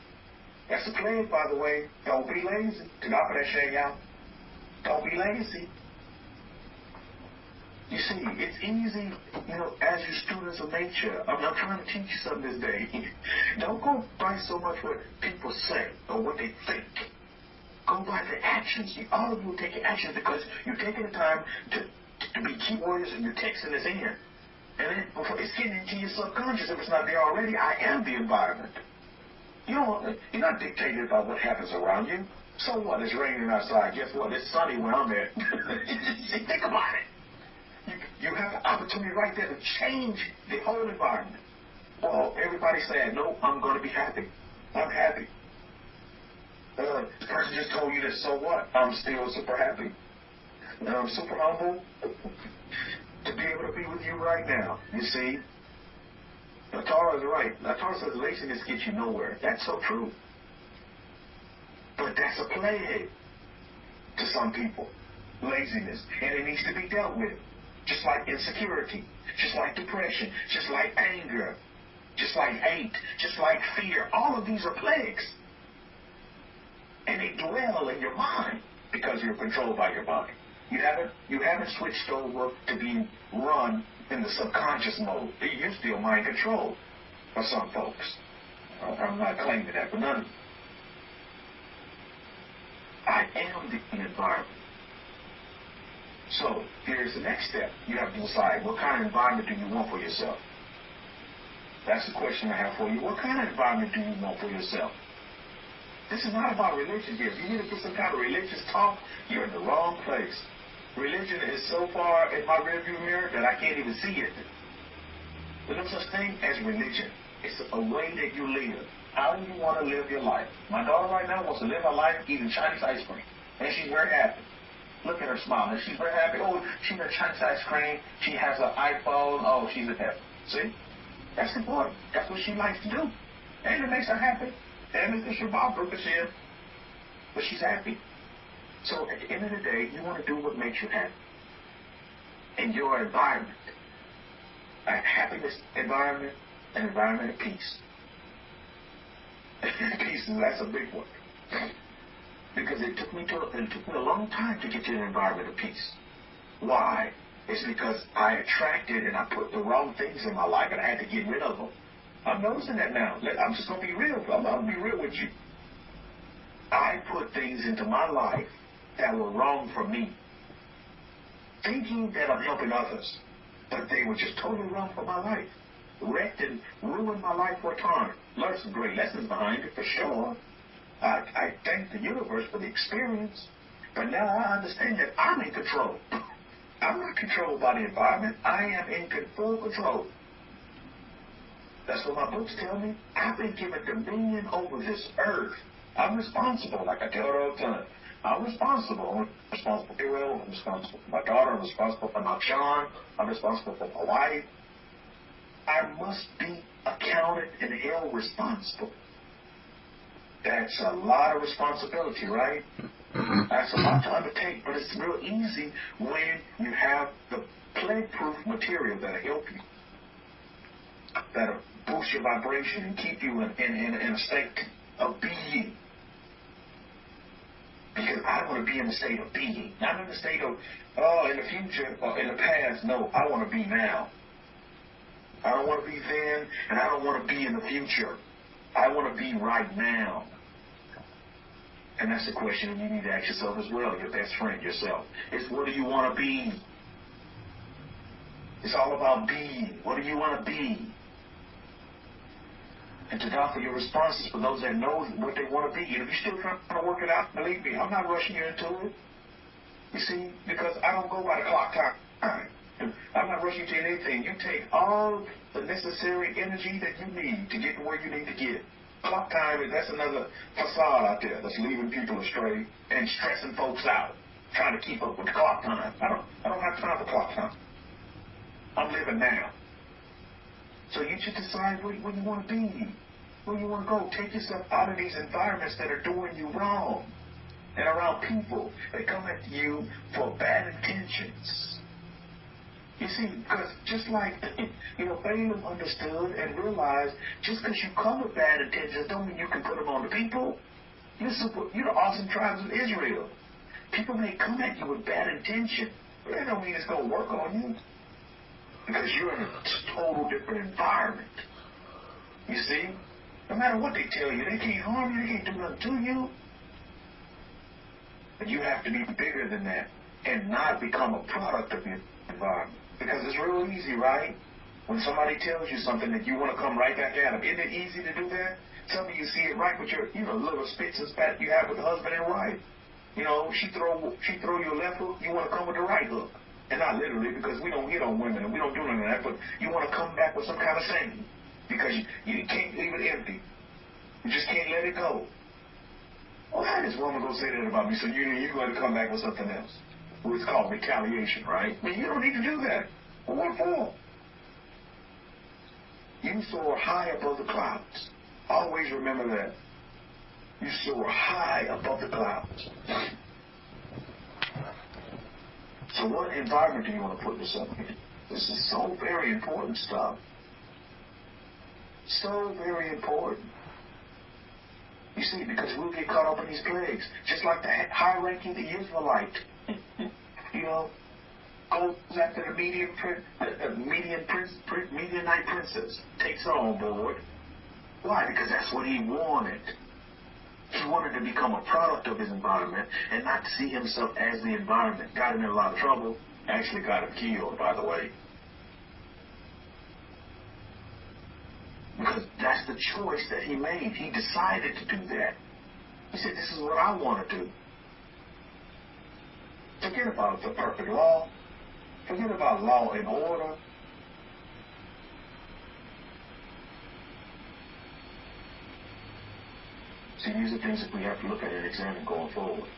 That's the plague, by the way. Don't be lazy. To God for that, shake out. Don't be lazy. You see, it's easy, you know, as you students of nature. I'm trying to teach you something this day. Don't go by so much what people say or what they think. Go by the actions. All of you are taking action because you're taking the time to be key warriors and you're texting this in. And then before it's getting into your subconscious, if it's not there already, I am the environment. You're not dictated by what happens around you. So what? It's raining outside. Guess what? It's sunny where I'm at. Think about it. You have the opportunity right there to change the whole environment. Well, everybody's saying, no, I'm going to be happy. I'm happy. The person just told you this, so what? I'm still super happy. And I'm super humble to be able to be with you right now. You see? Torah is right. Torah says laziness gets you nowhere. That's so true. But that's a plague to some people. Laziness. And it needs to be dealt with. Just like insecurity, just like depression, just like anger, just like hate, just like fear. All of these are plagues. And they dwell in your mind because you're controlled by your body. You haven't switched over to being run in the subconscious mode. You're still mind controlled by some folks. I'm not claiming that for none of you. I am the environment. So here's the next step. You have to decide, what kind of environment do you want for yourself? That's the question I have for you. What kind of environment do you want for yourself? This is not about religion here. If you need to put some kind of religious talk, you're in the wrong place. Religion is so far in my rearview mirror that I can't even see it. There's no such thing as religion. It's a way that you live. How do you want to live your life? My daughter right now wants to live her life eating Chinese ice cream. And she's very happy. Look at her smiling. She's very happy. Oh, she got Chinese ice cream. She has an iPhone. Oh, she's a happy. See? That's important. That's what she likes to do. And it makes her happy. And it's your mom, but she's happy. So at the end of the day, you want to do what makes you happy. In your environment. A happiness environment, an environment of peace. Peace, that's a big one. Because it took me a long time to get to an environment of peace. Why? It's because I attracted and I put the wrong things in my life and I had to get rid of them. I'm noticing that now. I'm just going to be real. I'm going to be real with you. I put things into my life that were wrong for me, thinking that I'm helping others, but they were just totally wrong for my life. Wrecked and ruined my life for a time. Learned some great lessons behind it, for sure. I thank the universe for the experience, but now I understand that I'm in control. I'm not controlled by the environment. I am in full control. That's what my books tell me. I've been given dominion over this earth. I'm responsible, like I tell her all the time. I'm responsible. I'm responsible for Ariel. I'm responsible for my daughter. I'm responsible for my John. I'm responsible for my wife. I must be accounted and held responsible. That's a lot of responsibility, right? That's a lot to undertake, but it's real easy when you have the plague-proof material that'll help you, that'll boost your vibration and keep you in a state of being. Because I want to be in the state of being, not in the state of, in the future or in the past. No, I want to be now. I don't want to be then, and I don't want to be in the future. I want to be right now. And that's the question you need to ask yourself as well, your best friend, yourself. It's what do you want to be? It's all about being. What do you want to be? And to God for your responses for those that know what they want to be. And if you're still trying to work it out, believe me, I'm not rushing you into it. You see, because I don't go by the clock time. I'm not rushing to anything. You take all the necessary energy that you need to get to where you need to get. Clock time, that's another facade out there that's leaving people astray and stressing folks out, trying to keep up with the clock time. I don't have time for clock time. I'm living now. So you should decide where you want to be, where you want to go. Take yourself out of these environments that are doing you wrong and around people that come at you for bad intentions. You see, because just like, Balaam understood and realized just because you come with bad intentions don't mean you can put them on the people. You're the awesome tribes of Israel. People may come at you with bad intention, but that don't mean it's going to work on you. Because you're in a total different environment. You see? No matter what they tell you, they can't harm you, they can't do nothing to you. But you have to be bigger than that and not become a product of your environment. Because it's real easy, right? When somebody tells you something that you want to come right back at them. Isn't it easy to do that? Some of you see it right with your, little spits and spat you have with the husband and wife. She throw you a left hook, you want to come with the right hook. And not literally, because we don't hit on women and we don't do none of that, but you want to come back with some kind of saying. Because you can't leave it empty. You just can't let it go. Well, how is this woman going to say that about me? So you're going to come back with something else. Well, it's called retaliation, right? I mean, you don't need to do that. Well, what for? You soar high above the clouds. Always remember that. You soar high above the clouds. So what environment do you want to put yourself in? This is so very important stuff. So very important. You see, because we'll get caught up in these plagues. Just like the high-ranking the Israelite. goes after the Midianite princess, takes her on board. Why? Because that's what he wanted. He wanted to become a product of his environment and not see himself as the environment. Got him in a lot of trouble. Actually got him killed, by the way. Because that's the choice that he made. He decided to do that. He said, this is what I want to do. Forget about the perfect law. Forget about law and order. See, these are things that we have to look at and examine going forward.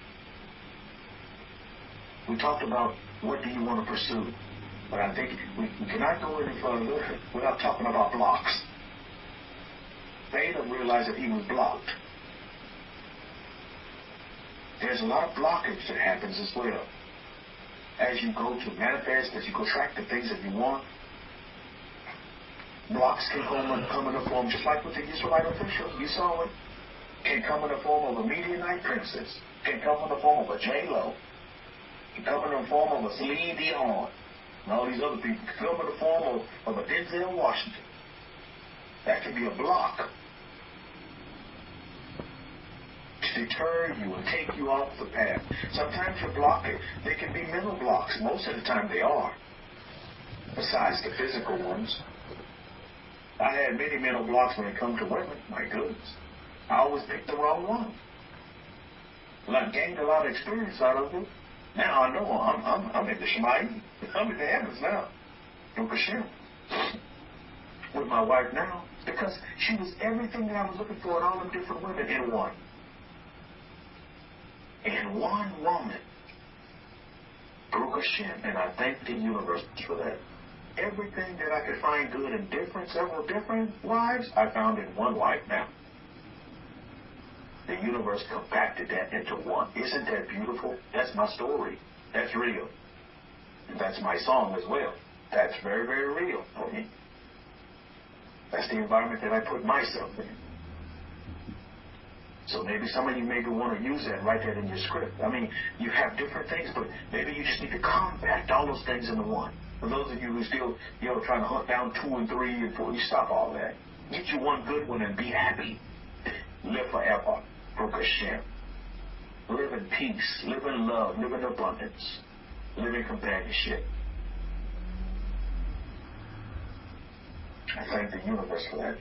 We talked about what do you want to pursue, but I think we cannot go any further without talking about blocks. Balaam realized that he was blocked. There's a lot of blockage that happens as well. As you go to manifest, as you go track the things that you want, blocks can come in the form, just like with the Israelite officials, you saw it, can come in the form of a Midianite princess, can come in the form of a J-Lo, can come in the form of a Celine Dion, and all these other people, can come in the form of a Denzel Washington. That can be a block to deter you and take you off the path. Sometimes you're blocking. They can be mental blocks. Most of the time they are, besides the physical ones. I had many mental blocks when it comes to women. My goodness. I always picked the wrong one. Well, I gained a lot of experience out of it. Now I know I'm in the Shemayim. I'm in the heavens now. Baruch Hashem. With my wife now, because she was everything that I was looking for in all the different women in one. In one woman. Baruch Hashem. And I thank the universe for that. Everything that I could find good in several different wives, I found in one wife now. The universe compacted that into one. Isn't that beautiful? That's my story. That's real. And that's my song as well. That's very, very real for me. That's the environment that I put myself in. So maybe some of you maybe want to use that, write that in your script. I mean, you have different things, but maybe you just need to compact all those things into one. For those of you who still, trying to hunt down 2 and 3 and 4, you stop all that. Get you one good one and be happy. Live forever. Baruch Hashem. Live in peace. Live in love. Live in abundance. Live in companionship. I thank the universe for that.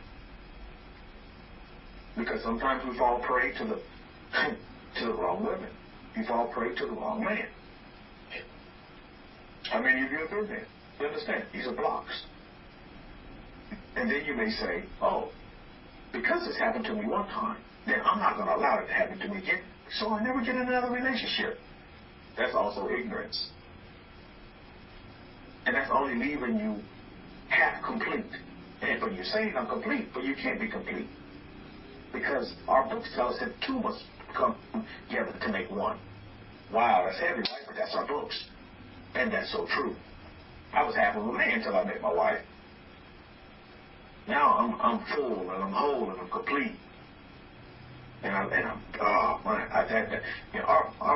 Because sometimes we fall prey to the wrong women. You fall prey to the wrong man. How many of you have been there? You understand? These are blocks. And then you may say, oh, because this happened to me one time, then I'm not going to allow it to happen to me again, so I'll never get in another relationship. That's also ignorance. And that's only leaving you half complete. And but you're saying I'm complete, but you can't be complete. Because our books tell us that 2 must come together to make one. Wow, that's heavy, right? But that's our books. And that's so true. I was half of a man until I met my wife. Now I'm full and I'm whole and I'm complete. Our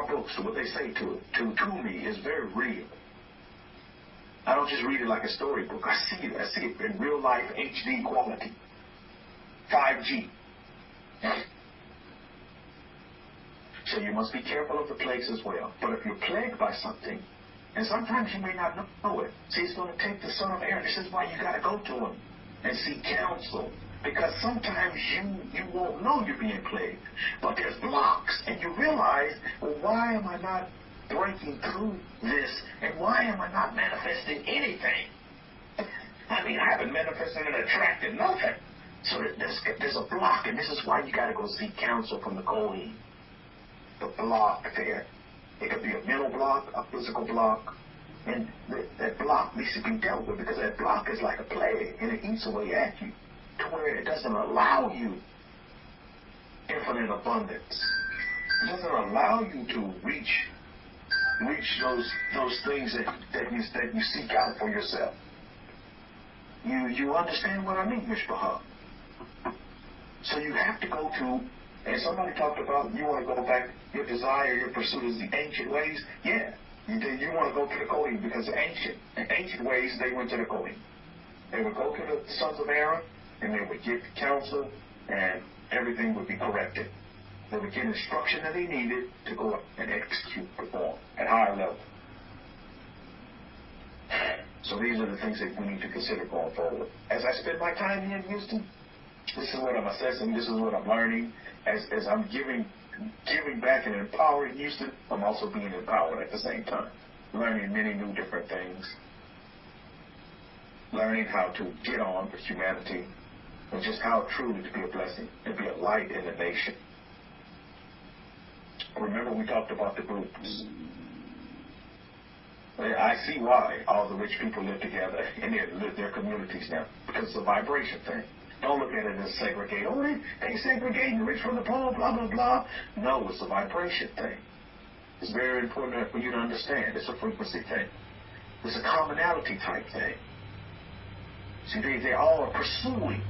books, what they say to me is very real. I don't just read it like a storybook. I see it in real life HD quality. 5G. So you must be careful of the plagues as well. But if you're plagued by something, and sometimes you may not know it. See, it's going to take the son of Aaron. This is why you got to go to him and seek counsel. Because sometimes you won't know you're being plagued. But there's blocks. And you realize, well, why am I not breaking through this? And why am I not manifesting anything? I mean, I haven't manifested and attracted nothing. So there's a block. And this is why you got to go seek counsel from the Kohen. The block there. It could be a mental block, a physical block. And that block needs to be dealt with because that block is like a plague. And it eats away at you to where it doesn't allow you infinite abundance. It doesn't allow you to reach those things that you seek out for yourself. You understand what I mean, Mishpachah? So you have to go to, and somebody talked about you want to go back, your desire, your pursuit is the ancient ways. Yeah, You want to go to the Kohen because in ancient ways they went to the Kohen. They would go to the sons of Aaron and they would get counsel and everything would be corrected. They would get instruction that they needed to go up and execute, perform at higher level. So these are the things that we need to consider going forward. As I spend my time here in Houston, this is what I'm assessing, this is what I'm learning. As I'm giving back and empowering Houston, I'm also being empowered at the same time. Learning many new different things. Learning how to get on with humanity and just how truly to be a blessing and be a light in the nation. Remember we talked about the groups. I see why all the rich people live together in their communities now, because it's a vibration thing. Don't look at it as segregate. Oh, they segregating the rich from the poor, blah, blah, blah. No, it's a vibration thing. It's very important for you to understand. It's a frequency thing. It's a commonality type thing. See, they all are pursuing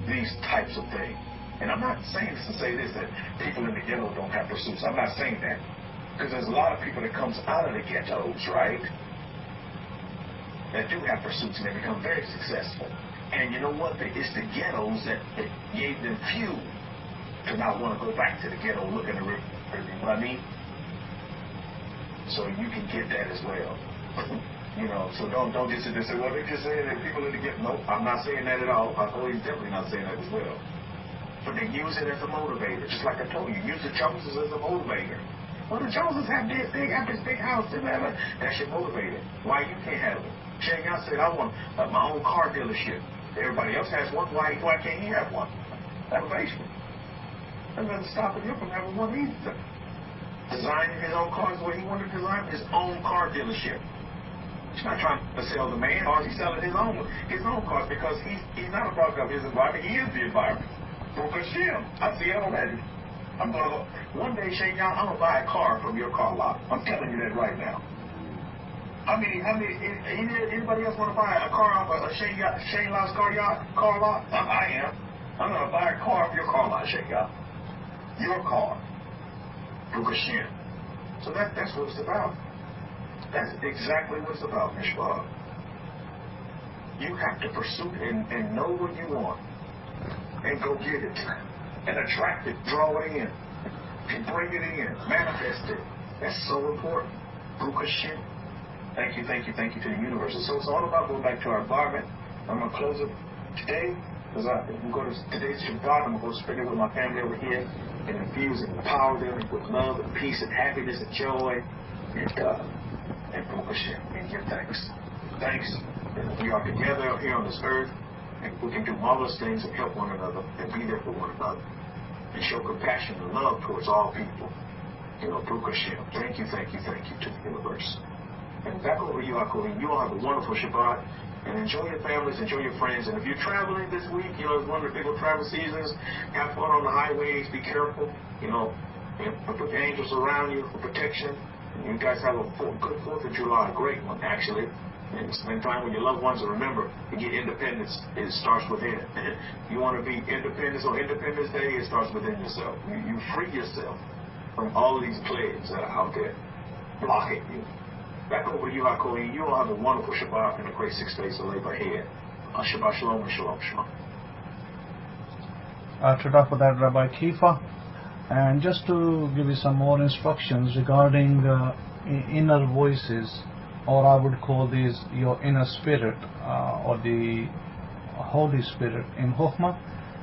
these types of things. And I'm not saying this to say this, that people in the ghetto don't have pursuits. I'm not saying that. Because there's a lot of people that comes out of the ghettos, right, that do have pursuits and they become very successful. And you know what? It's the ghettos that gave them fuel to not want to go back to the ghetto looking at the river. You know what I mean? So you can get that as well. You know, so don't just sit there and say, well, they're just saying that people in the ghetto. No, I'm not saying that at all. I'm always definitely not saying that as well. But they use it as a motivator. Just like I told you, use the Joneses as a motivator. Well, the Joneses have this, they have this big house, whatever. That's your motivator. Why you can't have it? Shane, I said, I want my own car dealership. Everybody else has one. Why can't he have one? Motivation. That doesn't stop him from having one either. Designing his own cars the way he wanted to design his own car dealership. He's not trying to sell the man, or he's selling his own cars because he's not a product of his environment. He is the environment. Because I see it already. I'm gonna go one day, Shane, I'm gonna buy a car from your car lot. I'm telling you that right now. Anybody else want to buy a car off a Shane Lot's car lot? I am. I'm going to buy a car off your car lot, Shane Yacht. Your car. Hashem. So that's what it's about. That's exactly what it's about, Mishpah. You have to pursue and know what you want. And go get it. And attract it. Draw it in. And bring it in. Manifest it. That's so important. Hashem. Thank you to the universe. And so it's all about going back to our environment. I'm going to close it today because I'm going to today's Shabbat. I'm going to spend it with my family over here and infuse and empower them with love and peace and happiness and joy and Hashem. And give thanks. Thanks that we are together here on this earth and we can do marvelous things and help one another and be there for one another and show compassion and love towards all people. You know, Hashem. Thank you to the universe. And back over to you, Akoli. You all have a wonderful Shabbat. And enjoy your families, enjoy your friends. And if you're traveling this week, you know, it's one of the big old travel seasons. Have fun on the highways. Be careful. You know, and put the angels around you for protection. And you guys have a good 4th of July. A great one, actually. And spend time with your loved ones. And remember, to get independence, it starts within. You want to be independent on Independence Day, it starts within yourself. You free yourself from all of these plagues that are out there blocking you. Back over to you, Hakoli. You all have a wonderful Shabbat and a great 6 days of labor ahead. Shabbat Shalom and Shalom Shalom. Todah for that, Rabbi Kefa. And just to give you some more instructions regarding inner voices, or I would call these your inner spirit, or the Holy Spirit in Chokhmah,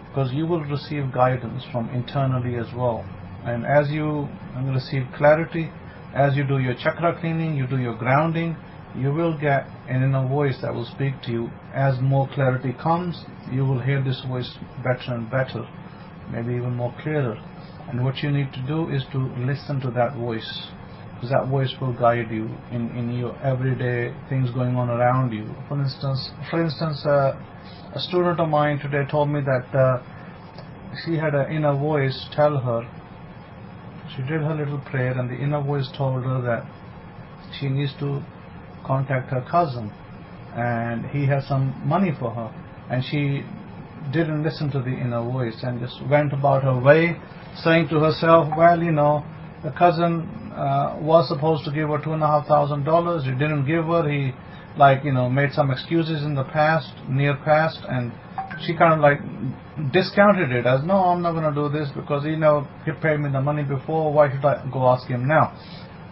because you will receive guidance from internally as well. And as you receive clarity, as you do your chakra cleaning, you do your grounding, you will get an inner voice that will speak to you. As more clarity comes, you will hear this voice better and better, maybe even more clearer. And what you need to do is to listen to that voice, because that voice will guide you in your everyday things going on around you. For instance, a student of mine today told me that she had an inner voice tell her. She did her little prayer and the inner voice told her that she needs to contact her cousin and he has some money for her, and she didn't listen to the inner voice and just went about her way saying to herself, well, you know, the cousin was supposed to give her $2,500. He didn't give her. He made some excuses in the near past, and she kind of discounted it as, no, I'm not going to do this because he paid me the money before. Why should I go ask him now?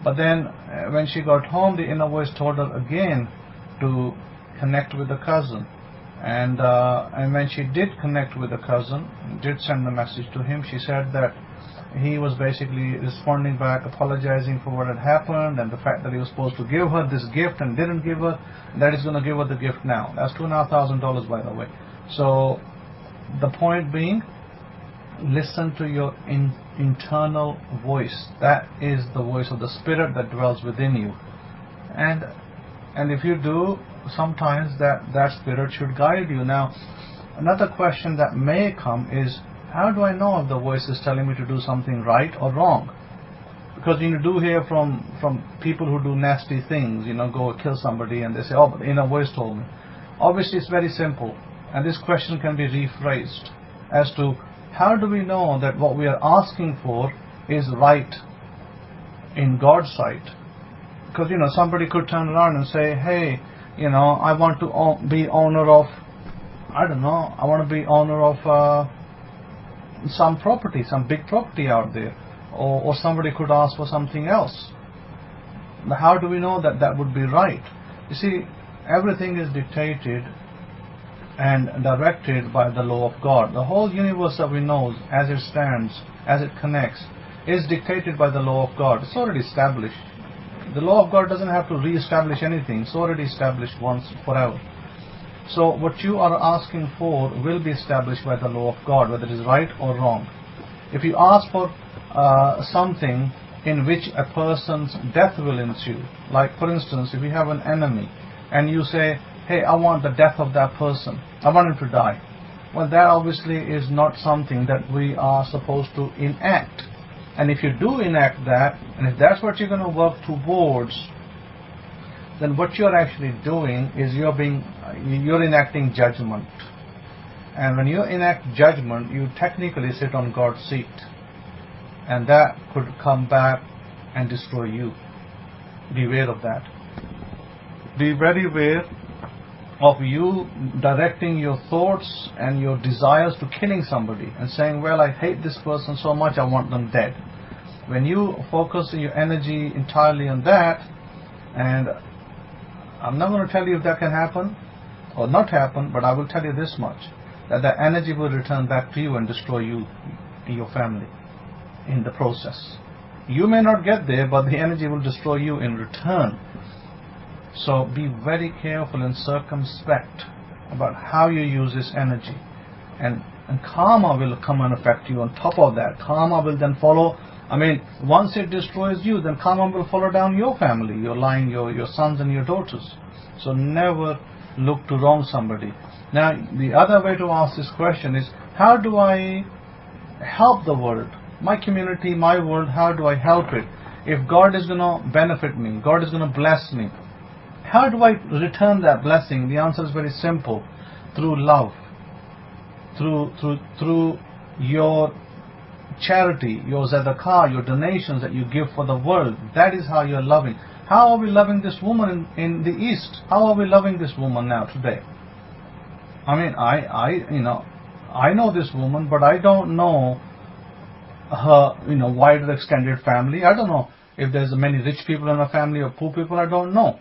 But then when she got home, the inner voice told her again to connect with the cousin. And when she did connect with the cousin, did send the message to him, she said that he was basically responding back, apologizing for what had happened and the fact that he was supposed to give her this gift and didn't give her, that he's going to give her the gift now. That's $2,500, by the way. So the point being, listen to your internal voice. That is the voice of the Spirit that dwells within you. And if you do, sometimes that Spirit should guide you. Now, another question that may come is, how do I know if the voice is telling me to do something right or wrong? Because you do hear from people who do nasty things, go kill somebody, and they say, oh, but the inner voice told me. Obviously, it's very simple, and this question can be rephrased as to, how do we know that what we are asking for is right in God's sight? Because, somebody could turn around and say, hey, I want to be owner of, I want to be owner of some property, some big property out there. Or somebody could ask for something else. Now, how do we know that that would be right? You see, everything is dictated and directed by the law of God. The whole universe that we know, as it stands, as it connects, is dictated by the law of God. It's already established. The law of God doesn't have to re-establish anything. It's already established once forever. So what you are asking for will be established by the law of God, whether it is right or wrong. If you ask for something in which a person's death will ensue, like for instance, if you have an enemy and you say, hey, I want the death of that person, I want him to die, well, that obviously is not something that we are supposed to enact. And if you do enact that, and if that's what you're going to work towards, then what you're actually doing is you're enacting judgment. And when you enact judgment, you technically sit on God's seat, and that could come back and destroy you. Beware of that. Be very aware of you directing your thoughts and your desires to killing somebody and saying, well, I hate this person so much, I want them dead. When you focus your energy entirely on that, and I'm not going to tell you if that can happen or not happen, but I will tell you this much, that the energy will return back to you and destroy you and your family in the process. You may not get there, but the energy will destroy you in return. So be very careful and circumspect about how you use this energy. And karma will come and affect you on top of that. Karma will then follow. Once it destroys you, then karma will follow down your family, your line, your sons and your daughters. So never look to wrong somebody. Now, the other way to ask this question is, how do I help the world? My community, my world, how do I help it? If God is going to benefit me, God is going to bless me, how do I return that blessing? The answer is very simple. Through love. Through your charity, your tzedakah, your donations that you give for the world. That is how you're loving. How are we loving this woman in the East? How are we loving this woman now today? I know this woman, but I don't know her, wider extended family. I don't know if there's many rich people in her family or poor people. I don't know.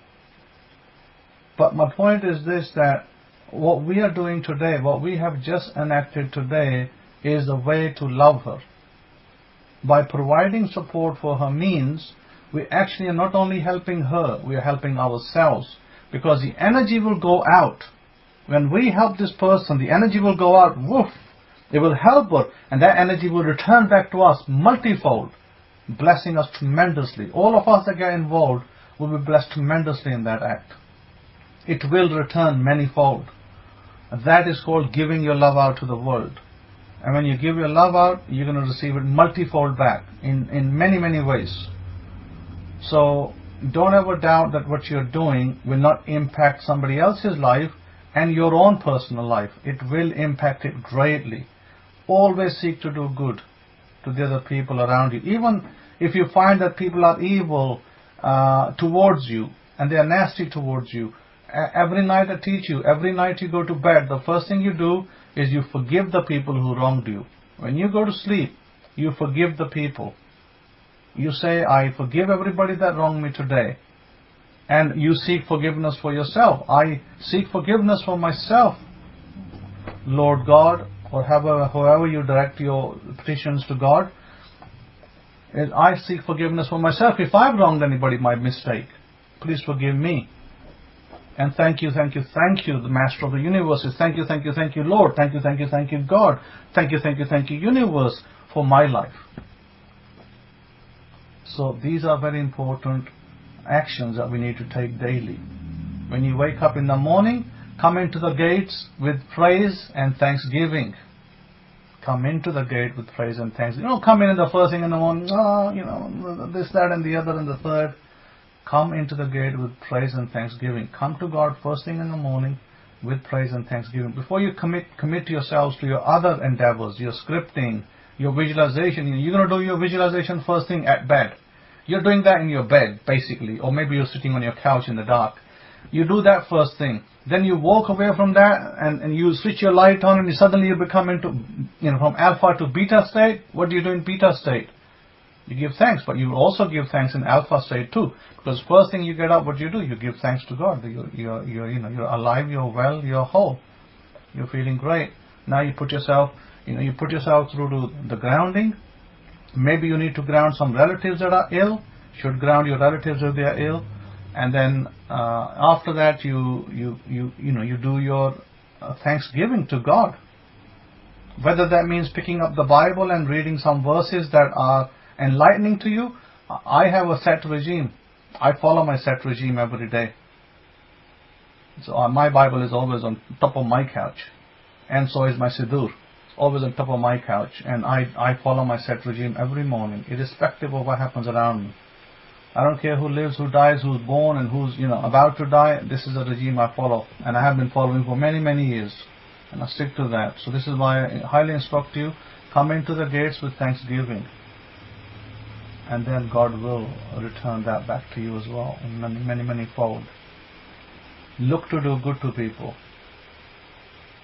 But my point is this, that what we are doing today, what we have just enacted today, is a way to love her. By providing support for her means, we actually are not only helping her, we are helping ourselves. Because the energy will go out. When we help this person, the energy will go out, woof. It will help her, and that energy will return back to us multifold, blessing us tremendously. All of us that get involved will be blessed tremendously in that act. It will return manifold. That is called giving your love out to the world. And when you give your love out, you're going to receive it multifold back in many, many ways. So don't ever doubt that what you're doing will not impact somebody else's life and your own personal life. It will impact it greatly. Always seek to do good. to the other people around you. Even if you find that people are evil towards you and they are nasty towards you, every night I teach you, every night you go to bed, the first thing you do is you forgive the people who wronged you. When you go to sleep, you forgive the people. You say, I forgive everybody that wronged me today. And you seek forgiveness for yourself. I seek forgiveness for myself, Lord God, or however you direct your petitions to God. I seek forgiveness for myself. If I've wronged anybody by mistake, please forgive me. And thank you, thank you, thank you, the Master of the Universe. Thank you, thank you, thank you, Lord. Thank you, thank you, thank you, God. Thank you, thank you, thank you, Universe, for my life. So these are very important actions that we need to take daily. When you wake up in the morning, come into the gates with praise and thanksgiving. Come into the gate with praise and thanksgiving. You don't come in the first thing in the morning, this, that, and the other, and the third. Come into the gate with praise and thanksgiving. Come to God first thing in the morning with praise and thanksgiving. Before you commit yourselves to your other endeavors, your scripting, your visualization. You're going to do your visualization first thing at bed. You're doing that in your bed, basically, or maybe you're sitting on your couch in the dark. You do that first thing. Then you walk away from that and you switch your light on, and suddenly you become into, from alpha to beta state. What do you do in beta state? You give thanks, but you also give thanks in alpha state too. Because first thing you get up, what do? You give thanks to God. You're alive, you're well, you're whole. You're feeling great. Now you put yourself, through to the grounding. Maybe you need to ground some relatives that are ill. Should ground your relatives if they are ill. And then after that you do your thanksgiving to God. Whether that means picking up the Bible and reading some verses that are enlightening to you. I have a set regime. I follow my set regime every day. So my Bible is always on top of my couch, and so is my Siddur. It's always on top of my couch, and I follow my set regime every morning, irrespective of what happens around me. I don't care who lives, who dies, who's born, and who's about to die. This is a regime I follow, and I have been following for many, many years, and I stick to that. So this is why I highly instruct you: come into the gates with thanksgiving, and then God will return that back to you as well in many, many, many fold. Look to do good to people.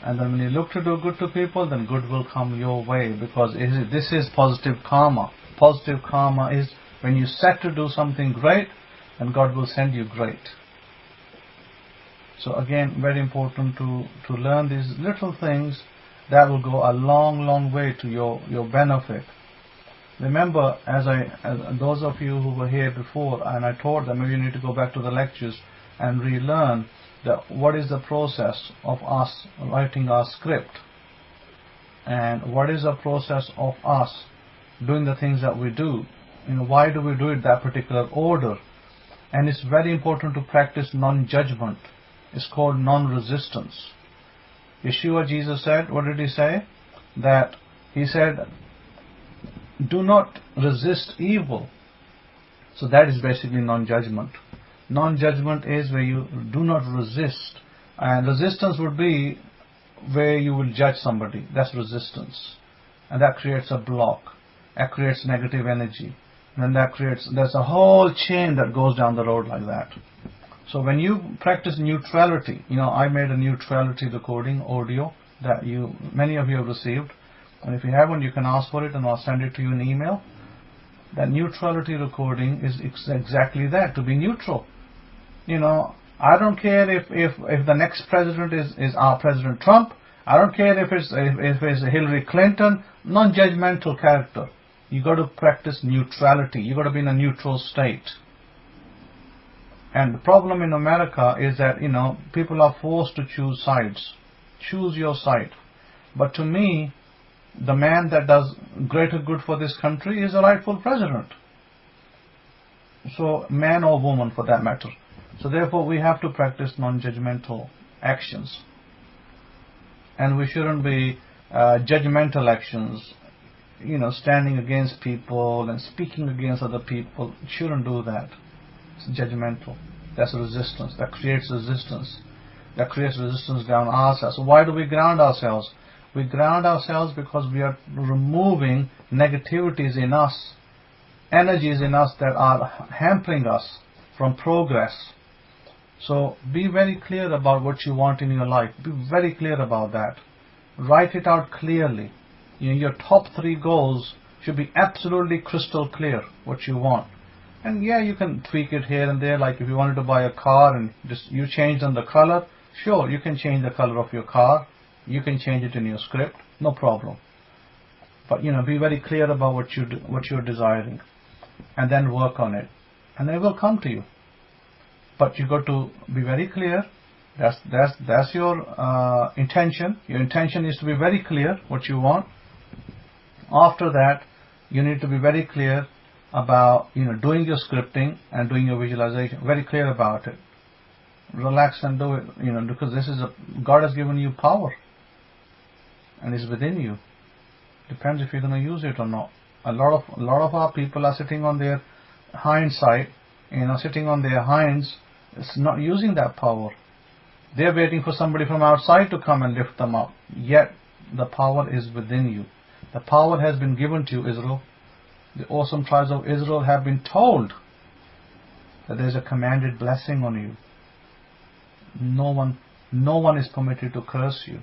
And then when you look to do good to people, then good will come your way, because this is positive karma. Positive karma is when you set to do something great, and God will send you great. So again, very important to learn these little things that will go a long, long way to your benefit. Remember, as those of you who were here before, and I taught them, maybe you need to go back to the lectures and relearn what is the process of us writing our script, and what is the process of us doing the things that we do. Why do we do it that particular order? And it's very important to practice non-judgment. It's called non-resistance. Yeshua, Jesus said, what did he say? That he said, do not resist evil. So that is basically non-judgment. Non-judgment is where you do not resist. And resistance would be where you will judge somebody. That's resistance. And that creates a block. That creates negative energy. And then there's a whole chain that goes down the road like that. So when you practice neutrality, I made a neutrality recording audio that many of you have received. And if you haven't, you can ask for it and I'll send it to you in email. That neutrality recording is exactly that, to be neutral. I don't care if the next president is our President Trump. I don't care if it's Hillary Clinton. Non-judgmental character. You got to practice neutrality. You got to be in a neutral state. And the problem in America is that people are forced to choose sides. Choose your side. But to me, the man that does greater good for this country is the rightful president. So, man or woman for that matter. So therefore we have to practice non-judgmental actions. And we shouldn't be judgmental actions, standing against people and speaking against other people. Shouldn't do that. It's judgmental. That's resistance. That creates resistance. That creates resistance down ourselves. So why do we ground ourselves? We ground ourselves because we are removing negativities in us, energies in us that are hampering us from progress. So be very clear about what you want in your life. Be very clear about that. Write it out clearly. Your top 3 goals should be absolutely crystal clear what you want. And yeah, you can tweak it here and there, like if you wanted to buy a car and just you change on the color, sure, you can change the color of your car. You can change it in your script, no problem. But be very clear about what you're desiring, and then work on it, and it will come to you. But you got to be very clear. That's your intention. Your intention is to be very clear what you want. After that, you need to be very clear about doing your scripting and doing your visualization. Very clear about it. Relax and do it. Because God has given you power, and it's within you. Depends if you're going to use it or not. A lot of our people are sitting on their hindsight, sitting on their hinds. It's not using that power. They're waiting for somebody from outside to come and lift them up. Yet the power is within you. The power has been given to you, Israel. The awesome tribes of Israel have been told that there is a commanded blessing on you. No one is permitted to curse you.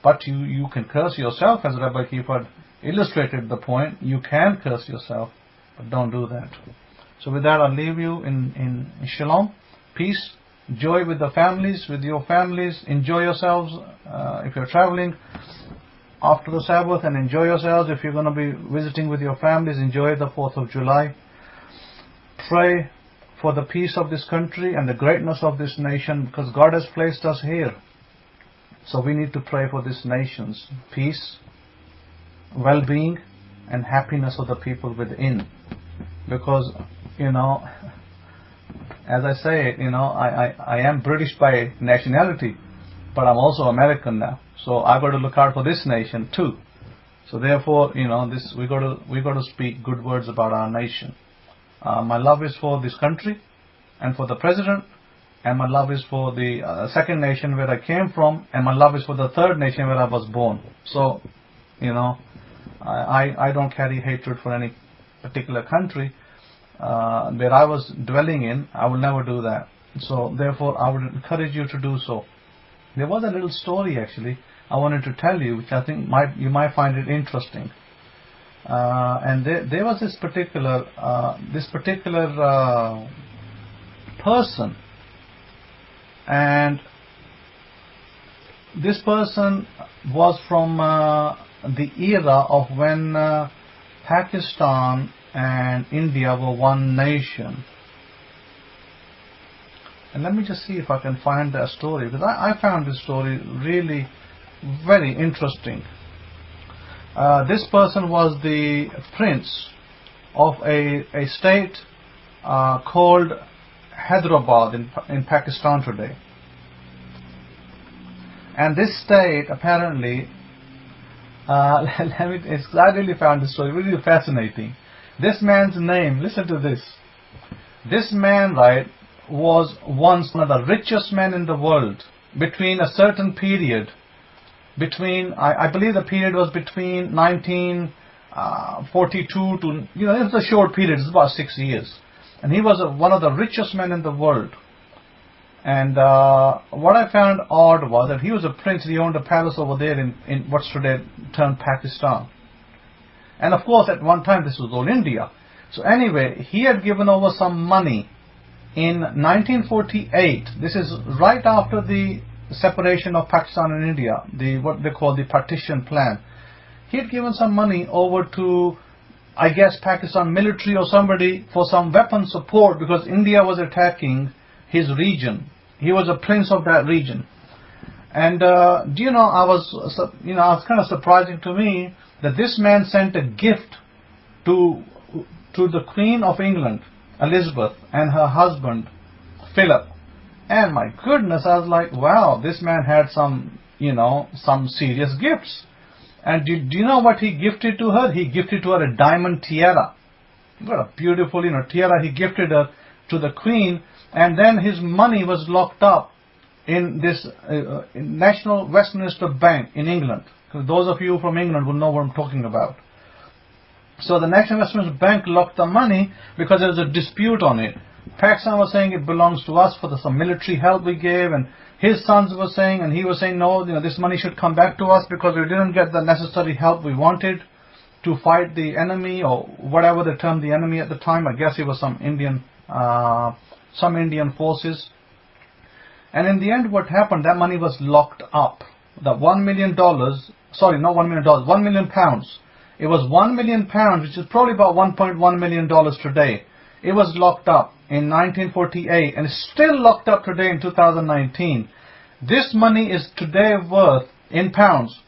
But you can curse yourself, as Rabbi Kefa illustrated the point. You can curse yourself, but don't do that. So with that, I'll leave you in shalom, peace, joy with the families, with your families. Enjoy yourselves if you're traveling after the Sabbath, and enjoy yourselves if you're going to be visiting with your families. Enjoy the 4th of July. Pray for the peace of this country and the greatness of this nation, because God has placed us here. So we need to pray for this nation's peace, well-being, and happiness of the people within. Because, as I say, I am British by nationality, but I'm also American now. So I've got to look out for this nation too. So therefore, we got to speak good words about our nation. My love is for this country and for the president, and my love is for the second nation where I came from, and my love is for the third nation where I was born. So, I don't carry hatred for any particular country where I was dwelling in. I will never do that. So therefore, I would encourage you to do so. There was a little story actually I wanted to tell you, which I think you might find it interesting. And there was this particular person, and this person was from the era of when Pakistan and India were one nation. And let me just see if I can find that story, because I found this story really very interesting. This person was the prince of a state called Hyderabad in Pakistan today. And this state apparently, I really found this story really fascinating. This man's name, listen to this. This man, right, was once one of the richest men in the world between a certain period. I believe the period was between 1942 to, it was a short period, it's about 6 years. And he was one of the richest men in the world. And what I found odd was that he was a prince. He owned a palace over there in what's today termed Pakistan. And of course, at one time, this was all India. So anyway, he had given over some money in 1948. This is right after the separation of Pakistan and India, what they call the partition plan. He had given some money over to, I guess, Pakistan military or somebody for some weapon support, because India was attacking his region. He was a prince of that region. And I was kind of surprising to me that this man sent a gift to the Queen of England, Elizabeth, and her husband, Philip. And my goodness, I was like, wow, this man had some serious gifts. And do you know what he gifted to her? He gifted to her a diamond tiara. What a beautiful, tiara he gifted her to the Queen. And then his money was locked up in this National Westminster Bank in England. Those of you from England will know what I'm talking about. So the National Westminster Bank locked the money because there was a dispute on it. Pakistan was saying it belongs to us for some military help we gave, and his sons were saying, and he was saying, no, this money should come back to us because we didn't get the necessary help we wanted to fight the enemy, or whatever they termed the enemy at the time. I guess it was some Indian forces. And in the end, what happened? That money was locked up. The $1 million, sorry, not $1 million, £1 million. It was £1 million, which is probably about $1.1 million today. It was locked up in 1948 and it's still locked up today in 2019. This money is today worth, in pounds,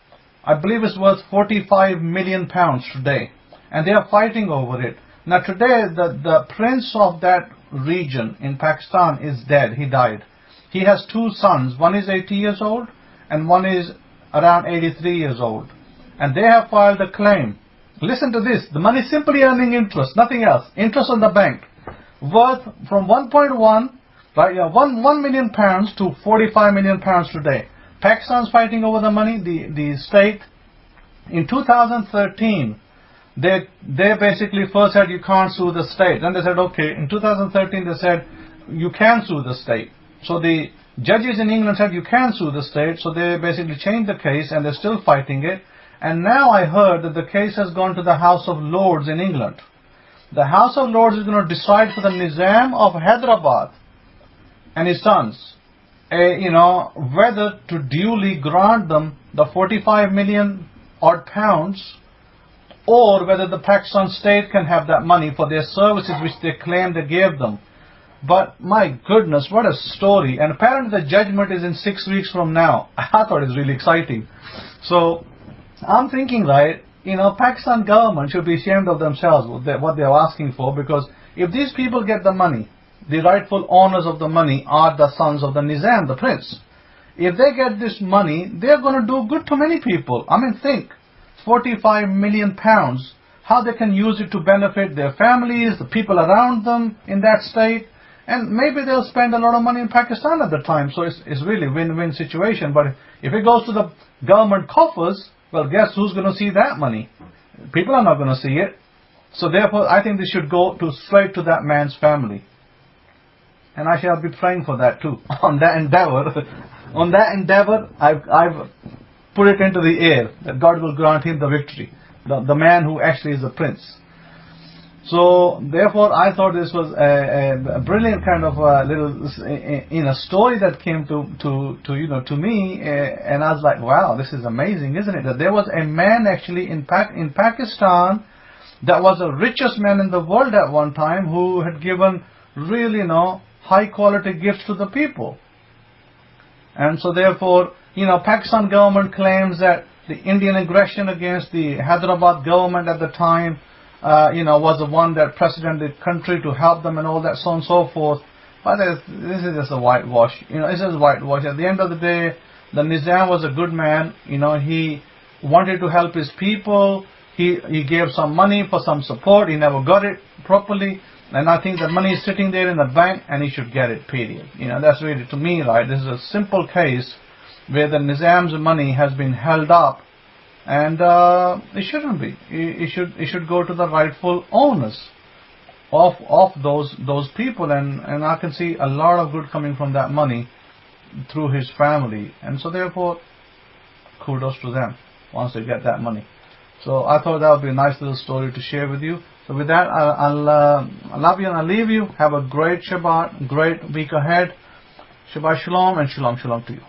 I believe it's worth £45 million today. And they are fighting over it. Now today, the prince of that region in Pakistan is dead. He died. He has two sons. One is 80 years old and one is around 83 years old. And they have filed a claim. Listen to this. The money is simply earning interest, nothing else. Interest on the bank. Worth from 1.1, right, yeah, 1 million pounds to 45 million pounds today. Pakistan's fighting over the money, the state. In 2013, they basically first said you can't sue the state. Then they said, okay, in 2013 they said you can sue the state. So the judges in England said you can sue the state, so they basically changed the case and they're still fighting it. And now I heard that the case has gone to the House of Lords in England. The House of Lords is going to decide for the Nizam of Hyderabad and his sons, whether to duly grant them the 45 million odd pounds, or whether the Pakistan state can have that money for their services which they claim they gave them. But my goodness, what a story. And apparently the judgment is in 6 weeks from now. I thought it was really exciting. So I'm thinking, right, Pakistan government should be ashamed of themselves, what they're asking for, because if these people get the money, the rightful owners of the money are the sons of the Nizam, the prince. If they get this money, they're going to do good to many people. I mean, think, 45 million pounds, how they can use it to benefit their families, the people around them in that state, and maybe they'll spend a lot of money in Pakistan at the time. So it's really win-win situation. But if it goes to the government coffers, well, guess who's going to see that money? People are not going to see it. So therefore, I think this should go straight to that man's family. And I shall be praying for that too. On that endeavor, I've put it into the air that God will grant him the victory. The man who actually is a prince. So therefore, I thought this was a brilliant kind of little story that came to me, and I was like, wow, this is amazing, isn't it? That there was a man actually in Pakistan that was the richest man in the world at one time, who had given really high quality gifts to the people. And so therefore, Pakistan government claims that the Indian aggression against the Hyderabad government at the time was the one that precedented the country to help them and all that, so on and so forth. But this is just a whitewash. It's just whitewash. At the end of the day, the Nizam was a good man. He wanted to help his people. He gave some money for some support. He never got it properly. And I think the money is sitting there in the bank and he should get it, period. That's really, to me, right, this is a simple case where the Nizam's money has been held up. And it shouldn't be. It should go to the rightful owners of those people, and I can see a lot of good coming from that money through his family, and so therefore, kudos to them once they get that money. So I thought that would be a nice little story to share with you. So with that, I love you and I leave you. Have a great Shabbat, great week ahead. Shabbat Shalom and Shalom Shalom to you.